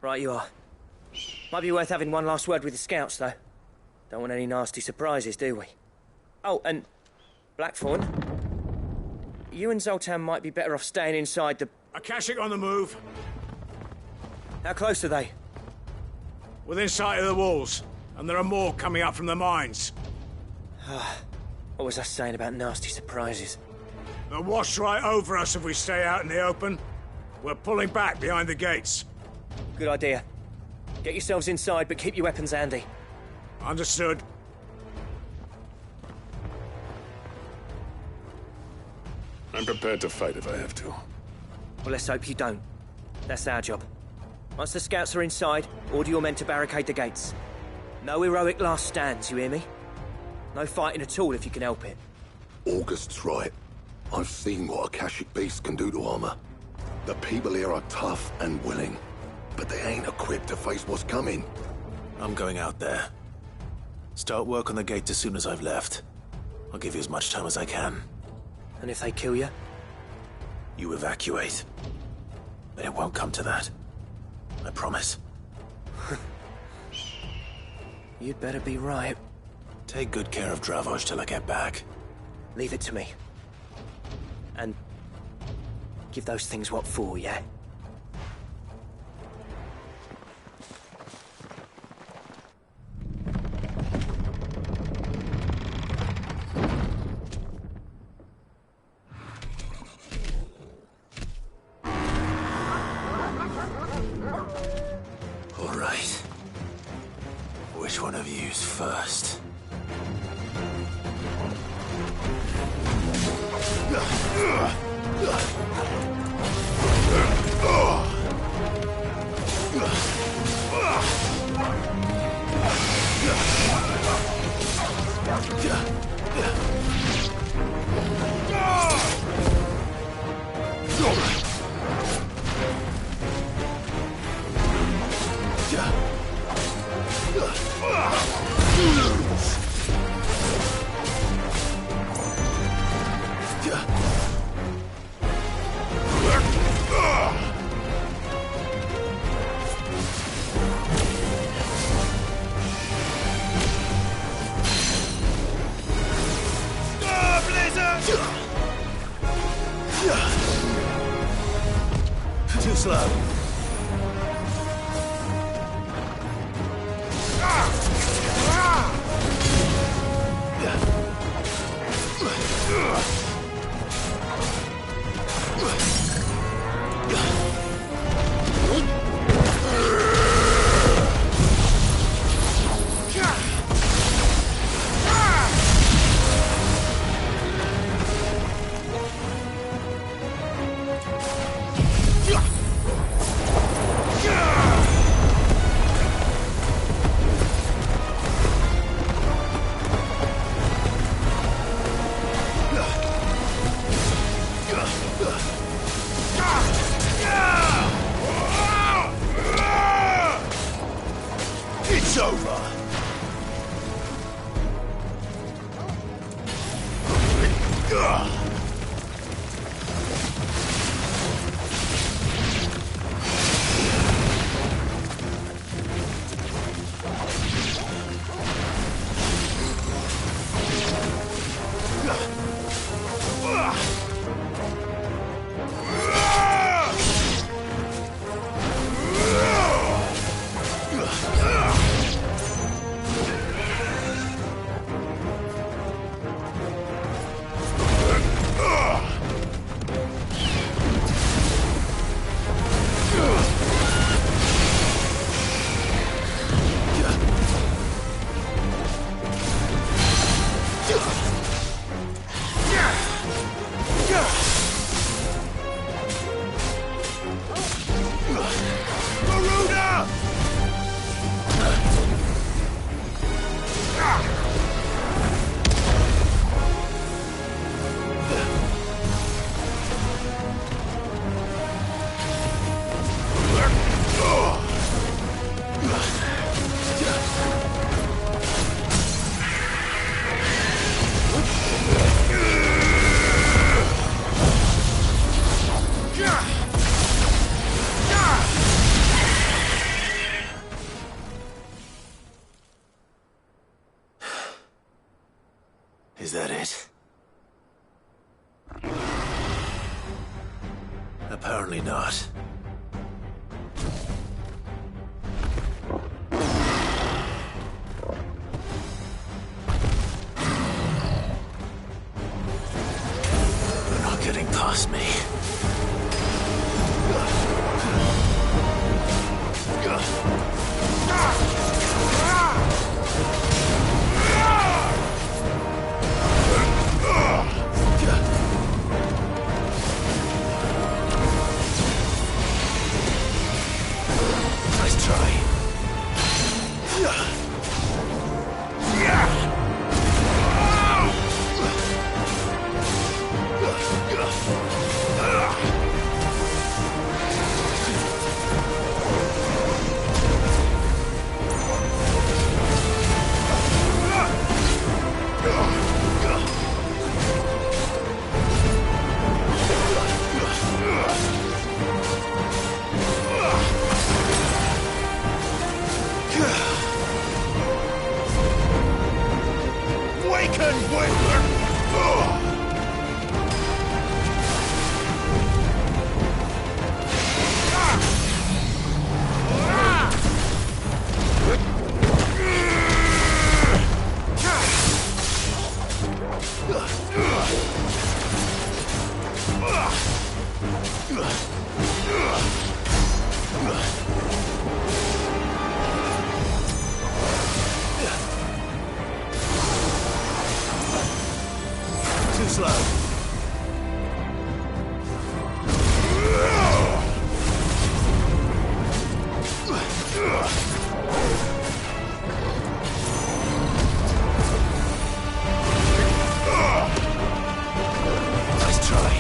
Speaker 4: Right you are. Might be worth having one last word with the scouts, though. Don't want any nasty surprises, do we? Oh, and Blackthorn, you and Zoltan might be better off staying inside the...
Speaker 5: Akashic on the move.
Speaker 4: How close are they?
Speaker 5: Within sight of the walls, and there are more coming up from the mines.
Speaker 4: What was I saying about nasty surprises?
Speaker 5: They'll wash right over us if we stay out in the open. We're pulling back behind the gates.
Speaker 4: Good idea. Get yourselves inside, but keep your weapons handy.
Speaker 5: Understood.
Speaker 13: I'm prepared to fight if I have to.
Speaker 4: Well, let's hope you don't. That's our job. Once the scouts are inside, order your men to barricade the gates. No heroic last stands, you hear me? No fighting at all if you can help it.
Speaker 14: August's right. I've seen what Akashic beasts can do to armor. The people here are tough and willing, but they ain't equipped to face what's coming.
Speaker 2: I'm going out there. Start work on the gate as soon as I've left. I'll give you as much time as I can.
Speaker 4: And if they kill you?
Speaker 2: You evacuate. But it won't come to that. I promise.
Speaker 4: You'd better be right.
Speaker 2: Take good care of Dravost till I get back.
Speaker 4: Leave it to me. And give those things what for, yeah?
Speaker 2: All right. Which one of you's first? slow. It's over. Is that it? Apparently not. They're not getting past me. Nice try. Too slow. Nice try.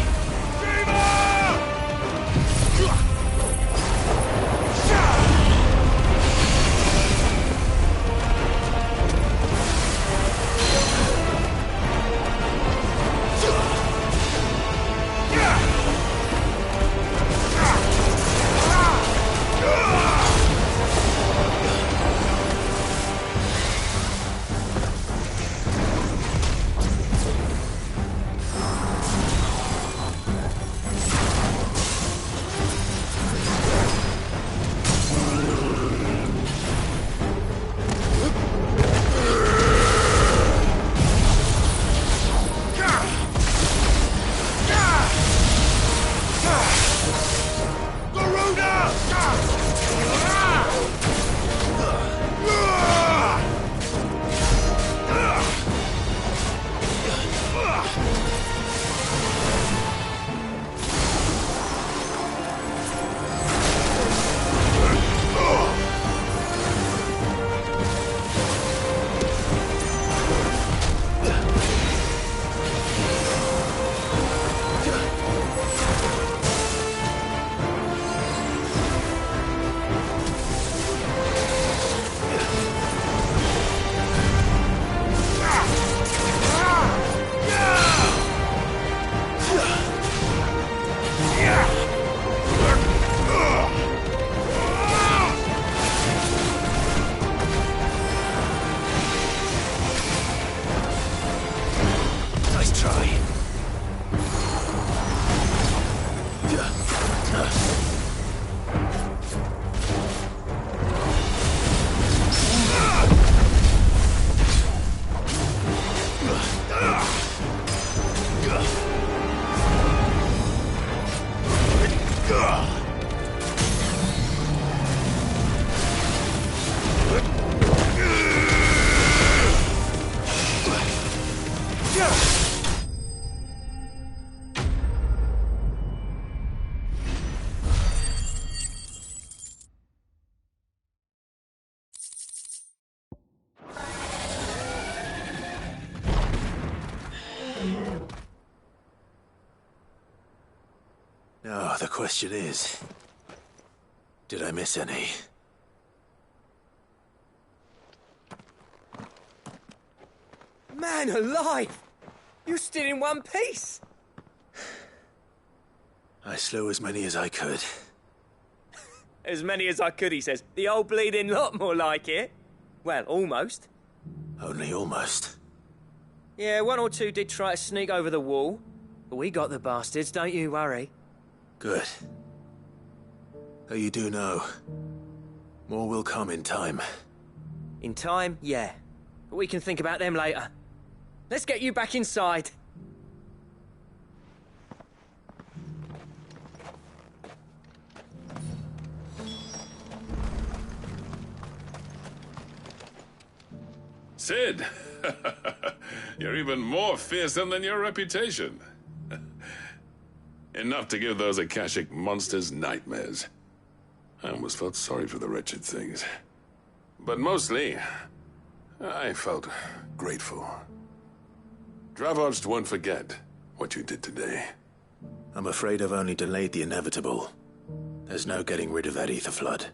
Speaker 2: Now, the question is, did I miss any?
Speaker 4: Man alive! You're still in one piece!
Speaker 2: I slew as many as I could.
Speaker 4: As many as I could, he says. The old bleeding lot, more like it. Well, almost.
Speaker 2: Only almost.
Speaker 4: Yeah, one or two did try to sneak over the wall. But we got the bastards, don't you worry.
Speaker 2: Good. Though you do know, more will come in time.
Speaker 4: In time, yeah. But we can think about them later. Let's get you back inside.
Speaker 13: Sid! You're even more fearsome than your reputation. Enough to give those Akashic monsters nightmares. I almost felt sorry for the wretched things. But mostly, I felt grateful. Dravoged won't forget what you did today.
Speaker 2: I'm afraid I've only delayed the inevitable. There's no getting rid of that ether flood.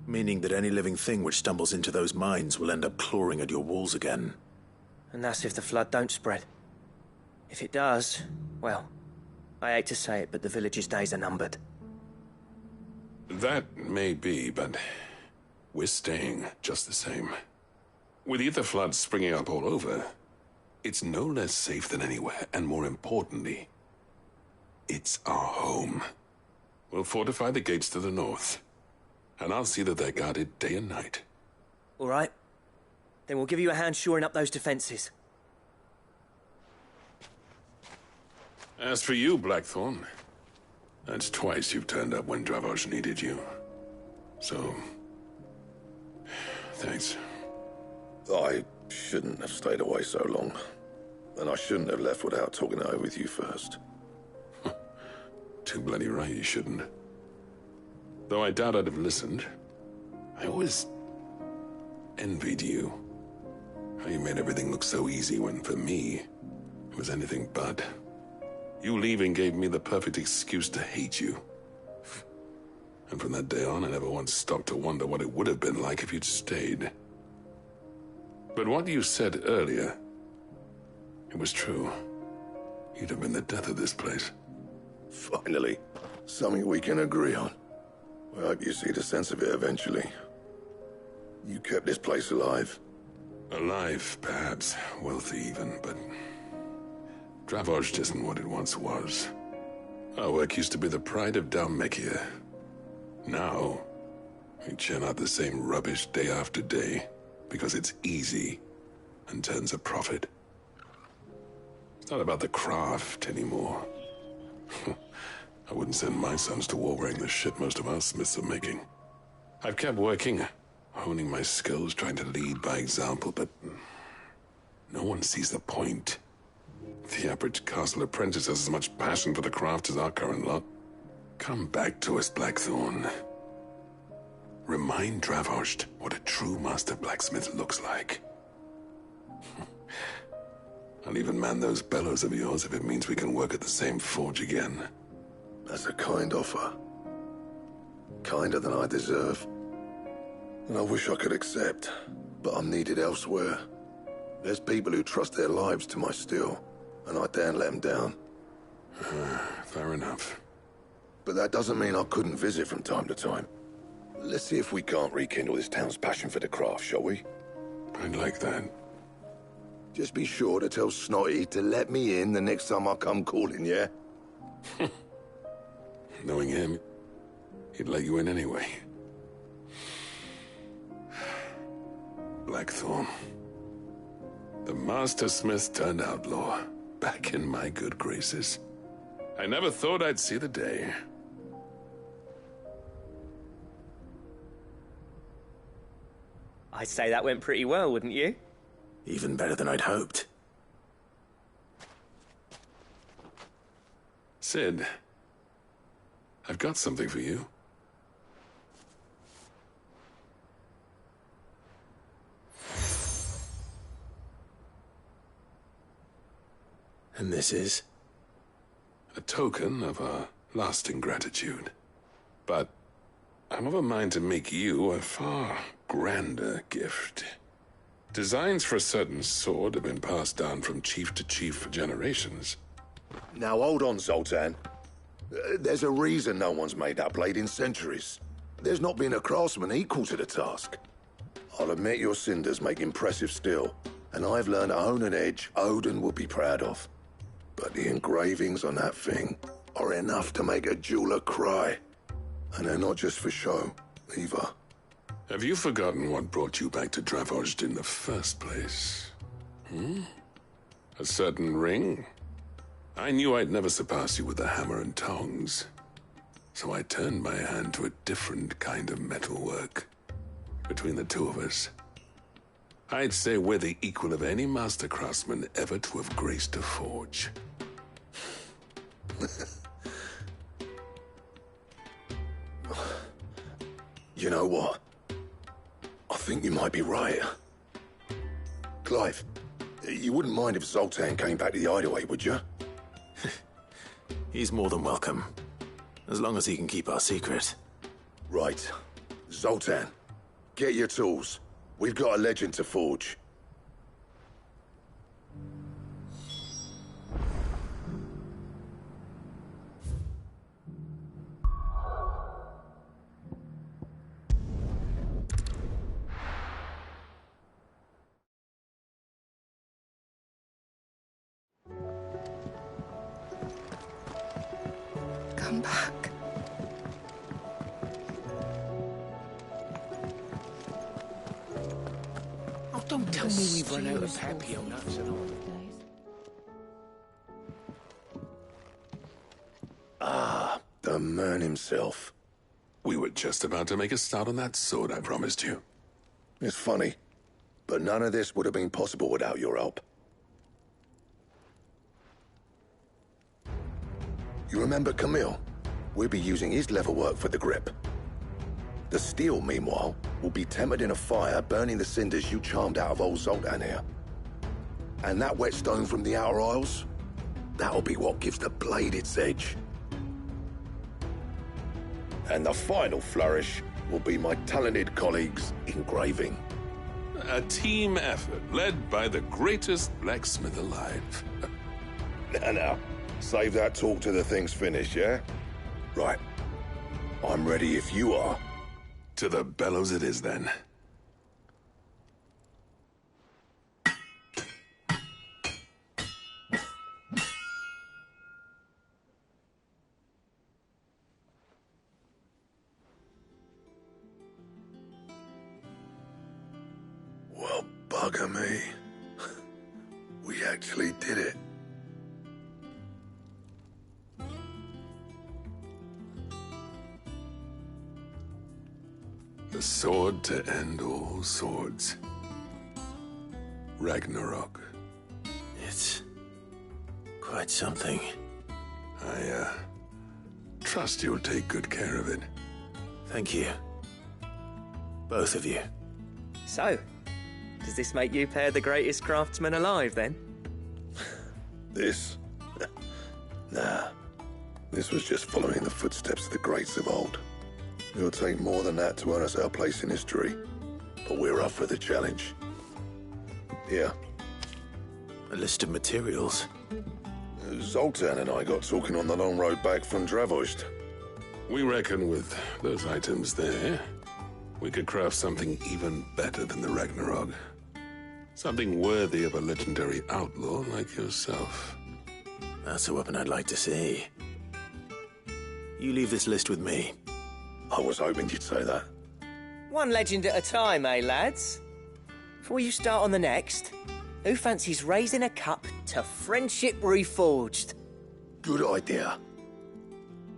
Speaker 2: Meaning that any living thing which stumbles into those mines will end up clawing at your walls again.
Speaker 4: And that's if the flood don't spread. If it does, well, I hate to say it, but the village's days are numbered.
Speaker 13: That may be, but we're staying just the same. With ether floods springing up all over, it's no less safe than anywhere, and more importantly, it's our home. We'll fortify the gates to the north, and I'll see that they're guarded day and night.
Speaker 4: All right. Then we'll give you a hand shoring up those defenses.
Speaker 13: As for you, Blackthorn, that's twice you've turned up when Dravos needed you. So, thanks.
Speaker 14: I shouldn't have stayed away so long. And I shouldn't have left without talking it over with you first.
Speaker 13: Too bloody right you shouldn't. Though I doubt I'd have listened. I always envied you. How you made everything look so easy when, for me, it was anything but. You leaving gave me the perfect excuse to hate you. And from that day on, I never once stopped to wonder what it would have been like if you'd stayed. But what you said earlier, it was true. You'd have been the death of this place.
Speaker 14: Finally, something we can agree on. I hope you see the sense of it eventually. You kept this place alive.
Speaker 13: Alive, perhaps. Wealthy even, but Dravozd isn't what it once was. Our work used to be the pride of Dalmekia. Now, we churn out the same rubbish day after day because it's easy and turns a profit. It's not about the craft anymore. I wouldn't send my sons to war wearing the shit most of our smiths are making. I've kept working, honing my skills, trying to lead by example, but no one sees the point. The average castle apprentice has as much passion for the craft as our current lot. Come back to us, Blackthorn. Remind Dravozd what a true master blacksmith looks like. I'll even man those bellows of yours if it means we can work at the same forge again.
Speaker 14: That's a kind offer. Kinder than I deserve. And I wish I could accept, but I'm needed elsewhere. There's people who trust their lives to my steel, and I daren't let them down.
Speaker 13: Fair enough.
Speaker 14: But that doesn't mean I couldn't visit from time to time. Let's see if we can't rekindle this town's passion for the craft, shall we?
Speaker 13: I'd like that.
Speaker 14: Just be sure to tell Snotty to let me in the next time I come calling, yeah?
Speaker 13: Knowing him, he'd let you in anyway. Blackthorn. The Master Smith turned outlaw, back in my good graces. I never thought I'd see the day.
Speaker 4: I'd say that went pretty well, wouldn't you?
Speaker 2: Even better than I'd hoped.
Speaker 13: Sid, I've got something for you.
Speaker 2: And this is?
Speaker 13: A token of our lasting gratitude. But I'm of a mind to make you a far grander gift. Designs for a certain sword have been passed down from chief to chief for generations.
Speaker 14: Now hold on, Zoltan. There's a reason no one's made that blade in centuries. There's not been a craftsman equal to the task. I'll admit your cinders make impressive steel, and I've learned to own an edge Odin will be proud of. But the engravings on that thing are enough to make a jeweler cry. And they're not just for show, either.
Speaker 13: Have you forgotten what brought you back to Dravozd in the first place? A certain ring? I knew I'd never surpass you with the hammer and tongs. So I turned my hand to a different kind of metalwork. Between the two of us, I'd say we're the equal of any master craftsman ever to have graced a forge.
Speaker 14: You know what? I think you might be right. Clive, you wouldn't mind if Zoltan came back to the Hideaway, would you?
Speaker 2: He's more than welcome. As long as he can keep our secret.
Speaker 14: Right. Zoltan, get your tools. We've got a legend to forge.
Speaker 1: Come back.
Speaker 6: Oh, don't tell me we've run out of papio nuts and all.
Speaker 14: Ah, the man himself.
Speaker 13: We were just about to make a start on that sword I promised you.
Speaker 14: It's funny, but none of this would have been possible without your help. You remember Camille? We'll be using his leatherwork for the grip. The steel, meanwhile, will be tempered in a fire, burning the cinders you charmed out of old Zoltan here. And that whetstone from the Outer Isles? That'll be what gives the blade its edge. And the final flourish will be my talented colleagues' engraving.
Speaker 13: A team effort led by the greatest blacksmith alive.
Speaker 14: Now, save that talk till the thing's finished, yeah? Right. I'm ready if you are.
Speaker 13: To the bellows it is, then.
Speaker 14: Well, bugger me. We actually did it.
Speaker 13: The sword to end all swords. Ragnarok.
Speaker 2: It's quite something.
Speaker 13: I trust you'll take good care of it.
Speaker 2: Thank you. Both of you.
Speaker 4: So, does this make you pair the greatest craftsmen alive, then?
Speaker 14: This? Nah. This was just following the footsteps of the greats of old. It'll take more than that to earn us our place in history. But we're up for the challenge. Here.
Speaker 2: A list of materials.
Speaker 14: Zoltan and I got talking on the long road back from Dravozd.
Speaker 13: We reckon with those items there, we could craft something even better than the Ragnarok. Something worthy of a legendary outlaw like yourself.
Speaker 2: That's a weapon I'd like to see. You leave this list with me.
Speaker 14: I was hoping you'd say that.
Speaker 4: One legend at a time, eh, lads? Before you start on the next, who fancies raising a cup to Friendship Reforged?
Speaker 14: Good idea.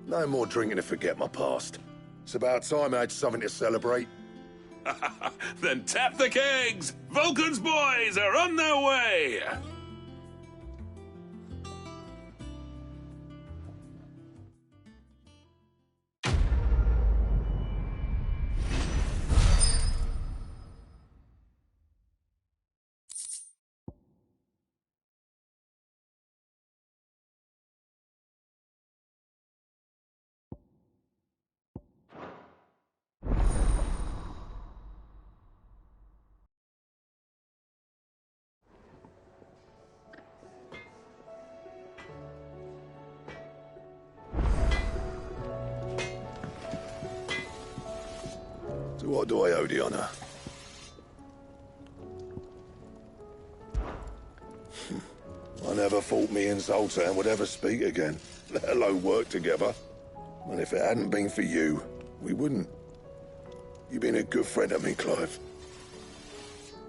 Speaker 14: No more drinking to forget my past. It's about time I had something to celebrate.
Speaker 13: Then tap the kegs! Vulcan's boys are on their way!
Speaker 14: To what do I owe the honour? I never thought me and Zoltan would ever speak again, let alone work together. And if it hadn't been for you, we wouldn't. You've been a good friend of me, Clive.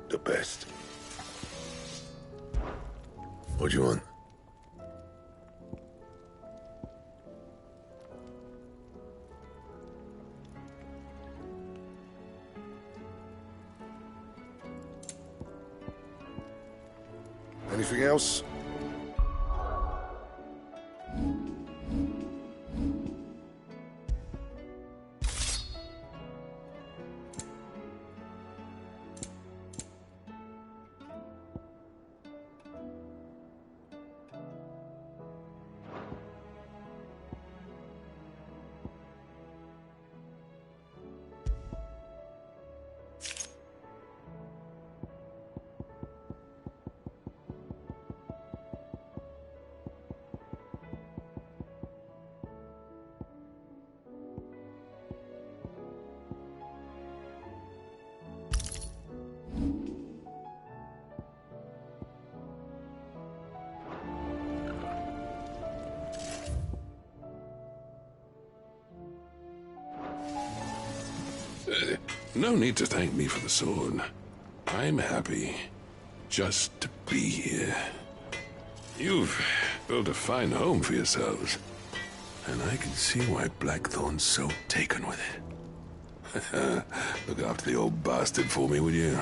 Speaker 14: The best. What do you want? Anything else?
Speaker 13: No need to thank me for the sword. I'm happy just to be here. You've built a fine home for yourselves, and I can see why Blackthorn's so taken with it. Look after the old bastard for me, will you?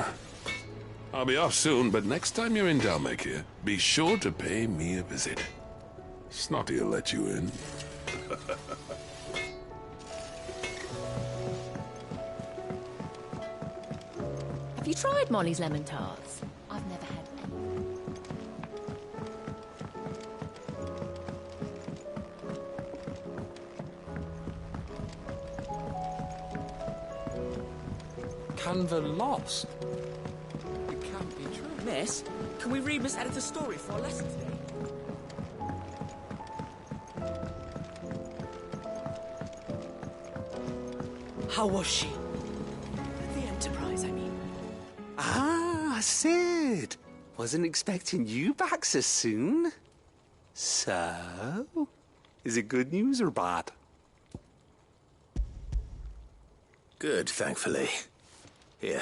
Speaker 13: I'll be off soon, but next time you're in Dalmacia, be sure to pay me a visit. Snotty will let you in.
Speaker 9: Have you tried Molly's lemon tarts? I've never had any.
Speaker 10: Canva lost? It can't be true.
Speaker 1: Miss, can we read Miss Editor's story for our lesson today? How was she? The Enterprise, I mean.
Speaker 18: Ah, Sid. Wasn't expecting you back so soon. So, is it good news or bad?
Speaker 2: Good, thankfully. Here.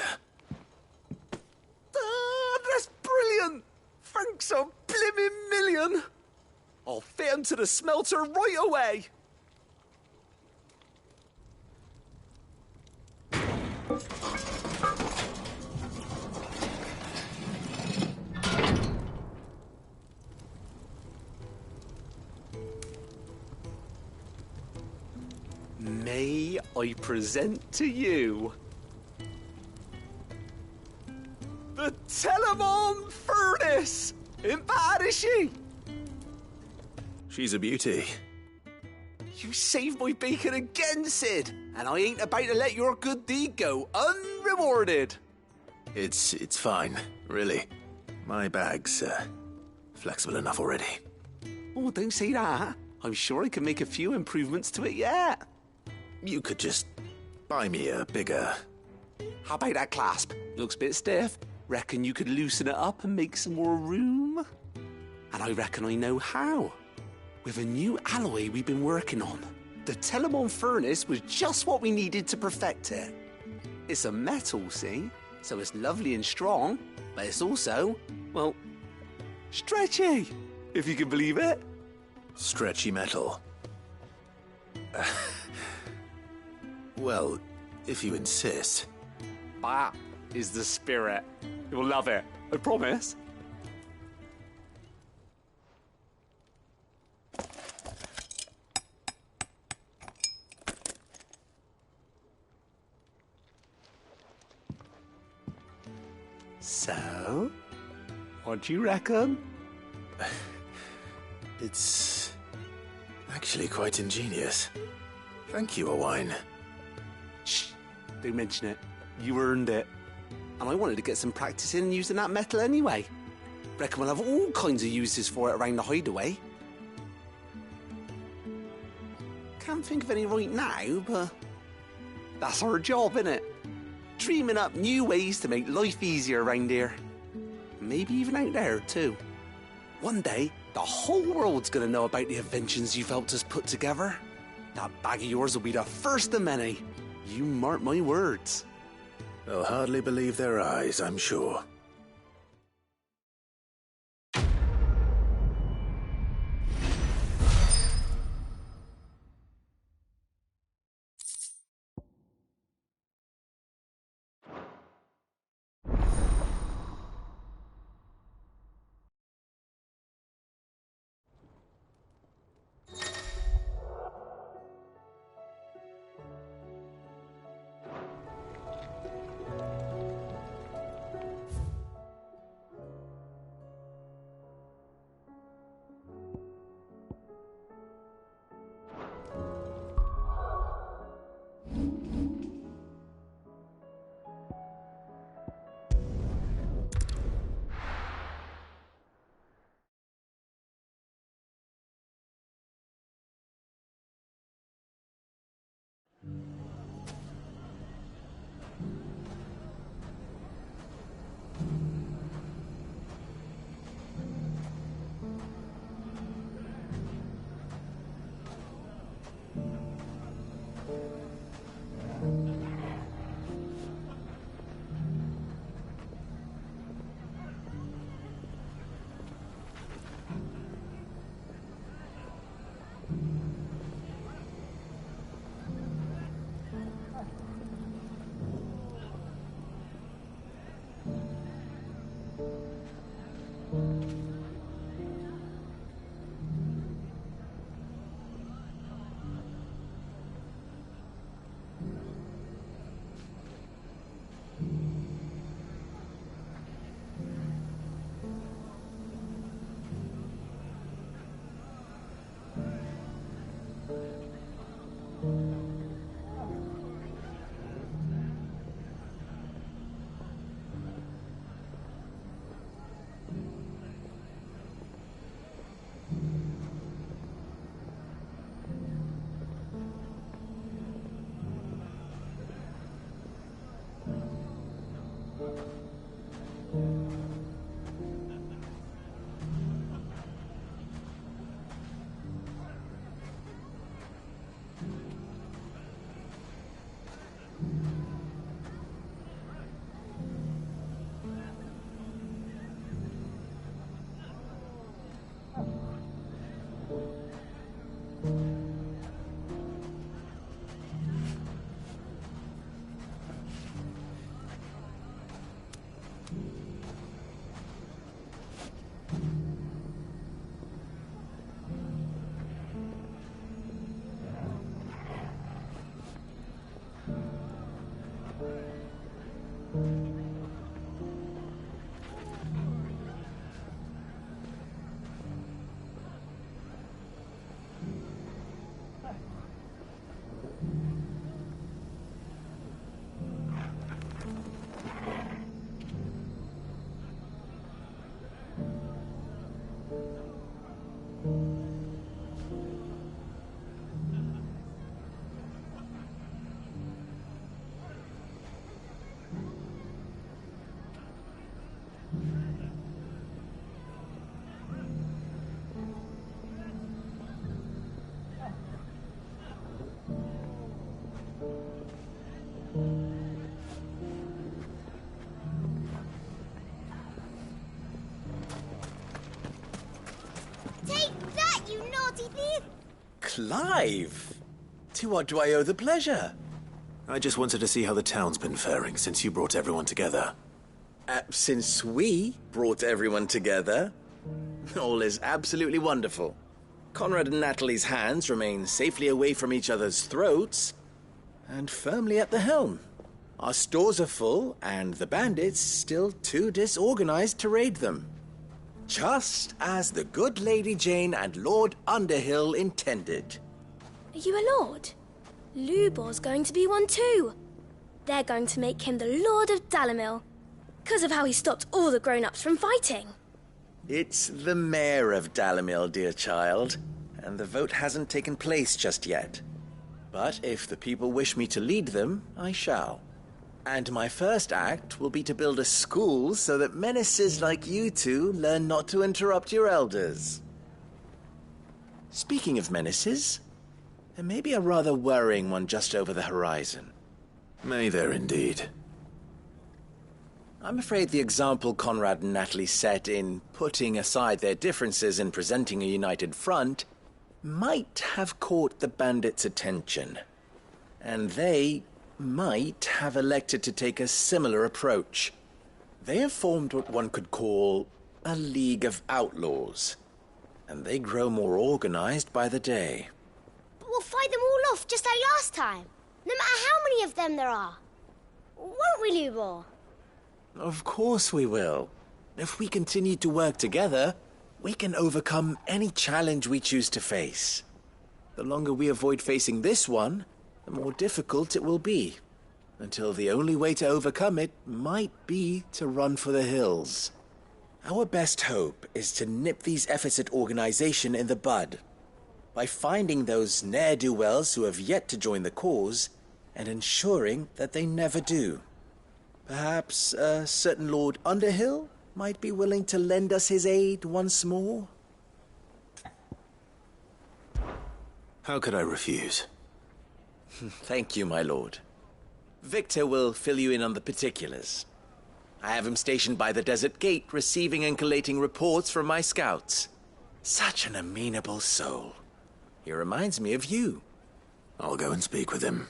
Speaker 18: Ah, that's brilliant! Thanks a blimmin' million! I'll fit 'em to the smelter right away! May I present to you the Telemon Furnace? Ain't bad, is she?
Speaker 2: She's a beauty.
Speaker 18: You saved my bacon again, Sid, and I ain't about to let your good deed go unrewarded.
Speaker 2: It's fine, really. My bag's flexible enough already.
Speaker 18: Oh, don't say that. I'm sure I can make a few improvements to it yet.
Speaker 2: You could just buy me a bigger...
Speaker 18: How about that clasp? Looks a bit stiff. Reckon you could loosen it up and make some more room? And I reckon I know how. With a new alloy we've been working on. The Telemon Furnace was just what we needed to perfect it. It's a metal, see? So it's lovely and strong, but it's also, well, stretchy, if you can believe it.
Speaker 2: Stretchy metal. Well, if you insist.
Speaker 18: That is the spirit. You'll love it, I promise. So, what do you reckon?
Speaker 2: It's actually quite ingenious. Thank you, Owain.
Speaker 18: Shh, don't mention it. You earned it. And I wanted to get some practice in using that metal anyway. Reckon we'll have all kinds of uses for it around the hideaway. Can't think of any right now, but that's our job, innit? dreaming up new ways to make life easier around here. Maybe even out there, too. One day, the whole world's gonna know about the inventions you've helped us put together. That bag of yours will be the first of many. You mark my words.
Speaker 2: They'll hardly believe their eyes, I'm sure.
Speaker 7: Clive! To what do I owe the pleasure?
Speaker 2: I just wanted to see how the town's been faring since you brought everyone together.
Speaker 7: Since we brought everyone together, all is absolutely wonderful. Conrad and Natalie's hands remain safely away from each other's throats and firmly at the helm. Our stores are full, and the bandits still too disorganized to raid them. Just as the good Lady Jane and Lord Underhill intended.
Speaker 19: Are you a lord? Lubor's going to be one too. They're going to make him the Lord of Dalimil, because of how he stopped all the grown-ups from fighting.
Speaker 7: It's the mayor of Dalimil, dear child, and the vote hasn't taken place just yet. But if the people wish me to lead them, I shall. And my first act will be to build a school so that menaces like you two learn not to interrupt your elders. Speaking of menaces, there may be a rather worrying one just over the horizon.
Speaker 2: May there indeed.
Speaker 7: I'm afraid the example Conrad and Natalie set in putting aside their differences and presenting a united front might have caught the bandits' attention. And they might have elected to take a similar approach. They have formed what one could call a League of Outlaws, and they grow more organized by the day.
Speaker 15: But we'll fight them all off just like last time, no matter how many of them there are. Won't we, Lubor?
Speaker 7: Of course we will. If we continue to work together, we can overcome any challenge we choose to face. The longer we avoid facing this one, the more difficult it will be, until the only way to overcome it might be to run for the hills. Our best hope is to nip these efforts at organization in the bud, by finding those ne'er-do-wells who have yet to join the cause, and ensuring that they never do. Perhaps a certain Lord Underhill might be willing to lend us his aid once more?
Speaker 2: How could I refuse?
Speaker 7: Thank you, my lord. Victor will fill you in on the particulars. I have him stationed by the desert gate, receiving and collating reports from my scouts. Such an amenable soul. He reminds me of you.
Speaker 2: I'll go and speak with him.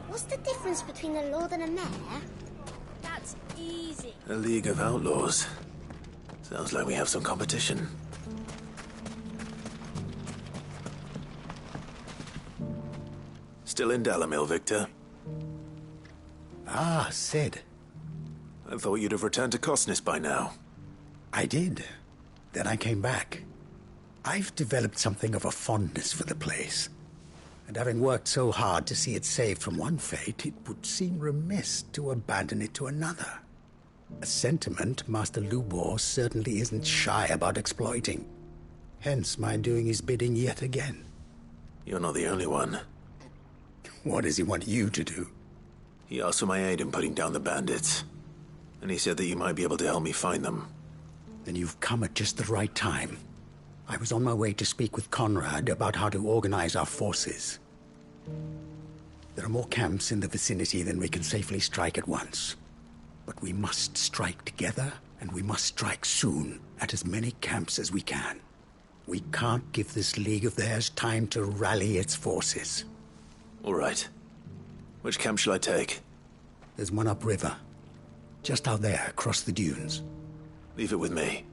Speaker 15: What's the difference between a lord and a mayor? That's easy.
Speaker 2: A League of Outlaws. Sounds like we have some competition. Still in Dalamil, Victor?
Speaker 3: Ah, Sid.
Speaker 2: I thought you'd have returned to Cosnis by now.
Speaker 3: I did. Then I came back. I've developed something of a fondness for the place. And having worked so hard to see it saved from one fate, it would seem remiss to abandon it to another. A sentiment Master Lubor certainly isn't shy about exploiting. Hence my doing his bidding yet again.
Speaker 2: You're not the only one.
Speaker 3: What does he want you to do?
Speaker 2: He asked for my aid in putting down the bandits. And he said that you might be able to help me find them.
Speaker 3: Then you've come at just the right time. I was on my way to speak with Conrad about how to organize our forces. There are more camps in the vicinity than we can safely strike at once. But we must strike together, and we must strike soon at as many camps as we can. We can't give this league of theirs time to rally its forces.
Speaker 2: All right. Which camp shall I take?
Speaker 3: There's one upriver. Just out there, across the dunes.
Speaker 2: Leave it with me.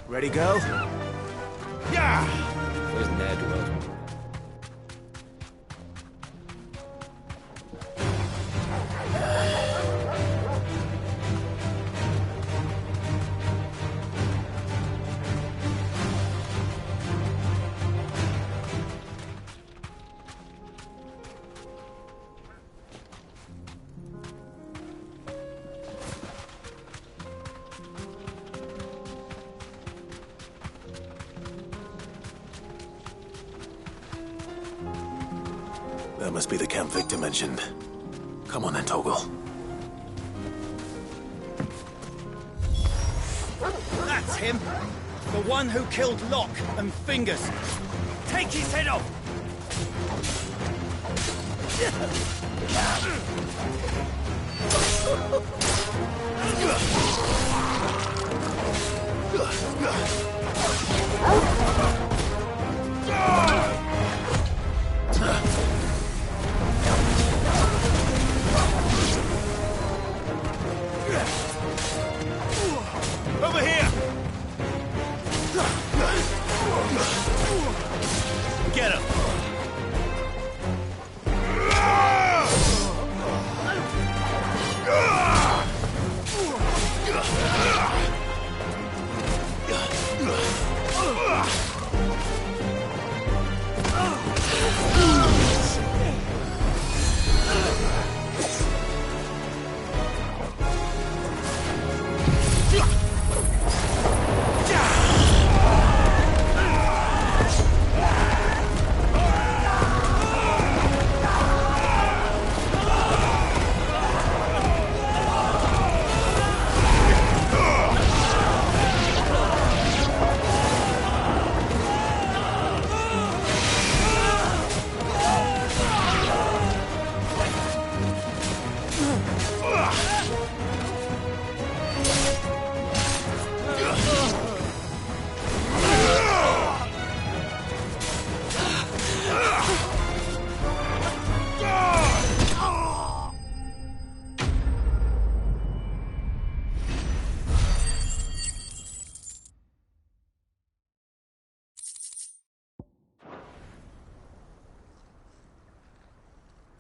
Speaker 2: Ready, go?
Speaker 7: Yeah! Where's Ned?
Speaker 2: That must be the camp Victor mentioned. Come on then, Toggle.
Speaker 1: That's him! The one who killed Locke and Fingers! Take his head off! Over here! Get him!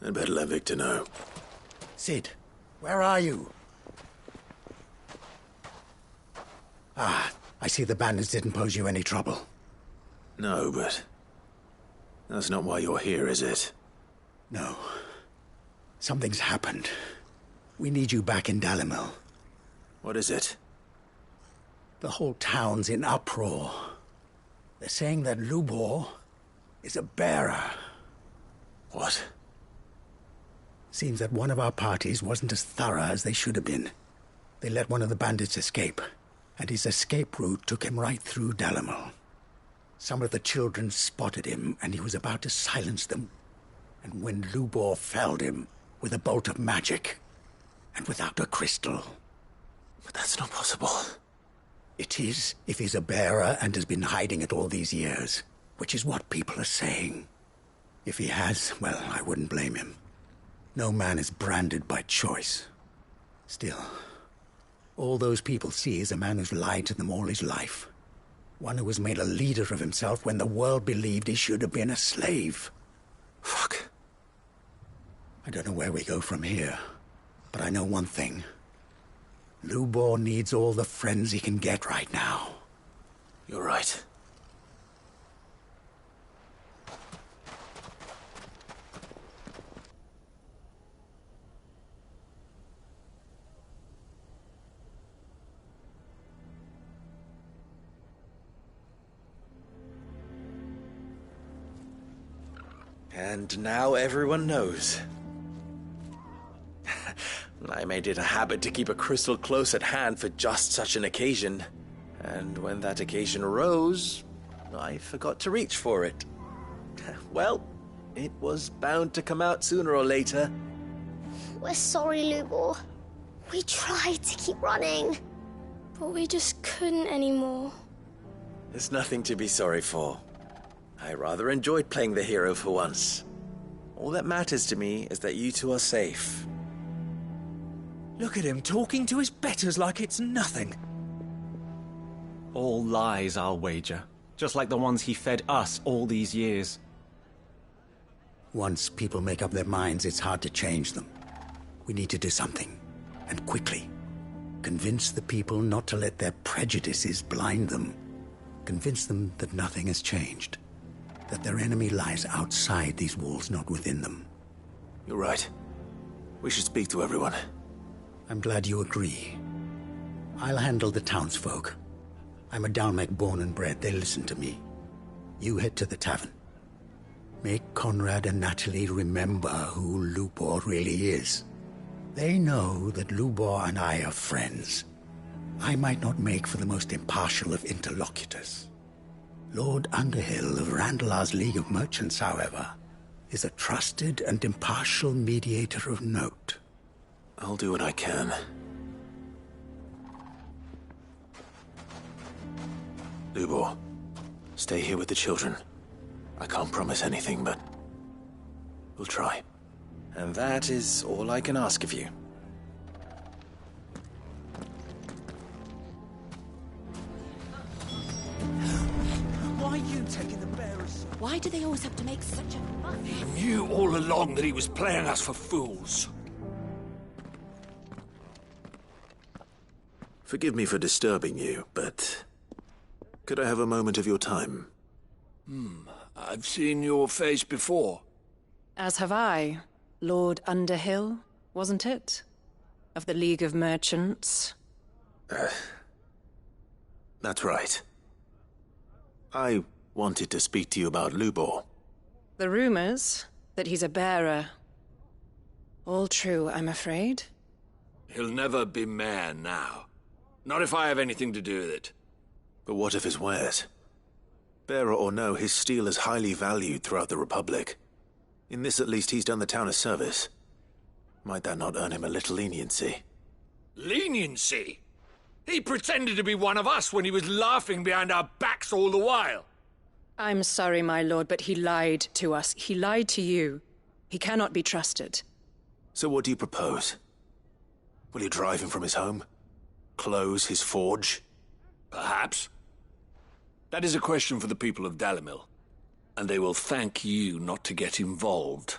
Speaker 2: I'd better let Victor know.
Speaker 3: Sid, where are you? Ah, I see the bandits didn't pose you any trouble.
Speaker 2: No, but that's not why you're here, is it?
Speaker 3: No. Something's happened. We need you back in Dalimil.
Speaker 2: What is it?
Speaker 3: The whole town's in uproar. They're saying that Lubor is a bearer.
Speaker 2: What?
Speaker 3: Seems that one of our parties wasn't as thorough as they should have been. They let one of the bandits escape, and his escape route took him right through Dalimil. Some of the children spotted him, and he was about to silence them. And when Lubor felled him with a bolt of magic, and without a crystal.
Speaker 2: But that's not possible.
Speaker 3: It is, if he's a bearer and has been hiding it all these years, which is what people are saying. If he has, well, I wouldn't blame him. No man is branded by choice. Still, all those people see is a man who's lied to them all his life. One who was made a leader of himself when the world believed he should have been a slave.
Speaker 2: Fuck.
Speaker 3: I don't know where we go from here, but I know one thing. Lubor needs all the friends he can get right now.
Speaker 2: You're right.
Speaker 7: And now everyone knows. I made it a habit to keep a crystal close at hand for just such an occasion. And when that occasion arose, I forgot to reach for it. Well, it was bound to come out sooner or later.
Speaker 15: We're sorry, Lubor. We tried to keep running.
Speaker 19: But we just couldn't anymore.
Speaker 7: There's nothing to be sorry for. I rather enjoyed playing the hero for once. All that matters to me is that you two are safe.
Speaker 10: Look at him talking to his betters like it's nothing. All lies, I'll wager. Just like the ones he fed us all these years.
Speaker 3: Once people make up their minds, it's hard to change them. We need to do something, and quickly. Convince the people not to let their prejudices blind them. Convince them that nothing has changed. That their enemy lies outside these walls, not within them.
Speaker 2: You're right. We should speak to everyone.
Speaker 3: I'm glad you agree. I'll handle the townsfolk. I'm a Dalmec born and bred. They'll listen to me. You head to the tavern. Make Conrad and Natalie remember who Lubor really is. They know that Lubor and I are friends. I might not make for the most impartial of interlocutors. Lord Underhill of Randalar's League of Merchants, however, is a trusted and impartial mediator of note.
Speaker 2: I'll do what I can. Lubor, stay here with the children. I can't promise anything, but we'll try.
Speaker 7: And that is all I can ask of you.
Speaker 5: Why are you taking the bearers?
Speaker 17: Why do they always have to make such a fuss?
Speaker 5: He knew all along that he was playing us for fools.
Speaker 2: Forgive me for disturbing you, but could I have a moment of your time?
Speaker 5: I've seen your face before.
Speaker 9: As have I. Lord Underhill, wasn't it? Of the League of Merchants.
Speaker 2: That's right. I wanted to speak to you about Lubor.
Speaker 9: The rumors that he's a bearer. All true, I'm afraid.
Speaker 5: He'll never be mayor now. Not if I have anything to do with it.
Speaker 2: But what of his wares? Bearer or no, his steel is highly valued throughout the Republic. In this at least he's done the town a service. Might that not earn him a little leniency?
Speaker 5: Leniency? He pretended to be one of us when he was laughing behind our backs all the while.
Speaker 9: I'm sorry, my lord, but he lied to us. He lied to you. He cannot be trusted.
Speaker 2: So what do you propose? Will you drive him from his home? Close his forge?
Speaker 5: Perhaps. That is a question for the people of Dalimil, and they will thank you not to get involved.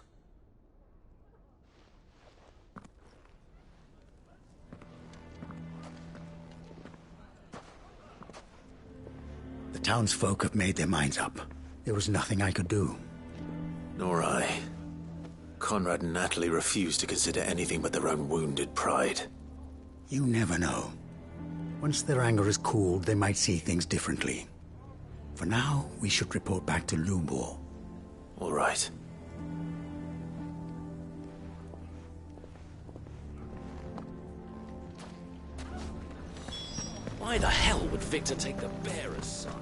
Speaker 3: townsfolk have made their minds up. There was nothing I could do.
Speaker 2: Nor I. Conrad and Natalie refused to consider anything but their own wounded pride.
Speaker 3: You never know. Once their anger is cooled, they might see things differently. For now, we should report back to Lubor.
Speaker 2: All right.
Speaker 18: Why the hell would Victor take the bearer's side?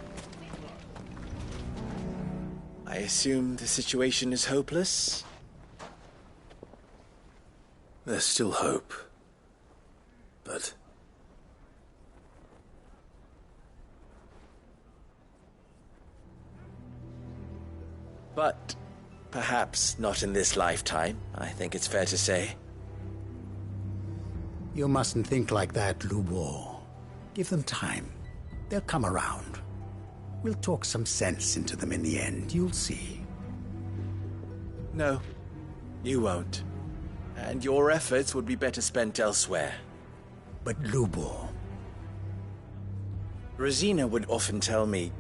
Speaker 7: I assume the situation is hopeless?
Speaker 2: There's still hope. But...
Speaker 7: But perhaps not in this lifetime, I think it's fair to say.
Speaker 3: You mustn't think like that, Lubor. Give them time. They'll come around. We'll talk some sense into them in the end, you'll see.
Speaker 7: No, you won't. And your efforts would be better spent elsewhere.
Speaker 3: But Lubor...
Speaker 7: Rosina would often tell me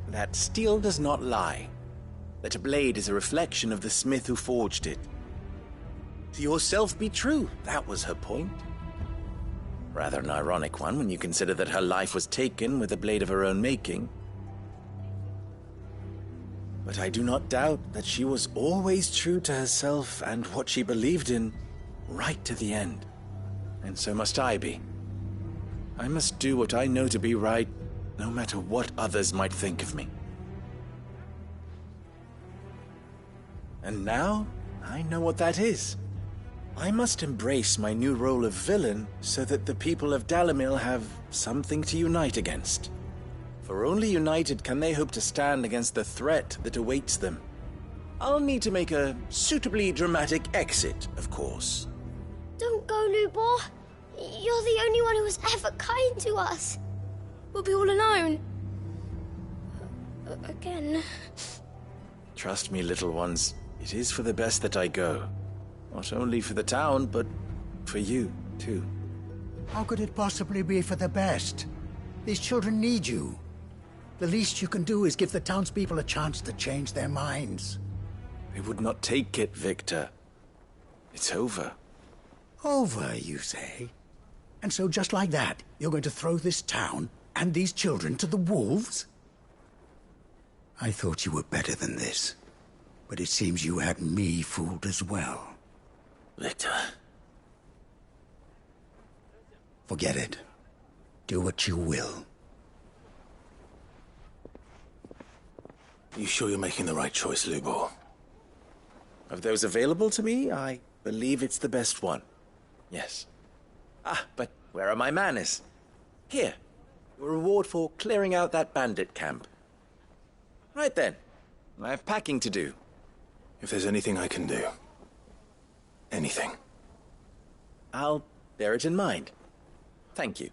Speaker 7: that steel does not lie, that a blade is a reflection of the smith who forged it. To yourself be true, that was her point. Rather an ironic one when you consider that her life was taken with a blade of her own making. But I do not doubt that she was always true to herself and what she believed in, right to the end. And so must I be. I must do what I know to be right, no matter what others might think of me. And now, I know what that is. I must embrace my new role of villain so that the people of Dalimil have something to unite against. For only united can they hope to stand against the threat that awaits them. I'll need to make a suitably dramatic exit, of course.
Speaker 15: Don't go, Lubor. You're the only one who was ever kind to us.
Speaker 19: We'll be all alone. Again.
Speaker 7: Trust me, little ones. It is for the best that I go. Not only for the town, but for you, too.
Speaker 3: How could it possibly be for the best? These children need you. The least you can do is give the townspeople a chance to change their minds.
Speaker 7: They would not take it, Victor. It's over.
Speaker 3: Over, you say? And so just like that, you're going to throw this town and these children to the wolves? I thought you were better than this. But it seems you had me fooled as well.
Speaker 2: Victor.
Speaker 3: Forget it. Do what you will.
Speaker 2: You sure you're making the right choice, Lubor?
Speaker 7: Of those available to me, I believe it's the best one. Yes. Ah, but where are my manners? Here. Your reward for clearing out that bandit camp. Right then. I have packing to do.
Speaker 2: If there's anything I can do. Anything.
Speaker 7: I'll bear it in mind. Thank you.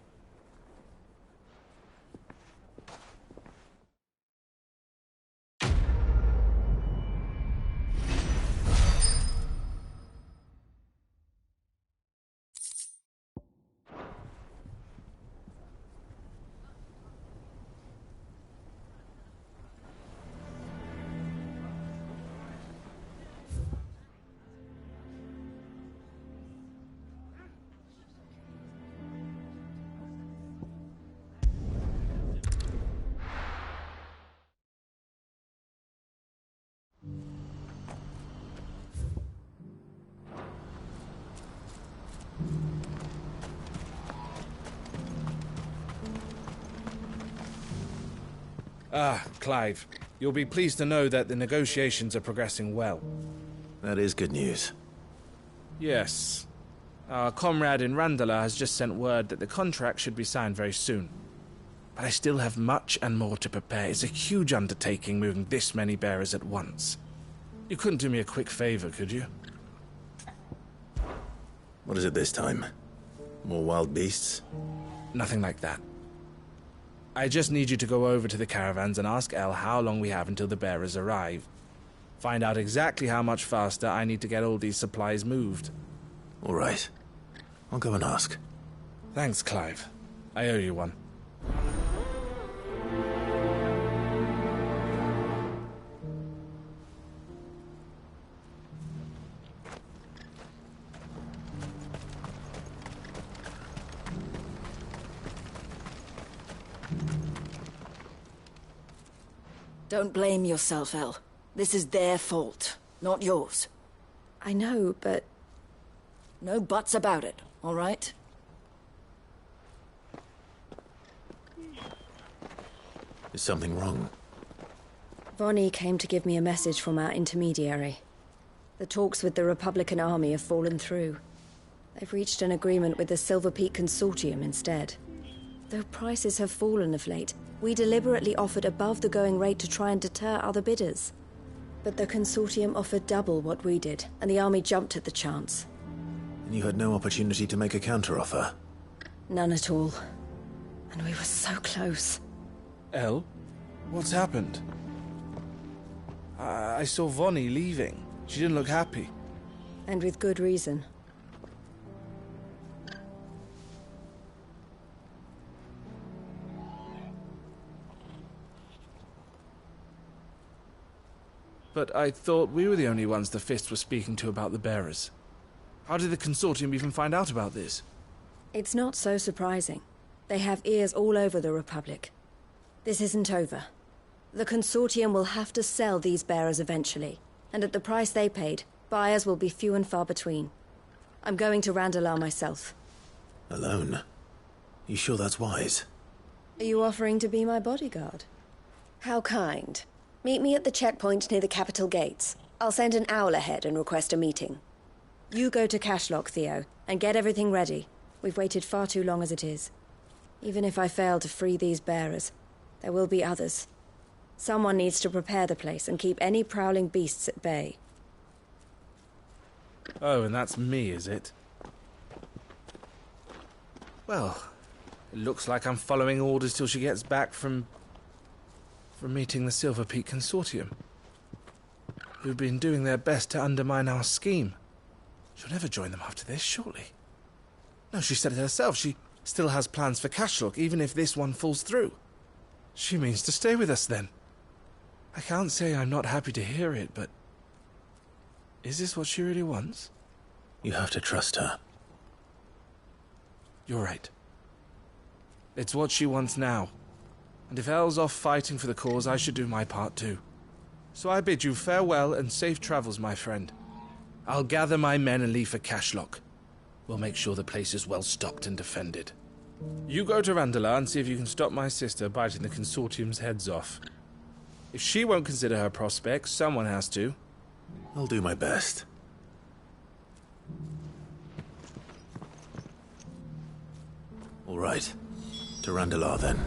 Speaker 5: Ah, Clive. You'll be pleased to know that the negotiations are progressing well.
Speaker 2: That is good news.
Speaker 5: Yes. Our comrade in Randala has just sent word that the contract should be signed very soon. But I still have much and more to prepare. It's a huge undertaking moving this many bearers at once. You couldn't do me a quick favor, could you?
Speaker 2: What is it this time? More wild beasts?
Speaker 5: Nothing like that. I just need you to go over to the caravans and ask El how long we have until the bearers arrive. Find out exactly how much faster I need to get all these supplies moved.
Speaker 2: All right. I'll go and ask.
Speaker 5: Thanks, Clive. I owe you one.
Speaker 9: Don't blame yourself, El. This is their fault, not yours.
Speaker 17: I know, but...
Speaker 9: No buts about it, all right?
Speaker 2: Is something wrong?
Speaker 17: Vonnie came to give me a message from our intermediary. The talks with the Republican Army have fallen through. They've reached an agreement with the Silver Peak Consortium instead. Though prices have fallen of late, we deliberately offered above the going rate to try and deter other bidders. But the Consortium offered double what we did, and the Army jumped at the chance.
Speaker 2: And you had no opportunity to make a counteroffer?
Speaker 17: None at all. And we were so close.
Speaker 5: El, what's happened? I saw Vonnie leaving. She didn't look happy.
Speaker 17: And with good reason.
Speaker 5: But I thought we were the only ones the Fist were speaking to about the bearers. How did the Consortium even find out about this?
Speaker 17: It's not so surprising. They have ears all over the Republic. This isn't over. The Consortium will have to sell these bearers eventually, and at the price they paid, buyers will be few and far between. I'm going to Randalar myself.
Speaker 2: Alone? You sure that's wise?
Speaker 17: Are you offering to be my bodyguard? How kind. Meet me at the checkpoint near the capital gates. I'll send an owl ahead and request a meeting. You go to Cashlock, Theo, and get everything ready. We've waited far too long as it is. Even if I fail to free these bearers, there will be others. Someone needs to prepare the place and keep any prowling beasts at bay.
Speaker 5: Oh, and that's me, is it? Well, it looks like I'm following orders till she gets back from meeting the Silver Peak Consortium, who've been doing their best to undermine our scheme. She'll never join them after this, surely. No, she said it herself. She still has plans for Cashlock, even if this one falls through. She means to stay with us, then. I can't say I'm not happy to hear it, but... is this what she really wants?
Speaker 2: You have to trust her.
Speaker 5: You're right. It's what she wants now. And if El's off fighting for the cause, I should do my part too. So I bid you farewell and safe travels, my friend. I'll gather my men and leave for Cashlock. We'll make sure the place is well stocked and defended. You go to Randalar and see if you can stop my sister biting the Consortium's heads off. If she won't consider her prospects, someone has to.
Speaker 2: I'll do my best. All right. To Randalar, then.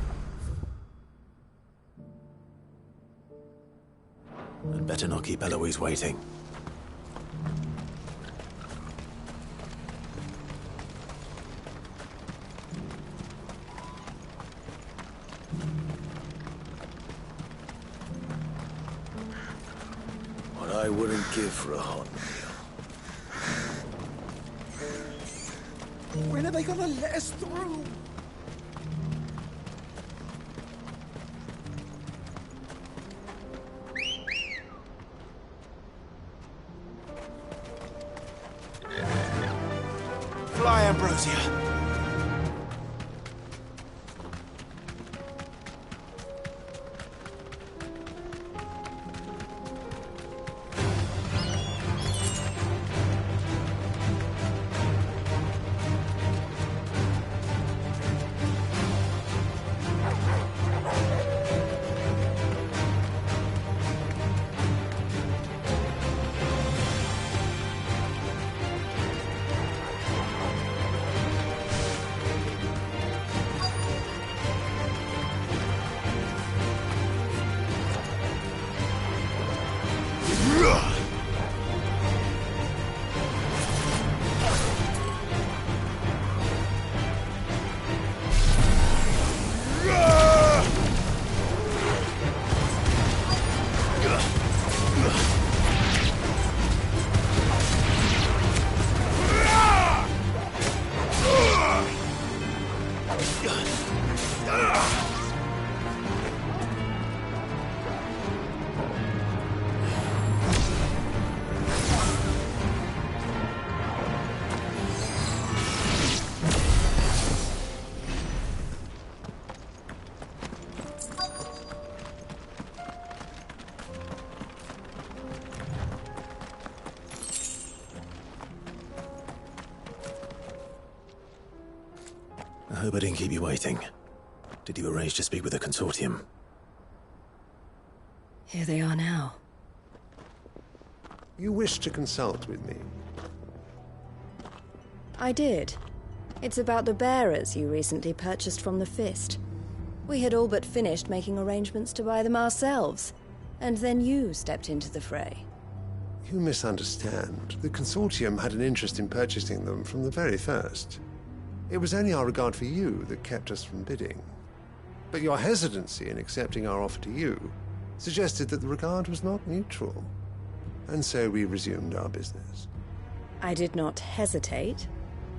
Speaker 2: I'd better not keep Eloise waiting.
Speaker 14: What I wouldn't give for a hot meal.
Speaker 5: When are they gonna let us through?
Speaker 2: Fly, Ambrosia! I hope I didn't keep you waiting. Did you arrange to speak with the consortium?
Speaker 17: Here they are now.
Speaker 20: You wish to consult with me?
Speaker 17: I did. It's about the bearers you recently purchased from the Fist. We had all but finished making arrangements to buy them ourselves, and then you stepped into the fray.
Speaker 20: You misunderstand. The consortium had an interest in purchasing them from the very first. It was only our regard for you that kept us from bidding. But your hesitancy in accepting our offer to you suggested that the regard was not mutual. And so we resumed our business.
Speaker 17: I did not hesitate.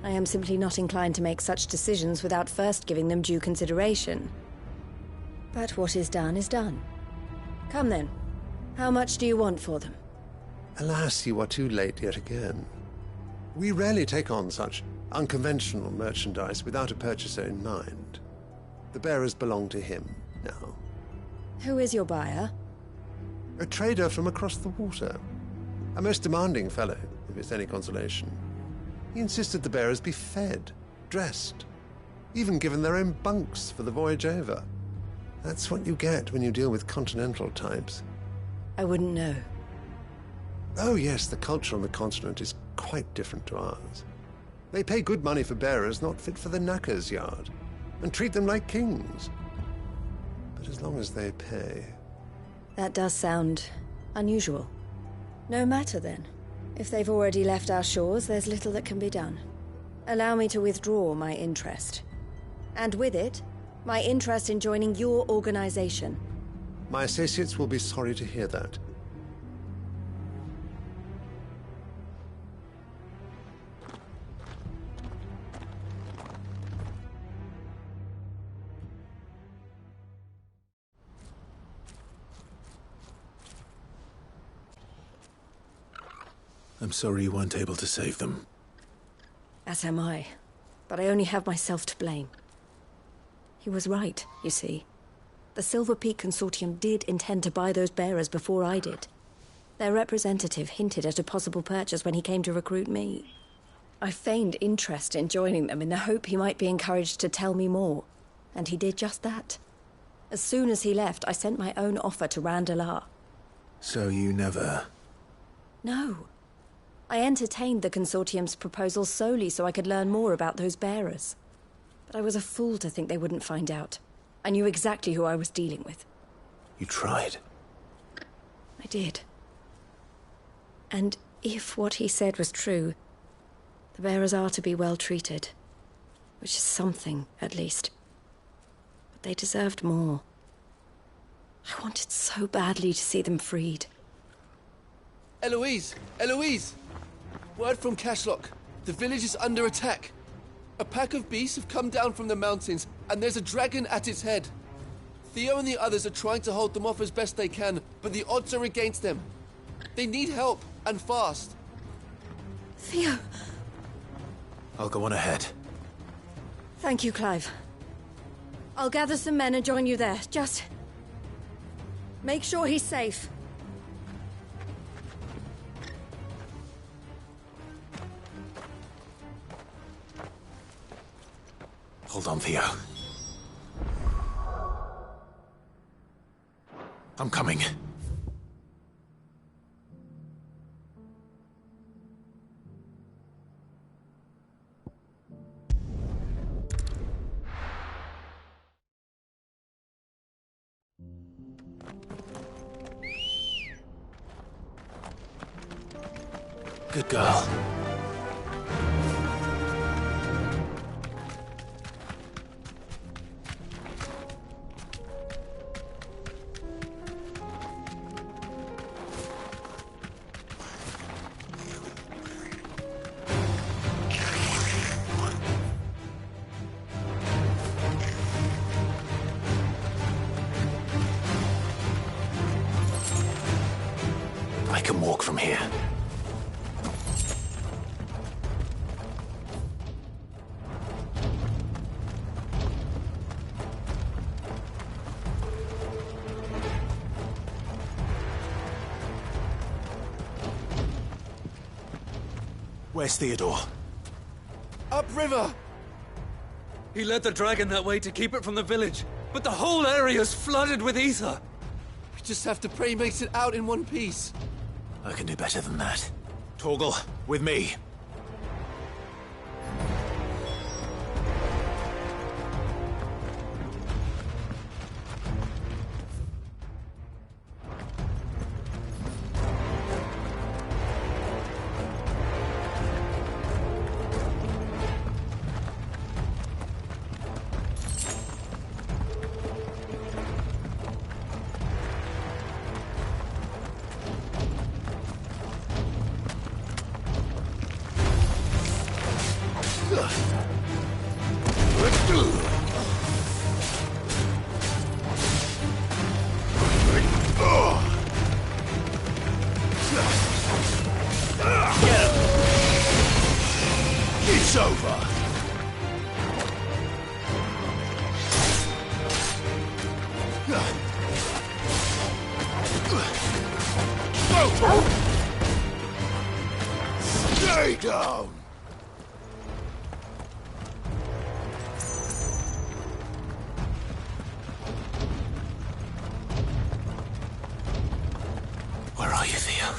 Speaker 17: I am simply not inclined to make such decisions without first giving them due consideration. But what is done is done. Come then. How much do you want for them?
Speaker 20: Alas, you are too late yet again. We rarely take on such unconventional merchandise without a purchaser in mind. The bearers belong to him now.
Speaker 17: Who is your buyer?
Speaker 20: A trader from across the water. A most demanding fellow, if it's any consolation. He insisted the bearers be fed, dressed, even given their own bunks for the voyage over. That's what you get when you deal with continental types.
Speaker 17: I wouldn't know.
Speaker 20: Oh yes, the culture on the continent is quite different to ours. They pay good money for bearers not fit for the knacker's yard, and treat them like kings. But as long as they pay...
Speaker 17: That does sound unusual. No matter then. If they've already left our shores, there's little that can be done. Allow me to withdraw my interest. And with it, my interest in joining your organization.
Speaker 20: My associates will be sorry to hear that.
Speaker 2: I'm sorry you weren't able to save them.
Speaker 17: As am I. But I only have myself to blame. He was right, you see. The Silver Peak Consortium did intend to buy those bearers before I did. Their representative hinted at a possible purchase when he came to recruit me. I feigned interest in joining them in the hope he might be encouraged to tell me more, and he did just that. As soon as he left, I sent my own offer to Randalar.
Speaker 2: So you never...
Speaker 17: No. I entertained the Consortium's proposal solely so I could learn more about those bearers. But I was a fool to think they wouldn't find out. I knew exactly who I was dealing with.
Speaker 2: You tried.
Speaker 17: I did. And if what he said was true, the bearers are to be well treated. Which is something, at least. But they deserved more. I wanted so badly to see them freed.
Speaker 11: Eloise! Eloise! Word from Cashlock. The village is under attack. A pack of beasts have come down from the mountains, and there's a dragon at its head. Theo and the others are trying to hold them off as best they can, but the odds are against them. They need help, and fast.
Speaker 17: Theo!
Speaker 2: I'll go on ahead.
Speaker 17: Thank you, Clive. I'll gather some men and join you there. Just... make sure he's safe.
Speaker 2: Hold on, Theo. I'm coming. Good girl. I can walk from here. Where's Theodore?
Speaker 11: Upriver! He led the dragon that way to keep it from the village, but the whole area's flooded with ether.
Speaker 18: We just have to pray he makes it out in one piece.
Speaker 2: I can do better than that. Torgal, with me.
Speaker 14: It's over. Stay down.
Speaker 2: Where are you, Theo?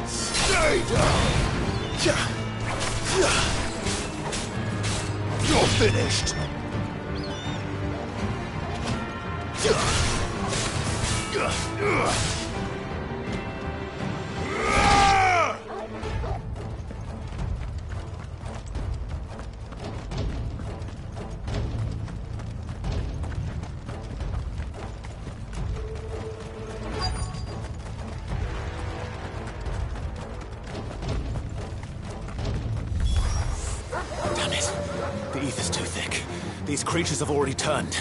Speaker 14: Stay down. You're finished.
Speaker 2: Damn it. The ether's too thick. These creatures have already turned.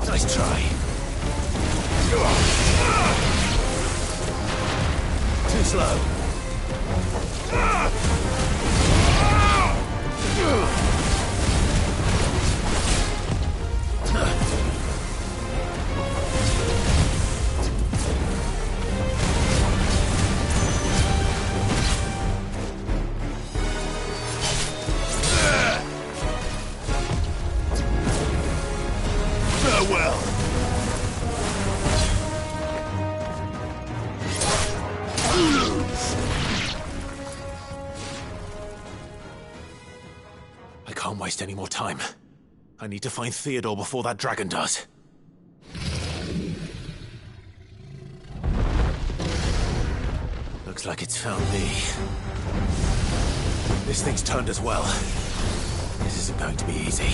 Speaker 2: Nice try. Too slow.
Speaker 14: Farewell.
Speaker 2: I can't waste any more time. I need to find Theodore before that dragon does. Looks like it's found me. This thing's turned as well. This isn't going to be easy.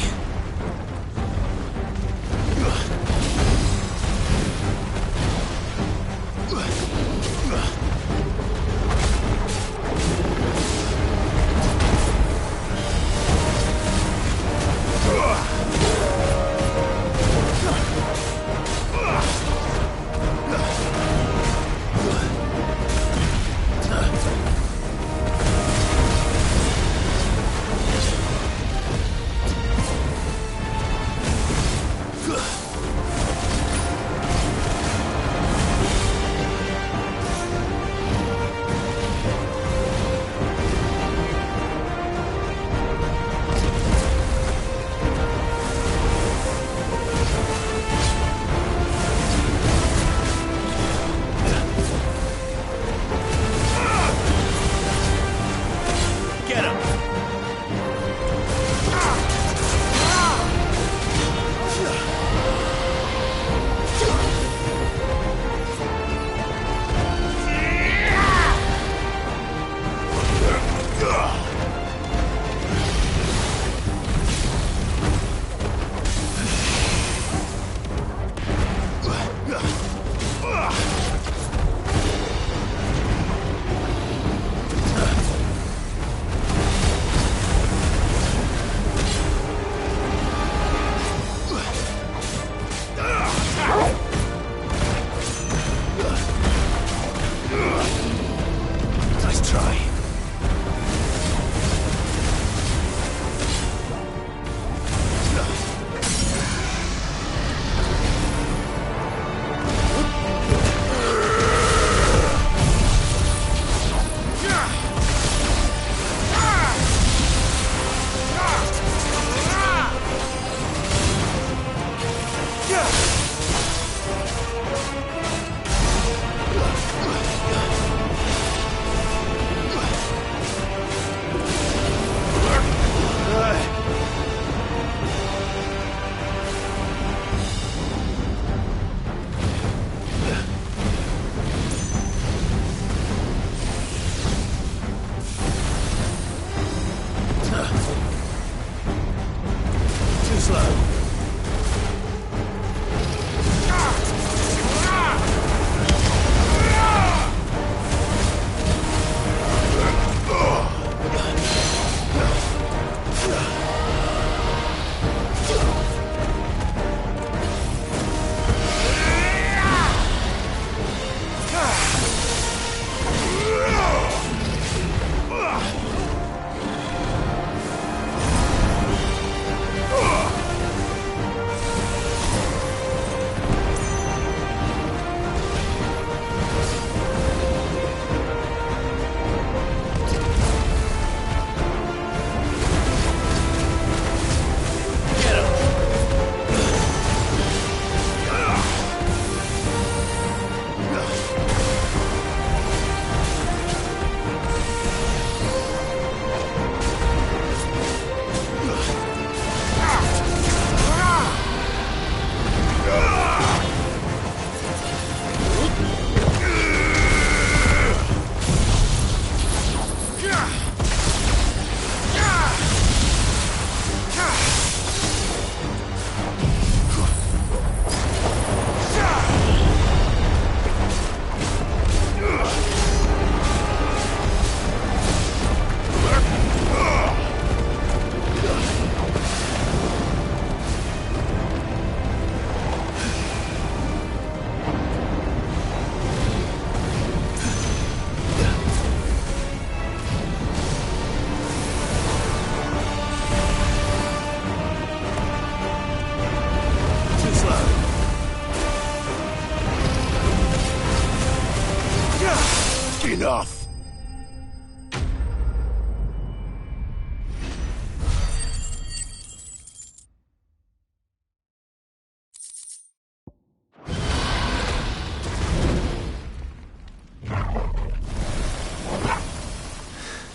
Speaker 14: enough!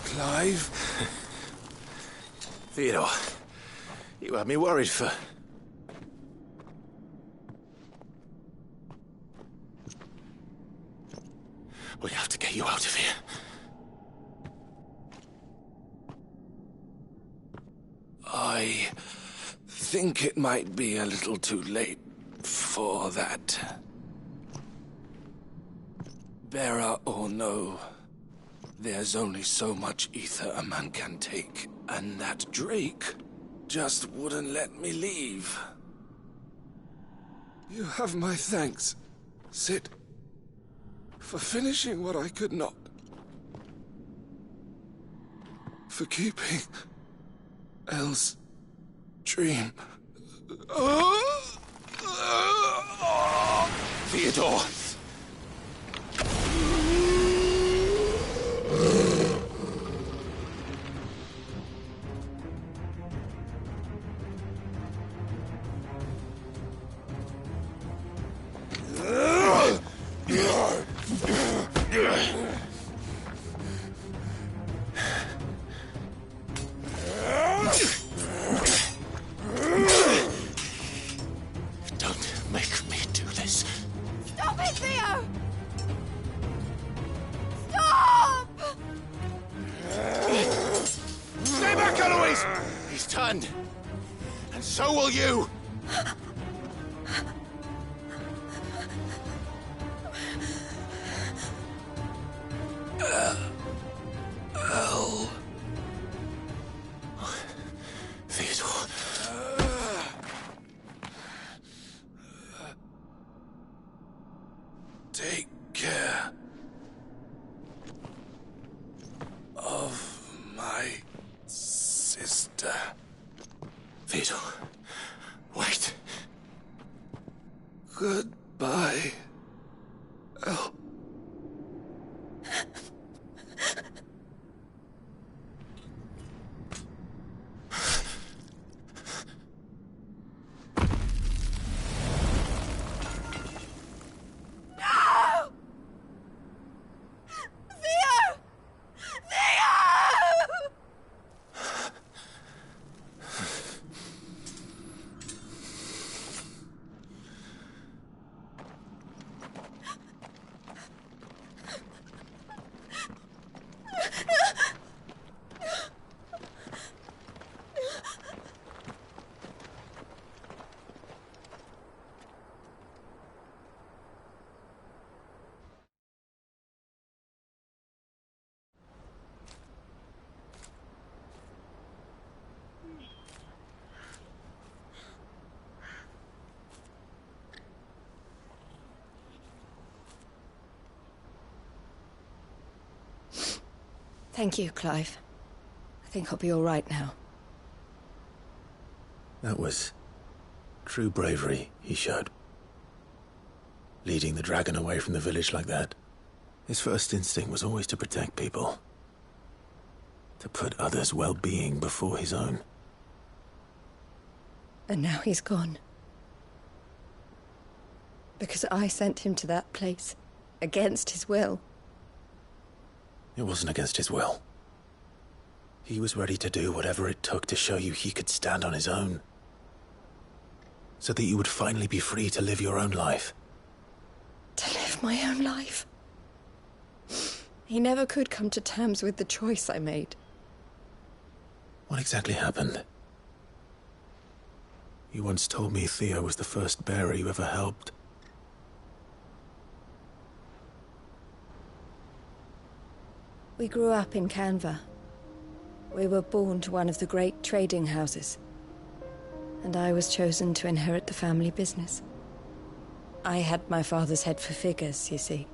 Speaker 2: Clive? Theodore, you had me worried for... We have to get you out of here.
Speaker 12: I think it might be a little too late for that. Bearer or no, there's only so much ether a man can take, and that Drake just wouldn't let me leave. You have my thanks, Sid, for finishing what I could not. For keeping Elle's dream.
Speaker 2: Theodore! Don't make me do this.
Speaker 15: Stop it, Theo! Stop!
Speaker 2: Stay back, Eloise! He's turned. And so will you!
Speaker 12: Elle.
Speaker 2: Theodore.
Speaker 12: Take care of my sister.
Speaker 2: Theodore, wait.
Speaker 12: Goodbye, Elle.
Speaker 17: Thank you, Clive. I think I'll be all right now.
Speaker 2: That was true bravery he showed. Leading the dragon away from the village like that. His first instinct was always to protect people. To put others' well-being before his own.
Speaker 17: And now he's gone. Because I sent him to that place, against his will.
Speaker 2: It wasn't against his will. He was ready to do whatever it took to show you he could stand on his own. So that you would finally be free to live your own life.
Speaker 17: To live my own life? He never could come to terms with the choice I made.
Speaker 2: What exactly happened? You once told me Theo was the first bearer you ever helped.
Speaker 17: We grew up in Canva. We were born to one of the great trading houses. And I was chosen to inherit the family business. I had my father's head for figures, you see.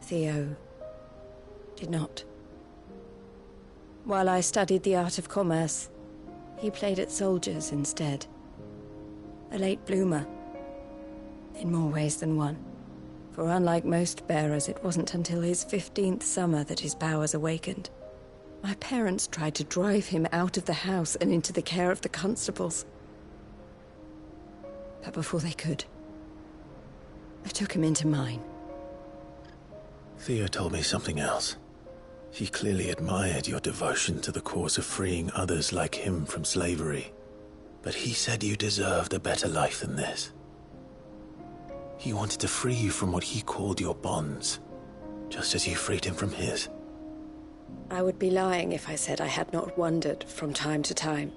Speaker 17: Theo did not. While I studied the art of commerce, he played at soldiers instead. A late bloomer, in more ways than one. For unlike most bearers, it wasn't until his 15th summer that his powers awakened. My parents tried to drive him out of the house and into the care of the constables. But before they could, I took him into mine.
Speaker 2: Theo told me something else. He clearly admired your devotion to the cause of freeing others like him from slavery. But he said you deserved a better life than this. He wanted to free you from what he called your bonds, just as you freed him from his.
Speaker 17: I would be lying if I said I had not wondered from time to time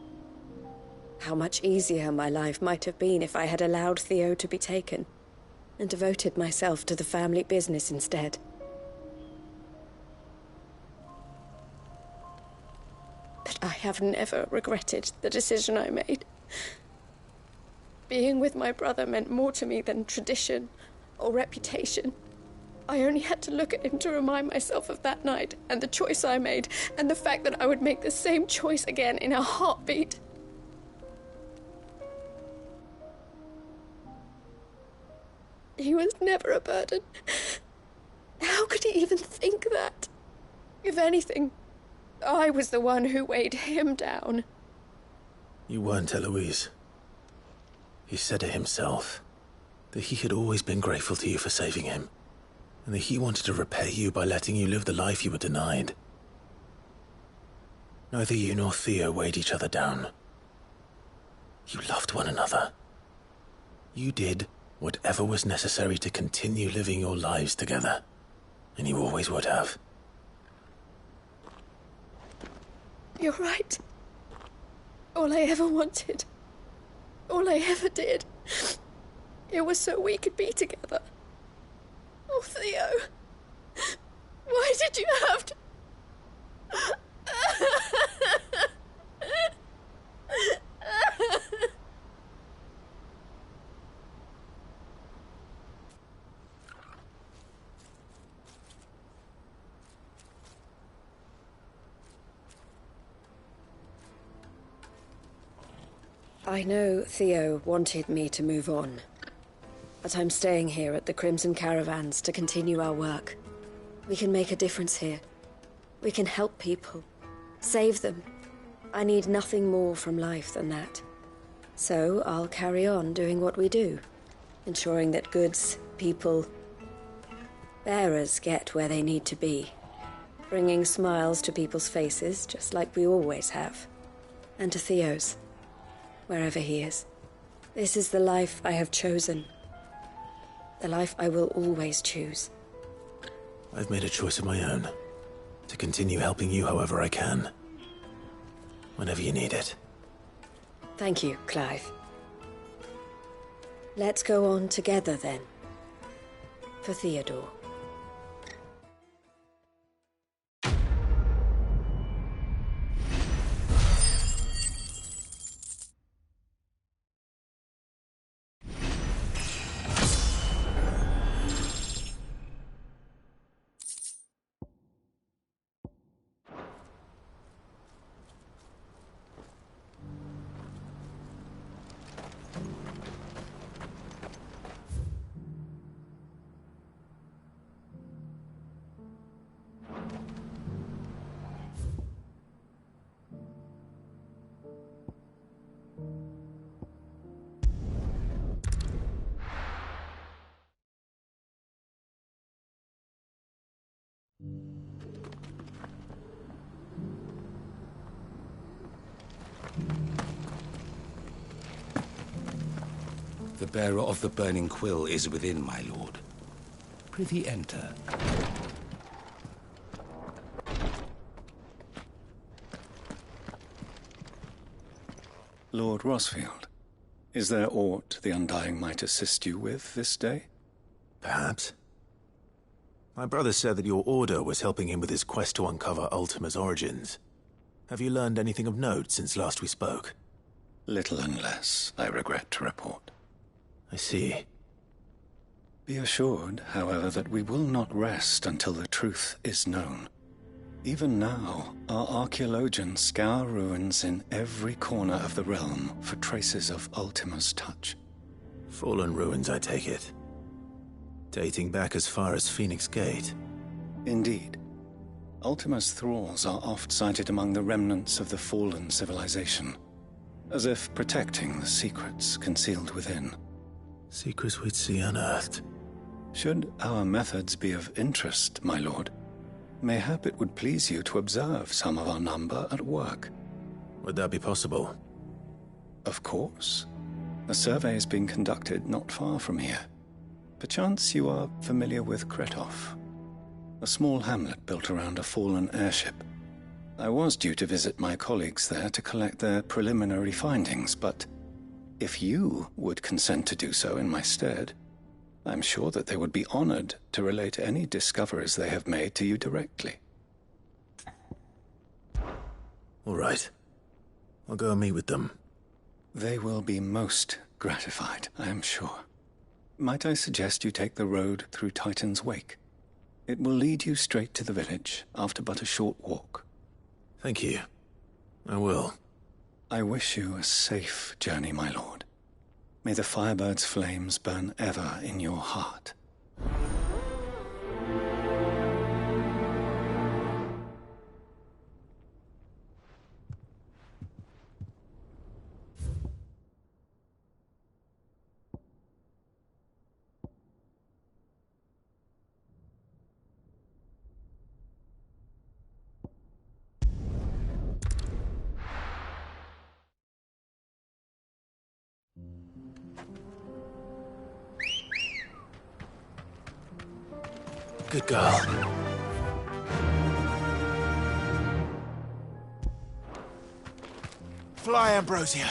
Speaker 17: how much easier my life might have been if I had allowed Theo to be taken and devoted myself to the family business instead. But I have never regretted the decision I made. Being with my brother meant more to me than tradition or reputation. I only had to look at him to remind myself of that night and the choice I made, and the fact that I would make the same choice again in a heartbeat. He was never a burden. How could he even think that? If anything, I was the one who weighed him down.
Speaker 2: You weren't, Eloise. He said it himself, that he had always been grateful to you for saving him, and that he wanted to repay you by letting you live the life you were denied. Neither you nor Theo weighed each other down. You loved one another. You did whatever was necessary to continue living your lives together, and you always would have.
Speaker 17: You're right. All I ever wanted, all I ever did, it was so we could be together. Oh, Theo, why did you have to... I know Theo wanted me to move on, but I'm staying here at the Crimson Caravans to continue our work. We can make a difference here. We can help people, save them. I need nothing more from life than that. So I'll carry on doing what we do, ensuring that goods, people, bearers get where they need to be, bringing smiles to people's faces just like we always have, and to Theo's. Wherever he is. This is the life I have chosen. The life I will always choose.
Speaker 2: I've made a choice of my own. To continue helping you however I can. Whenever you need it.
Speaker 17: Thank you, Clive. Let's go on together then. For Theodore.
Speaker 8: The bearer of the burning quill is within, my lord. Prithee enter.
Speaker 21: Lord Rosfield, is there aught the Undying might assist you with this day?
Speaker 2: Perhaps. My brother said that your order was helping him with his quest to uncover Ultima's origins. Have you learned anything of note since last we spoke?
Speaker 21: Little unless, I regret to report.
Speaker 2: I see.
Speaker 21: Be assured, however, that we will not rest until the truth is known. Even now, our archaeologians scour ruins in every corner of the realm for traces of Ultima's touch.
Speaker 2: Fallen ruins, I take it. Dating back as far as Phoenix Gate.
Speaker 21: Indeed. Ultima's thralls are oft cited among the remnants of the fallen civilization, as if protecting the secrets concealed within.
Speaker 2: Secrets we'd see unearthed.
Speaker 21: Should our methods be of interest, my lord, mayhap it would please you to observe some of our number at work.
Speaker 2: Would that be possible?
Speaker 21: Of course. A survey is being conducted not far from here. Perchance you are familiar with Kretov, a small hamlet built around a fallen airship. I was due to visit my colleagues there to collect their preliminary findings, but if you would consent to do so in my stead, I'm sure that they would be honored to relate any discoveries they have made to you directly.
Speaker 2: All right. I'll go and meet with them.
Speaker 21: They will be most gratified, I am sure. Might I suggest you take the road through Titan's Wake? It will lead you straight to the village after but a short walk.
Speaker 2: Thank you. I will.
Speaker 21: I wish you a safe journey, my lord. May the Firebird's flames burn ever in your heart.
Speaker 2: Good girl. Fly, Ambrosia.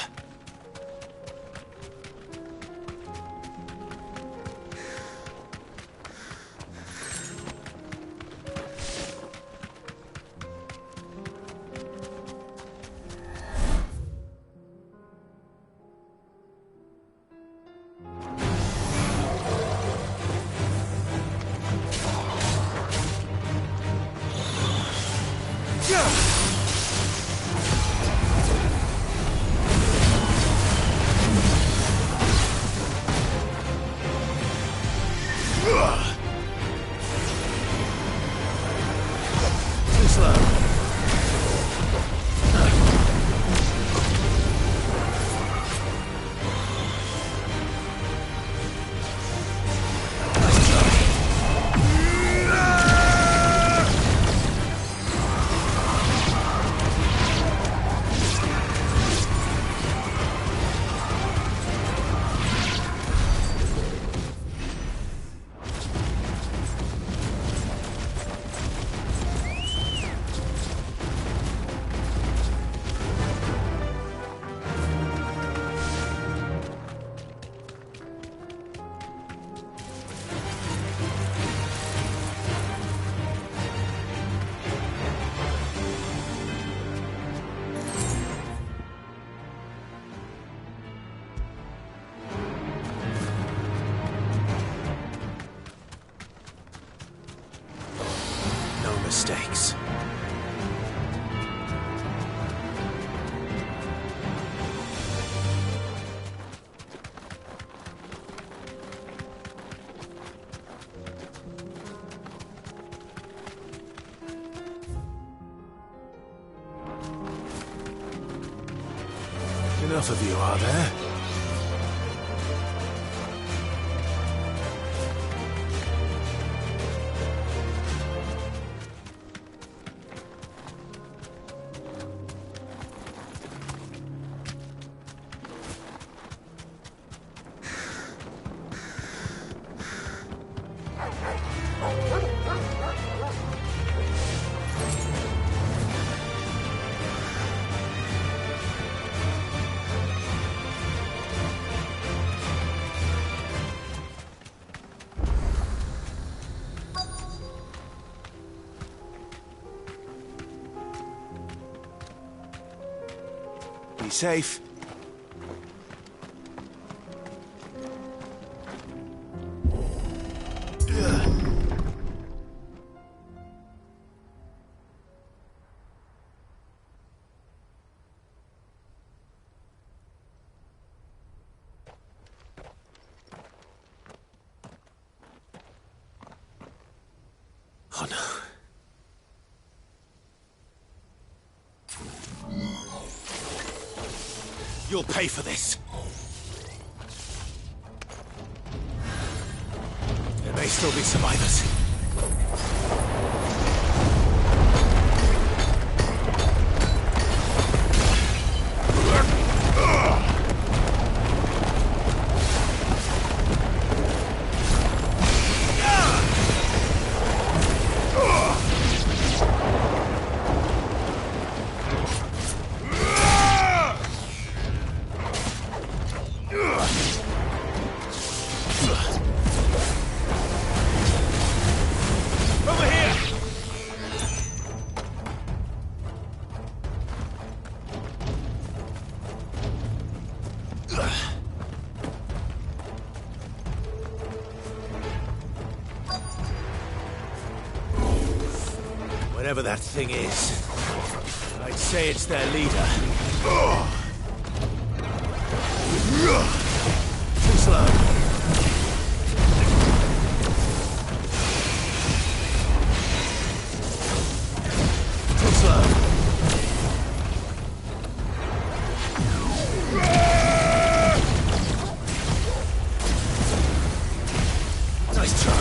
Speaker 2: Mistakes. Enough of you, are there? Be safe. Oh no. You'll pay for this. There may still be survivors. Whatever that thing is, I'd say it's their leader. Too slow. Too slow. Nice try.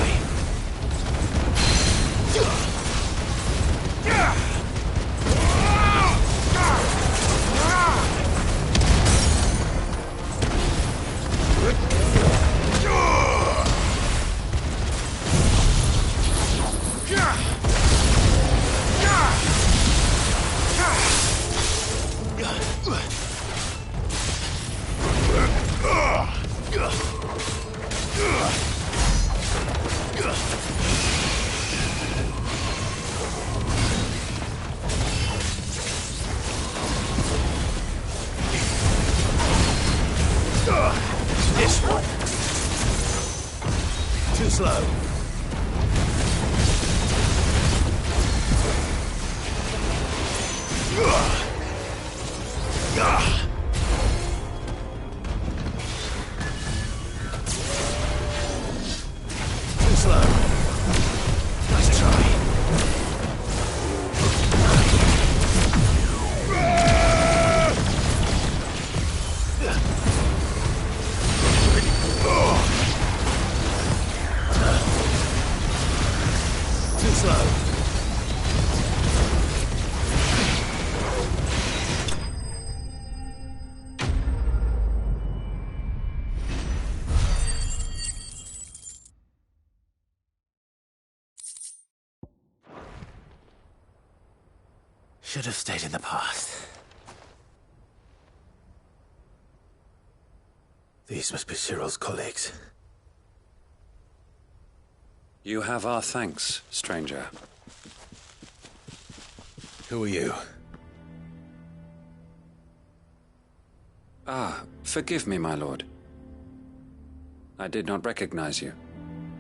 Speaker 2: This one. Too slow. Too slow. Nice try. Too slow. Should have stayed in the past. These must be Cyril's colleagues.
Speaker 8: You have our thanks, stranger.
Speaker 2: Who are you?
Speaker 8: Ah, forgive me, my lord. I did not recognize you.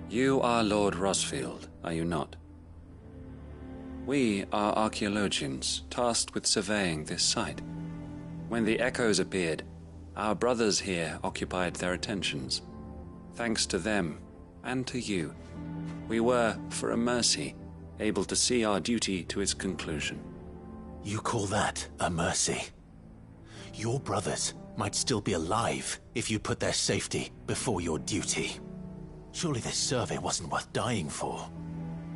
Speaker 8: You are Lord Rosfield, are you not? We are archaeologians, tasked with surveying this site. When the echoes appeared, our brothers here occupied their attentions. Thanks to them, and to you, we were, for a mercy, able to see our duty to its conclusion.
Speaker 2: You call that a mercy? Your brothers might still be alive if you put their safety before your duty. Surely this survey wasn't worth dying for.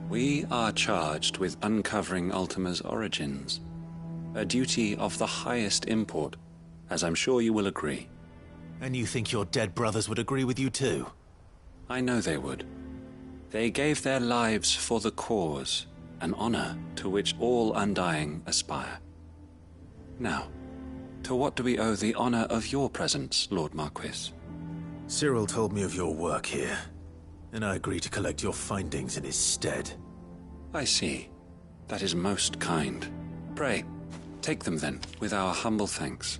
Speaker 8: We are charged with uncovering Ultima's origins. A duty of the highest import, as I'm sure you will agree.
Speaker 2: And you think your dead brothers would agree with you too?
Speaker 8: I know they would. They gave their lives for the cause, an honor to which all undying aspire. Now, to what do we owe the honor of your presence, Lord Marquis?
Speaker 2: Cyril told me of your work here, and I agreed to collect your findings in his stead.
Speaker 8: I see. That is most kind. Pray, take them then, with our humble thanks.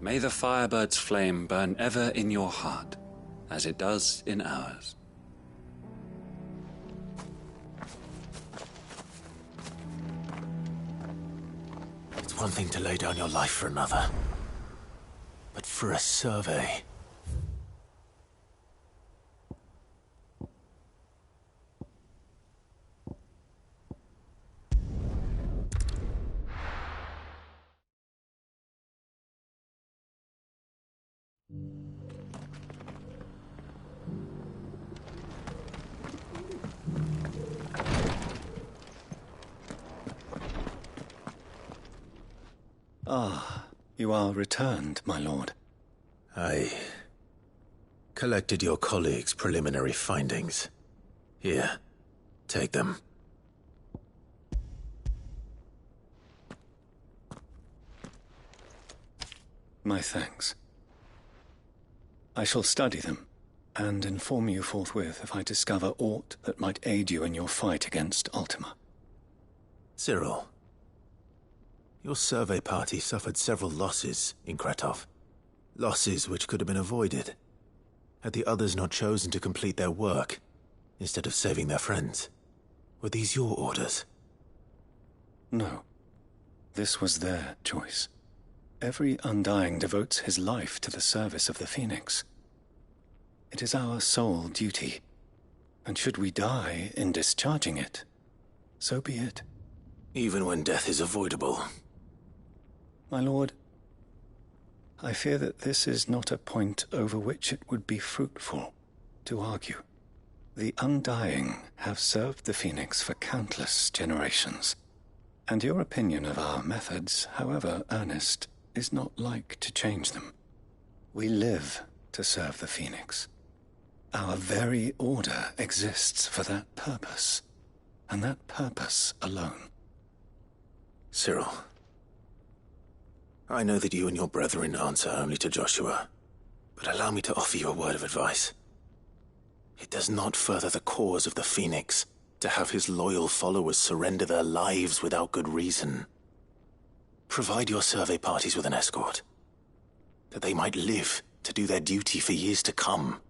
Speaker 8: May the Firebird's flame burn ever in your heart, as it does in ours.
Speaker 2: It's one thing to lay down your life for another, but for a survey...
Speaker 21: Ah, you are returned, my lord.
Speaker 2: I collected your colleagues' preliminary findings. Here, take them.
Speaker 21: My thanks. I shall study them, and inform you forthwith if I discover aught that might aid you in your fight against Ultima.
Speaker 2: Cyril, your survey party suffered several losses in Kretov. Losses which could have been avoided, had the others not chosen to complete their work, instead of saving their friends. Were these your orders?
Speaker 21: No. This was their choice. Every Undying devotes his life to the service of the Phoenix. It is our sole duty, and should we die in discharging it, so be it.
Speaker 2: Even when death is avoidable.
Speaker 21: My lord, I fear that this is not a point over which it would be fruitful to argue. The Undying have served the Phoenix for countless generations, and your opinion of our methods, however earnest, is not like to change them. We live to serve the Phoenix. Our very order exists for that purpose, and that purpose alone.
Speaker 2: Cyril, I know that you and your brethren answer only to Joshua, but allow me to offer you a word of advice. It does not further the cause of the Phoenix to have his loyal followers surrender their lives without good reason. Provide your survey parties with an escort, that they might live to do their duty for years to come.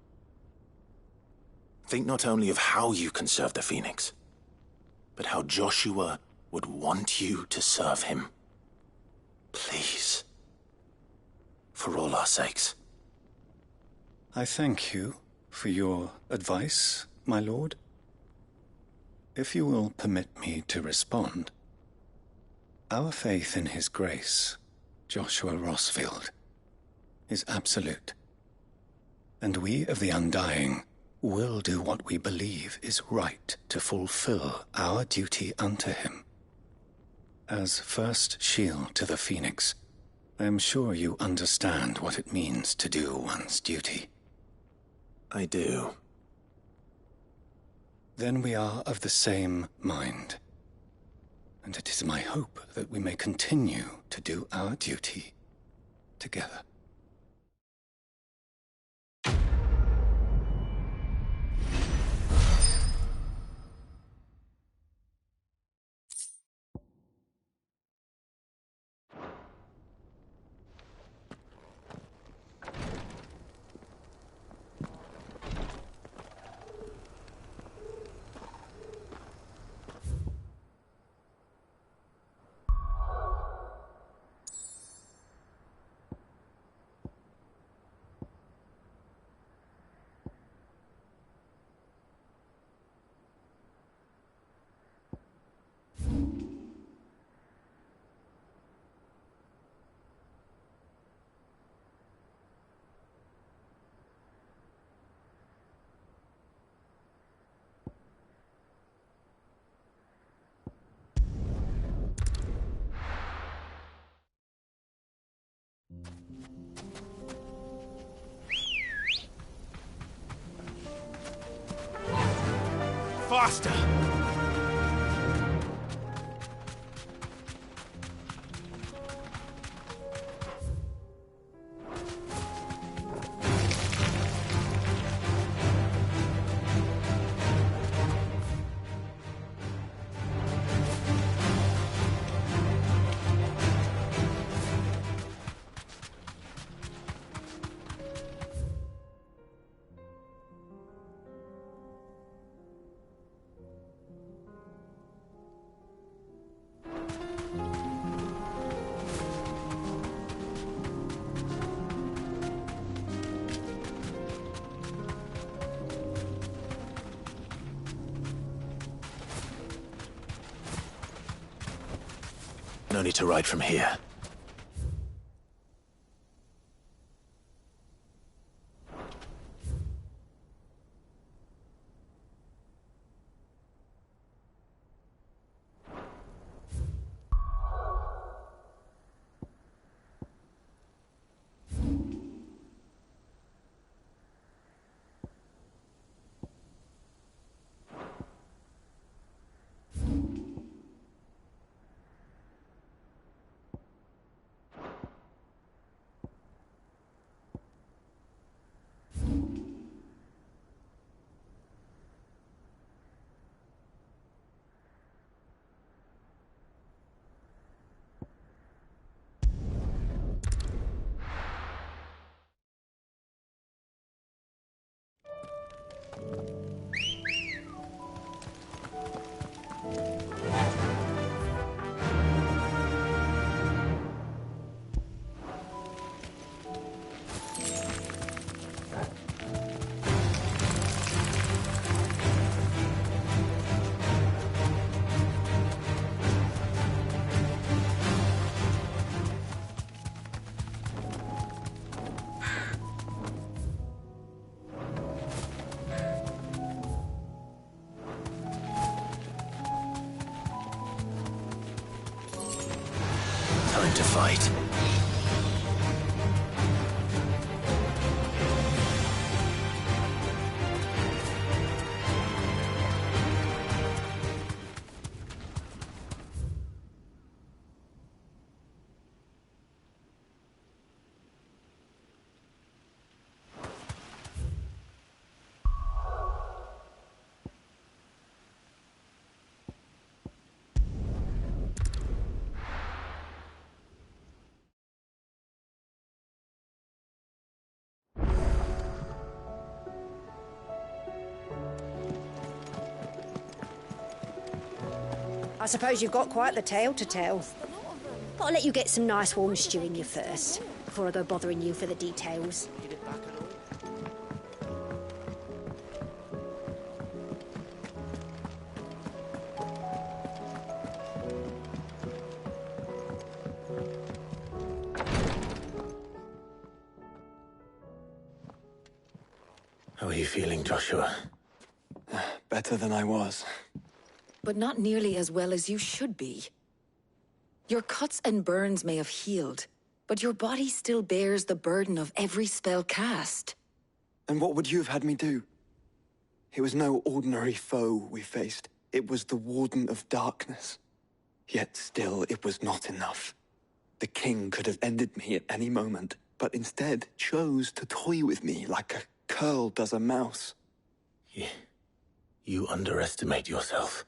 Speaker 2: Think not only of how you can serve the Phoenix, but how Joshua would want you to serve him. Please. For all our sakes.
Speaker 21: I thank you for your advice, my lord. If you will permit me to respond, our faith in his grace, Joshua Rossfield, is absolute. And we of the Undying will do what we believe is right to fulfill our duty unto him. As first shield to the Phoenix, I am sure you understand what it means to do one's duty.
Speaker 2: I do.
Speaker 21: Then we are of the same mind. And it is my hope that we may continue to do our duty together.
Speaker 2: Faster! No need to ride from here. Time to fight.
Speaker 16: I suppose you've got quite the tale to tell. But I'll let you get some nice warm stew in you first, before I go bothering you for the details.
Speaker 2: How are you feeling, Joshua?
Speaker 22: Better than I was.
Speaker 9: But not nearly as well as you should be. Your cuts and burns may have healed, but your body still bears the burden of every spell cast.
Speaker 22: And what would you have had me do? It was no ordinary foe we faced. It was the Warden of Darkness. Yet still, it was not enough. The king could have ended me at any moment, but instead chose to toy with me like a curl does a mouse.
Speaker 2: You underestimate yourself.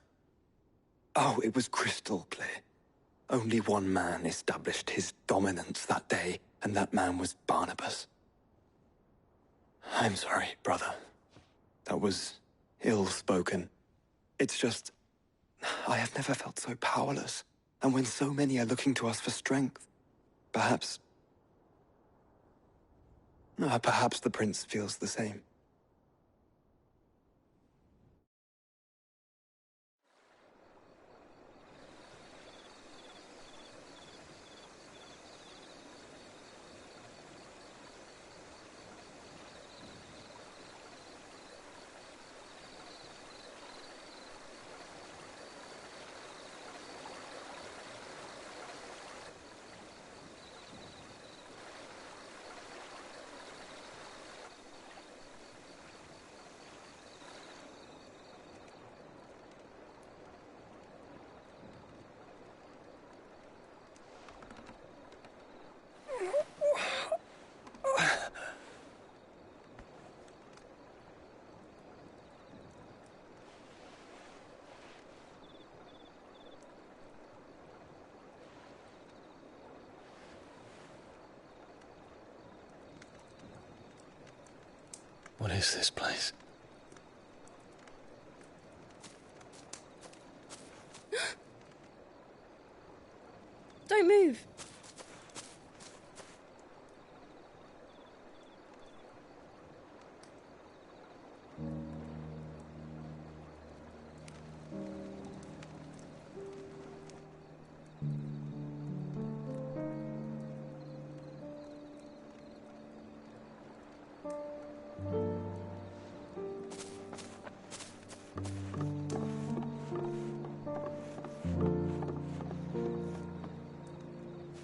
Speaker 22: Oh, it was crystal clear. Only one man established his dominance that day, and that man was Barnabas. I'm sorry, brother. That was ill-spoken. It's just, I have never felt so powerless. And when so many are looking to us for strength, perhaps the prince feels the same.
Speaker 21: What is this place?
Speaker 19: Don't move.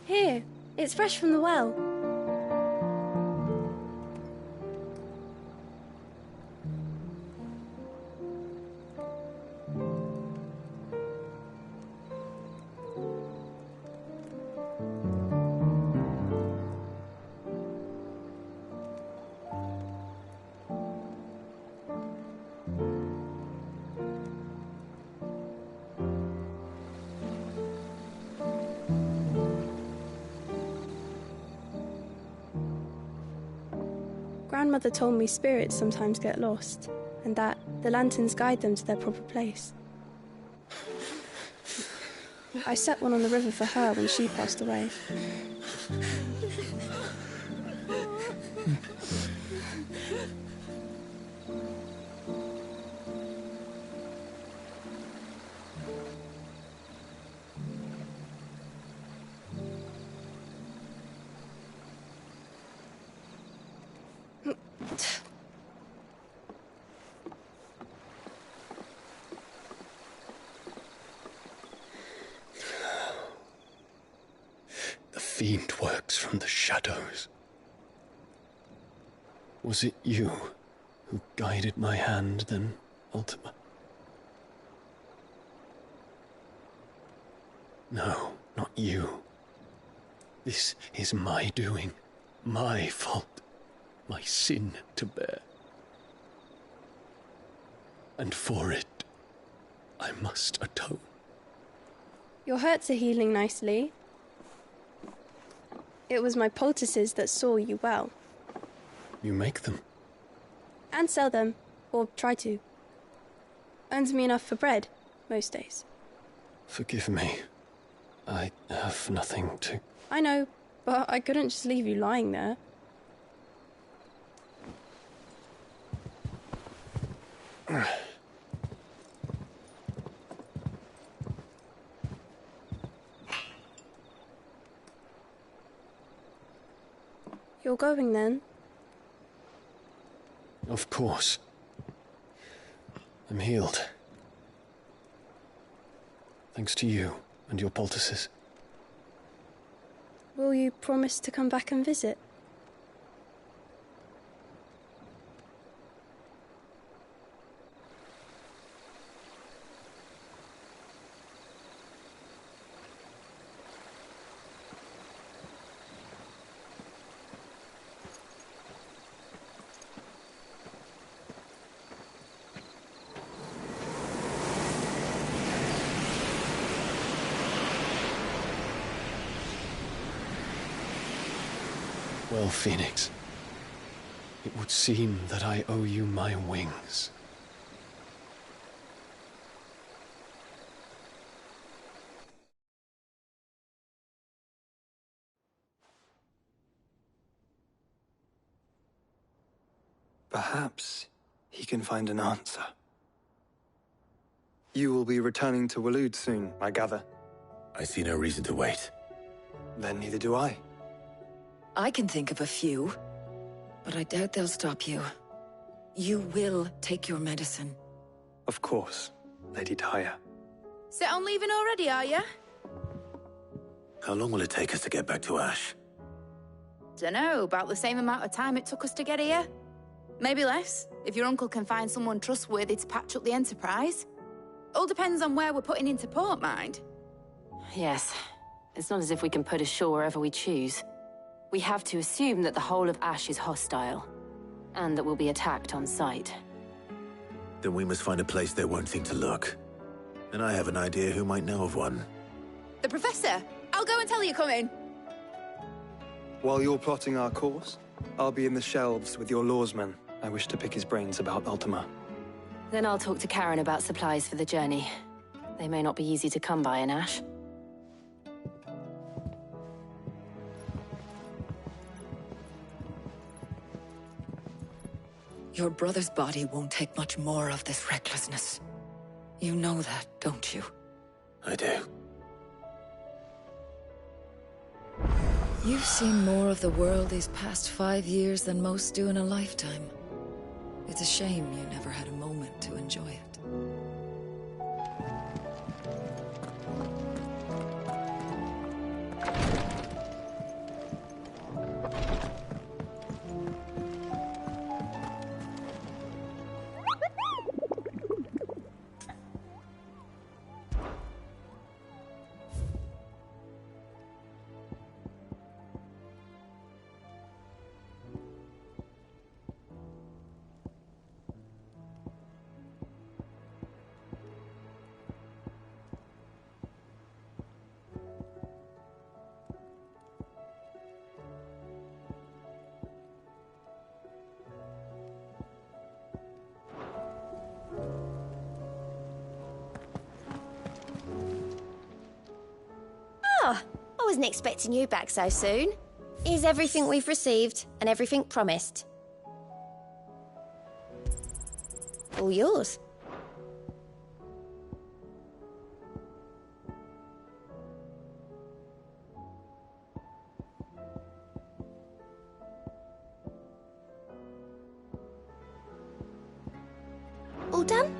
Speaker 19: Here, it's fresh from the well. Grandmother told me spirits sometimes get lost,
Speaker 4: and that the lanterns guide them to their proper place. I set one on the river for her when she passed away.
Speaker 21: The fiend works from the shadows. Was it you who guided my hand then, Ultima? No, not you. This is my doing, my fault, my sin to bear. And for it, I must atone.
Speaker 4: Your hurts are healing nicely. It was my poultices that saw you well.
Speaker 21: You make them?
Speaker 4: And sell them, or try to. Earns me enough for bread, most days.
Speaker 21: Forgive me. I have nothing to...
Speaker 4: I know, but I couldn't just leave you lying there. You're going then?
Speaker 21: Of course. I'm healed. Thanks to you and your poultices.
Speaker 4: Will you promise to come back and visit?
Speaker 21: Well, Phoenix, it would seem that I owe you my wings.
Speaker 22: Perhaps he can find an answer. You will be returning to Waloed soon, I gather.
Speaker 14: I see no reason to wait.
Speaker 22: Then neither do I.
Speaker 9: I can think of a few, but I doubt they'll stop you. You will take your medicine.
Speaker 22: Of course, Lady Daya.
Speaker 6: Set on leaving already, are you?
Speaker 14: How long will it take us to get back to Ash?
Speaker 6: Dunno, about the same amount of time it took us to get here. Maybe less, if your uncle can find someone trustworthy to patch up the Enterprise. All depends on where we're putting into port, mind.
Speaker 9: Yes. It's not as if we can put ashore wherever we choose. We have to assume that the whole of Ash is hostile, and that we'll be attacked on sight.
Speaker 14: Then we must find a place they won't think to look. And I have an idea who might know of one.
Speaker 6: The Professor! I'll go and tell you coming.
Speaker 22: While you're plotting our course, I'll be in the shelves with your lawsman. I wish to pick his brains about Ultima.
Speaker 9: Then I'll talk to Karen about supplies for the journey. They may not be easy to come by in Ash. Your brother's body won't take much more of this recklessness. You know that, don't you?
Speaker 14: I do.
Speaker 9: You've seen more of the world these past 5 years than most do in a lifetime. It's a shame you never had a moment to enjoy it.
Speaker 1: I wasn't expecting you back so soon. Here's everything we've received and everything promised. All yours. All done?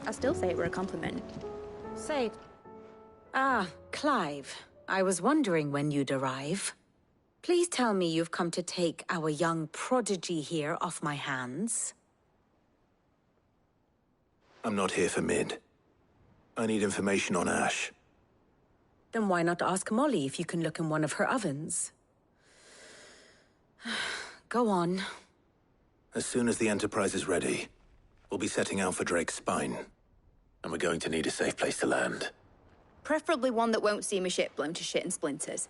Speaker 6: I still say it were a compliment.
Speaker 9: Say. Ah, Clive. I was wondering when you'd arrive. Please tell me you've come to take our young prodigy here off my hands.
Speaker 2: I'm not here for Mid. I need information on Ash.
Speaker 9: Then why not ask Molly if you can look in one of her ovens? Go on.
Speaker 2: As soon as the Enterprise is ready, we'll be setting out for Drake's Spine. And we're going to need a safe place to land.
Speaker 6: Preferably one that won't see my ship blown to shit and splinters.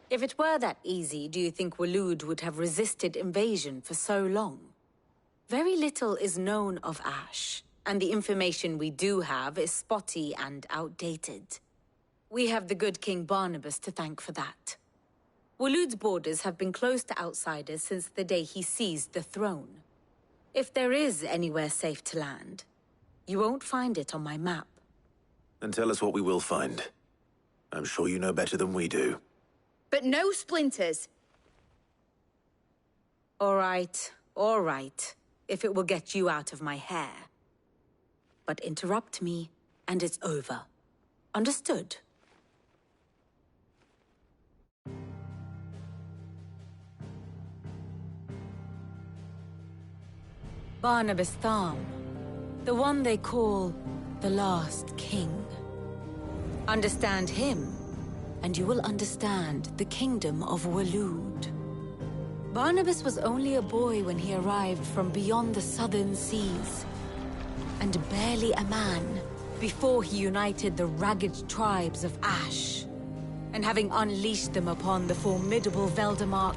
Speaker 9: If it were that easy, do you think Waloed would have resisted invasion for so long? Very little is known of Ash, and the information we do have is spotty and outdated. We have the good King Barnabas to thank for that. Waloed's borders have been closed to outsiders since the day he seized the throne. If there is anywhere safe to land, You won't find it on my map.
Speaker 2: Then tell us what we will find. I'm sure you know better than we do.
Speaker 6: But no splinters.
Speaker 9: All right, if it will get you out of my hair. But interrupt me, and it's over. Understood? Barnabas Tham, the one they call the Last King. Understand him, and you will understand the kingdom of Waloed. Barnabas was only a boy when he arrived from beyond the southern seas, and barely a man before he united the ragged tribes of Ash. And having unleashed them upon the formidable Veldemark,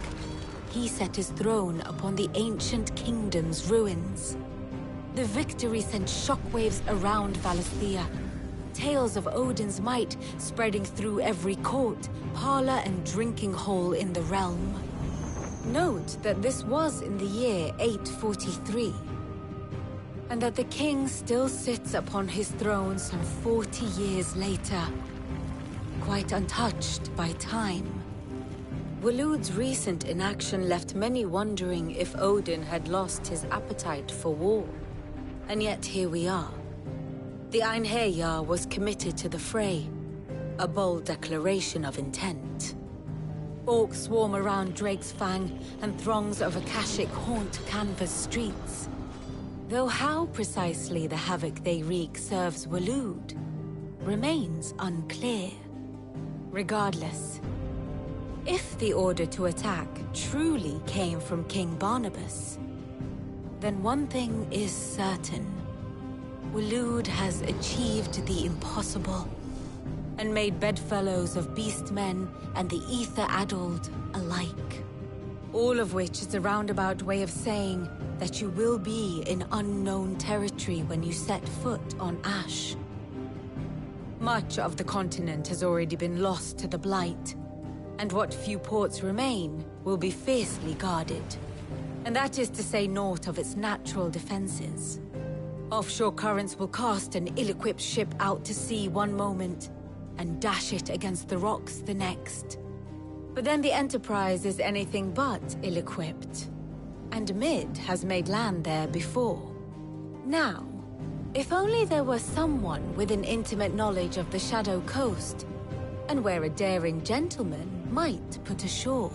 Speaker 9: he set his throne upon the ancient kingdom's ruins. The victory sent shockwaves around Valisthea, tales of Odin's might spreading through every court, parlor, and drinking hole in the realm. Note that this was in the year 843, and that the king still sits upon his throne some 40 years later, quite untouched by time. Waloed's recent inaction left many wondering if Odin had lost his appetite for war. And yet here we are. The Einherjar was committed to the fray, a bold declaration of intent. Orcs swarm around Drake's Fang, and throngs of Akashic haunt Canva's streets. Though how precisely the havoc they wreak serves Waloed remains unclear. Regardless, if the order to attack truly came from King Barnabas, then one thing is certain. Waloed has achieved the impossible, and made bedfellows of beastmen and the ether-addled alike. All of which is a roundabout way of saying that you will be in unknown territory when you set foot on Ash. Much of the continent has already been lost to the Blight, and what few ports remain will be fiercely guarded. And that is to say naught of its natural defenses. Offshore currents will cast an ill-equipped ship out to sea one moment, and dash it against the rocks the next. But then the Enterprise is anything but ill-equipped, and Mid has made land there before. Now, if only there were someone with an intimate knowledge of the Shadow Coast, and where a daring gentleman might put ashore.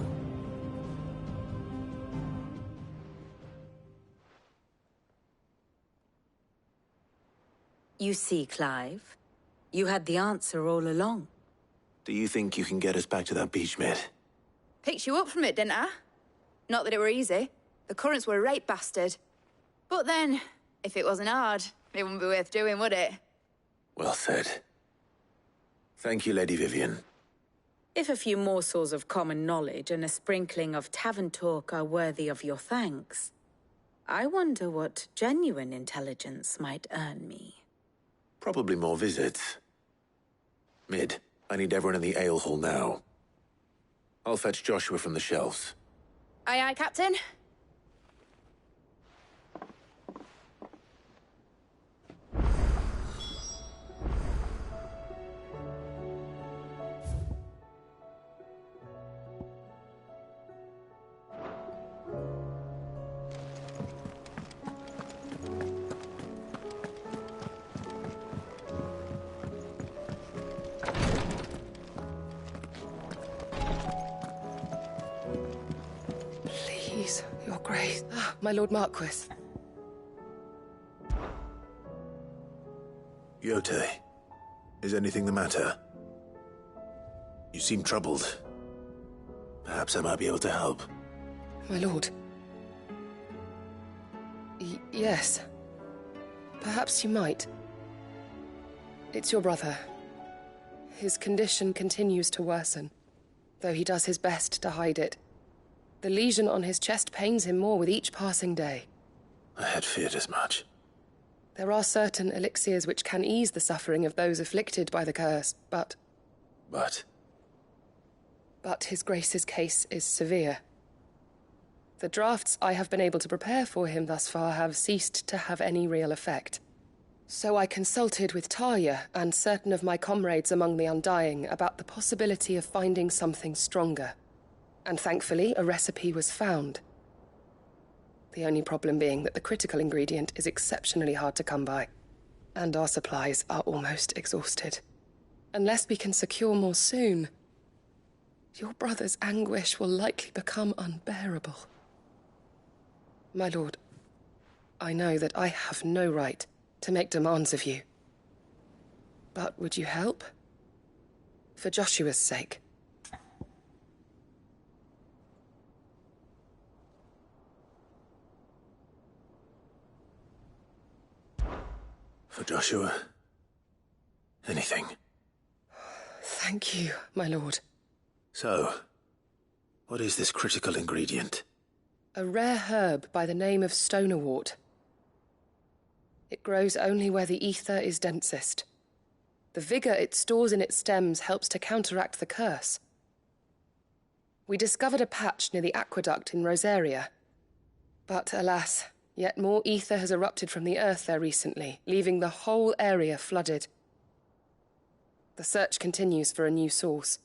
Speaker 9: You see, Clive, you had the answer all along.
Speaker 2: Do you think you can get us back to that beach, Mid?
Speaker 6: Picked you up from it, didn't I? Not that it were easy. The currents were a right bastard. But then, if it wasn't hard, it wouldn't be worth doing, would it?
Speaker 2: Well said. Thank you, Lady Vivian.
Speaker 9: If a few morsels of common knowledge and a sprinkling of tavern talk are worthy of your thanks, I wonder what genuine intelligence might earn me.
Speaker 2: Probably more visits. Mid, I need everyone in the ale hall now. I'll fetch Joshua from the shelves.
Speaker 6: Aye, aye, Captain.
Speaker 10: Please, Your Grace. My Lord Marquis.
Speaker 2: Yote, is anything the matter? You seem troubled. Perhaps I might be able to help.
Speaker 10: My lord. Yes. Perhaps you might. It's your brother. His condition continues to worsen, though he does his best to hide it. The lesion on his chest pains him more with each passing day.
Speaker 2: I had feared as much.
Speaker 10: There are certain elixirs which can ease the suffering of those afflicted by the curse, but...
Speaker 2: But
Speaker 10: His Grace's case is severe. The drafts I have been able to prepare for him thus far have ceased to have any real effect. So I consulted with Tarja and certain of my comrades among the Undying about the possibility of finding something stronger. And thankfully, a recipe was found. The only problem being that the critical ingredient is exceptionally hard to come by, and our supplies are almost exhausted. Unless we can secure more soon, your brother's anguish will likely become unbearable. My lord, I know that I have no right to make demands of you. But would you help? For Joshua's sake.
Speaker 2: For Joshua? Anything?
Speaker 10: Thank you, my lord.
Speaker 2: So, what is this critical ingredient?
Speaker 10: A rare herb by the name of stonerwort. It grows only where the ether is densest. The vigor it stores in its stems helps to counteract the curse. We discovered a patch near the aqueduct in Rosaria. But alas, yet more ether has erupted from the earth there recently, leaving the whole area flooded. The search continues for a new source.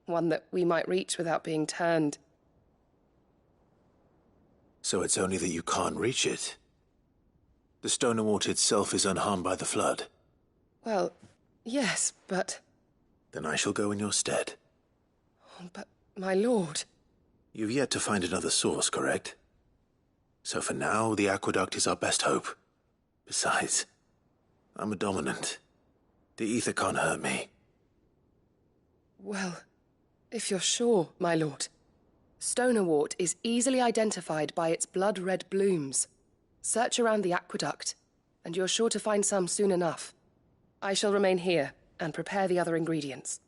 Speaker 10: One that we might reach without being turned.
Speaker 2: So it's only that you can't reach it? The stonerwort itself is unharmed by the flood?
Speaker 10: Well, yes, but...
Speaker 2: Then I shall go in your stead.
Speaker 10: But, my lord...
Speaker 2: You've yet to find another source, correct? So for now, the aqueduct is our best hope. Besides, I'm a dominant. The ether can't hurt me.
Speaker 10: Well, if you're sure, my lord. Stonerwort is easily identified by its blood-red blooms. Search around the aqueduct, and you're sure to find some soon enough. I shall remain here and prepare the other ingredients.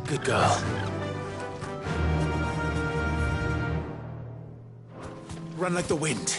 Speaker 2: Good girl. Run like the wind.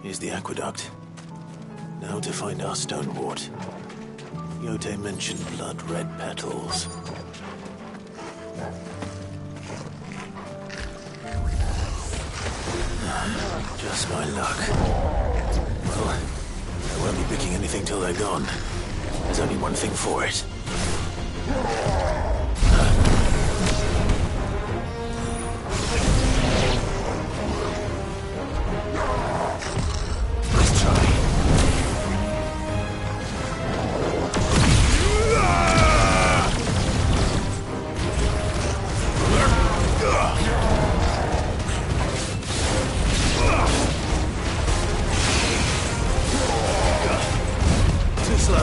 Speaker 2: Here's the aqueduct. Now to find our stonewort. Yote mentioned blood-red petals. Just my luck. Well, I won't be picking anything till they're gone. There's only one thing for it. Too slow.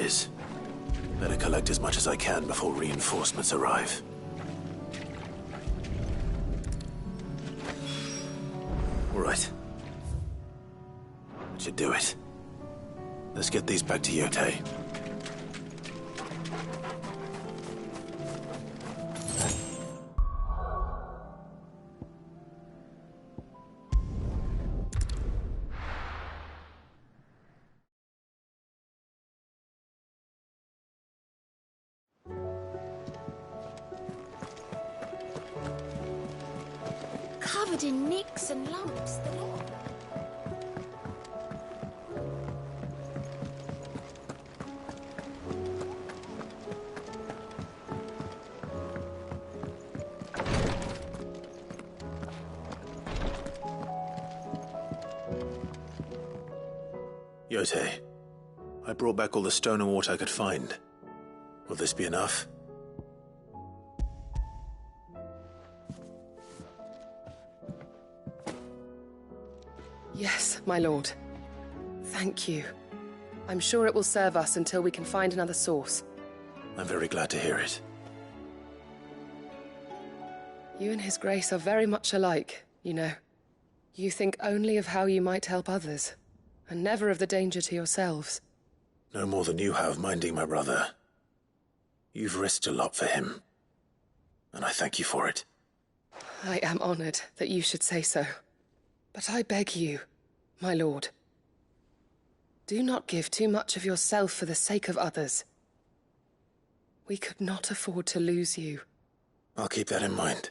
Speaker 2: is. Better collect as much as I can before reinforcements arrive. All right. That should do it. Let's get these back to Yotei.
Speaker 15: Covered in nicks and lumps. The lot.
Speaker 2: Yotei, I brought back all the stone and water I could find. Will this be enough?
Speaker 10: Yes, my lord. Thank you. I'm sure it will serve us until we can find another source.
Speaker 2: I'm very glad to hear it.
Speaker 10: You and His Grace are very much alike, you know. You think only of how you might help others, and never of the danger to yourselves.
Speaker 2: No more than you have minding my brother. You've risked a lot for him, and I thank you for it.
Speaker 10: I am honored that you should say so. But I beg you, my lord, do not give too much of yourself for the sake of others. We could not afford to lose you.
Speaker 2: I'll keep that in mind.